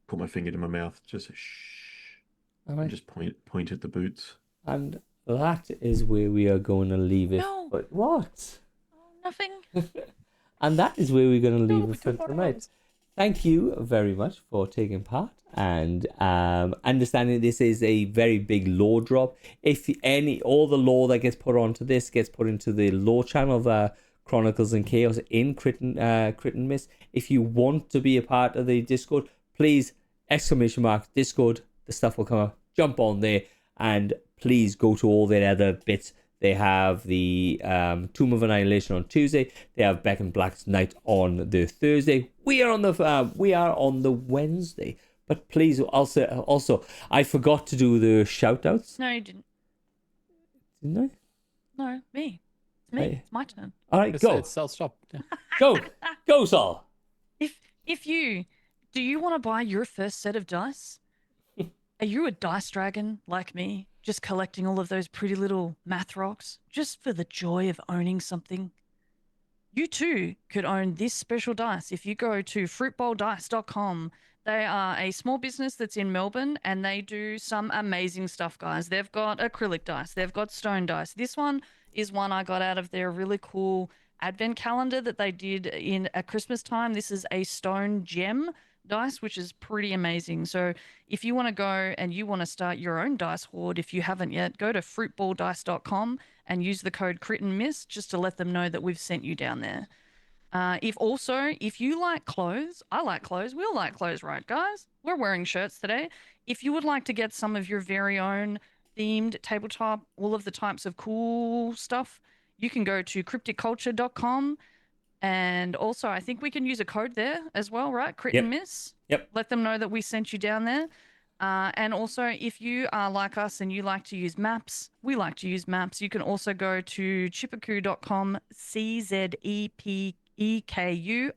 put my finger to my mouth, just shh, and just point at the boots. And that is where we are going to leave it. No. But what? Oh, nothing. And that is where we're going to leave we it for took our tonight. roles. Thank you very much for taking part and understanding this is a very big lore drop. If all the lore that gets put onto this gets put into the lore channel of Chronicles and Chaos in Crit and Miss. If you want to be a part of the Discord, please !Discord. The stuff will come up. Jump on there and please go to all their other bits. They have the Tomb of Annihilation on Tuesday. They have Beck and Black's Night on the Thursday. We are on the Wednesday. But please also I forgot to do the shout outs. No, you didn't. Didn't I? No, me. It's me. Hey. It's my turn. All right, go. I'll stop. Yeah. Go, Saul. If do you want to buy your first set of dice? Are you a dice dragon like me, just collecting all of those pretty little math rocks just for the joy of owning something? You too could own this special dice if you go to fruitbowldice.com. They are a small business that's in Melbourne and they do some amazing stuff, guys. They've got acrylic dice. They've got stone dice. This one is one I got out of their really cool advent calendar that they did at Christmas time. This is a stone gem dice, which is pretty amazing. So if you want to go and you want to start your own dice hoard, if you haven't yet, go to fruitballdice.com and use the code Crit and Miss just to let them know that we've sent you down there. If you like clothes, I like clothes, we all like clothes, right, guys? We're wearing shirts today. If you would like to get some of your very own themed tabletop, all of the types of cool stuff, you can go to crypticculture.com. And also, I think we can use a code there as well, right? Crit and Miss. Yep. Let them know that we sent you down there. And also, if you are like us and you like to use maps, we like to use maps. You can also go to chipeku.com, CZEPEKU.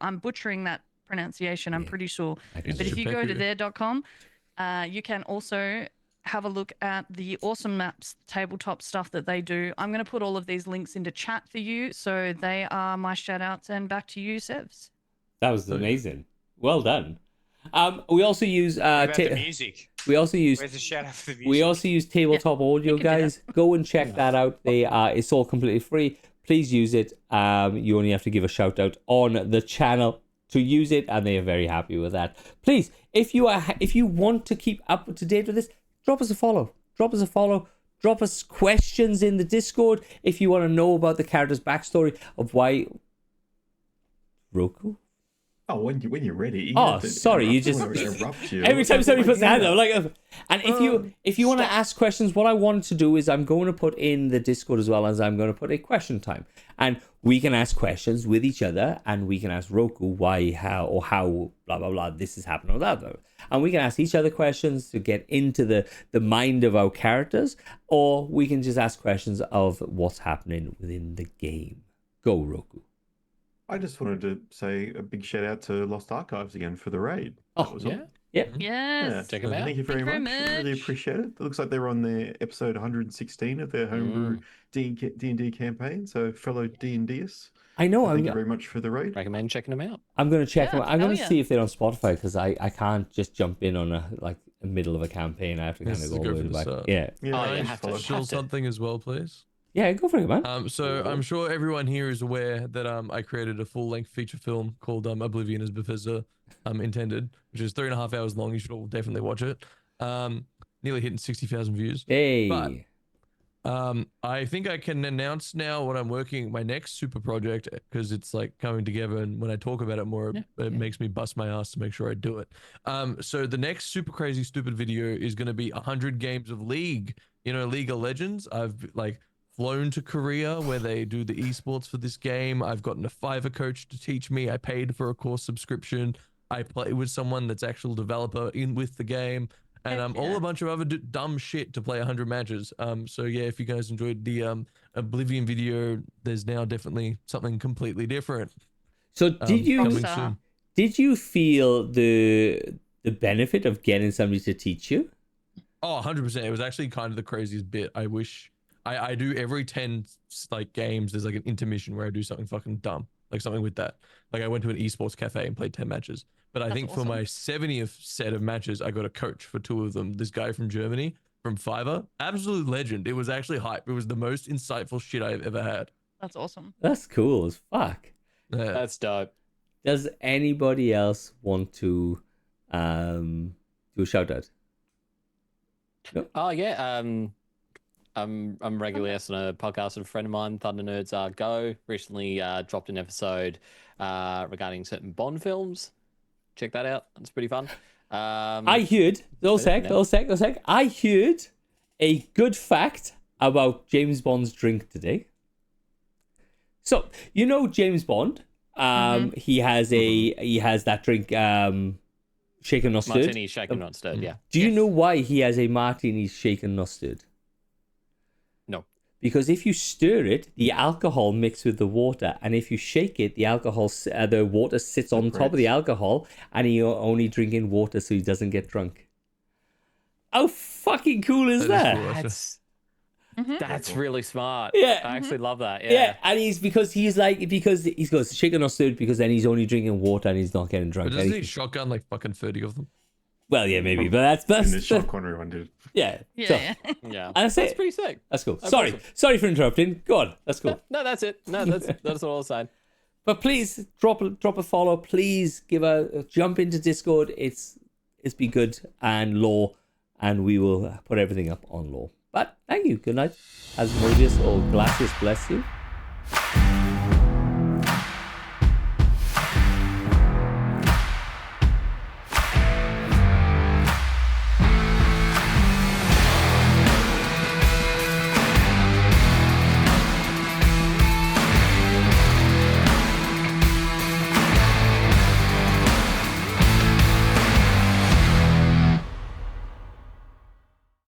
I'm butchering that pronunciation, I'm pretty sure. But if you go to there.com, you can also have a look at the awesome maps tabletop stuff that they do. I'm going to put all of these links into chat for you. So they are my shout outs, and back to you, Sevs. That was amazing. Well done. We also use What about the music? we also use Where's the shout out for the music? we also use tabletop audio, you can do that. guys. Go and check that out. It's all completely free. Please use it. You only have to give a shout out on the channel to use it, and they are very happy with that. Please, if you want to keep up to date with this, drop us a follow. Drop us questions in the Discord if you want to know about the character's backstory of why Roku. Oh, when you're ready. Sorry, you just interrupt you. every time somebody puts their hand up, like, and if you want to stop. ask questions, what I wanted to do is I'm going to put in the Discord as well as I'm going to put a question time, and we can ask questions with each other, and we can ask Roku why, how, blah blah blah. This is happening or that, and we can ask each other questions to get into the mind of our characters, or we can just ask questions of what's happening within the game. Go Roku. I just wanted to say a big shout out to Lost Archives again for the raid. Oh, That was yeah. awesome. Yeah. Yes. Check 'em out. Thank you very Thank you much. very I really much. appreciate it. It looks like they're on their episode 116 of their homebrew D&D campaign. So fellow D&Ders, I know. thank you very much for the raid. Recommend checking them out. I'm going to check them out. I'm hell going to yeah. see if they're on Spotify, because I can't just jump in on the middle of a campaign. I have to kind This of is go good all the for way the back. start. Yeah. Yeah, Oh, I you just have to follow. Shill something as well, please. Yeah, go for it, man. So I'm sure everyone here is aware that I created a full-length feature film called Oblivion as Bethesda intended, which is 3.5 hours long. You should all definitely watch it. Nearly hitting 60,000 views. Hey. But I think I can announce now what I'm working my next super project, because it's like coming together, and when I talk about it more, it makes me bust my ass to make sure I do it. So the next super crazy stupid video is going to be 100 games of League. You know, League of Legends. I've flown to Korea where they do the esports for this game. I've gotten a Fiverr coach to teach me. I paid for a course subscription. I play with someone that's actual developer in with the game, and all a bunch of other dumb shit to play 100 matches. So yeah, if you guys enjoyed the Oblivion video, there's now definitely something completely different. So coming soon. did you feel the benefit of getting somebody to teach you? Oh, 100%. It was actually kind of the craziest bit. I wish I do every 10 games. There's like an intermission where I do something fucking dumb, like something with that. Like I went to an esports cafe and played 10 matches. But I think for my 70th set of matches, I got a coach for 2 of them. This guy from Germany, from Fiverr, absolute legend. It was actually hype. It was the most insightful shit I've ever had. That's awesome. That's cool as fuck. Yeah. That's dope. Does anybody else want to do a shout out? No? Oh yeah. I'm regularly guest on a podcast with a friend of mine, Thunder Nerds Go. Recently dropped an episode regarding certain Bond films. Check that out. It's pretty fun. I heard, I heard a good fact about James Bond's drink today. So, you know James Bond, he has that drink, shaken not stirred. Martini shaken not stirred, yeah. Do you know why he has a martini shaken not stirred? No. Because if you stir it, the alcohol mixes with the water, and if you shake it, the water sits on top of the alcohol, and you're only drinking water, so he doesn't get drunk. How fucking cool is that? That's really smart. Yeah. I actually love that. Yeah, and he goes shaken not stirred, because then he's only drinking water and he's not getting drunk. But doesn't he shotgun like fucking 30 of them? Well, yeah, maybe, but that's In the shotgun everyone did. yeah. Yeah, So, yeah. Yeah. And that's it. pretty sick. That's cool. That's Sorry, awesome. sorry for interrupting. Go on. That's cool. No, that's it. No, that's all I was saying. But please drop a follow. Please jump into Discord. It's be good and law, and we will put everything up on law. But thank you. Good night. Asmodeus or Glacius bless you.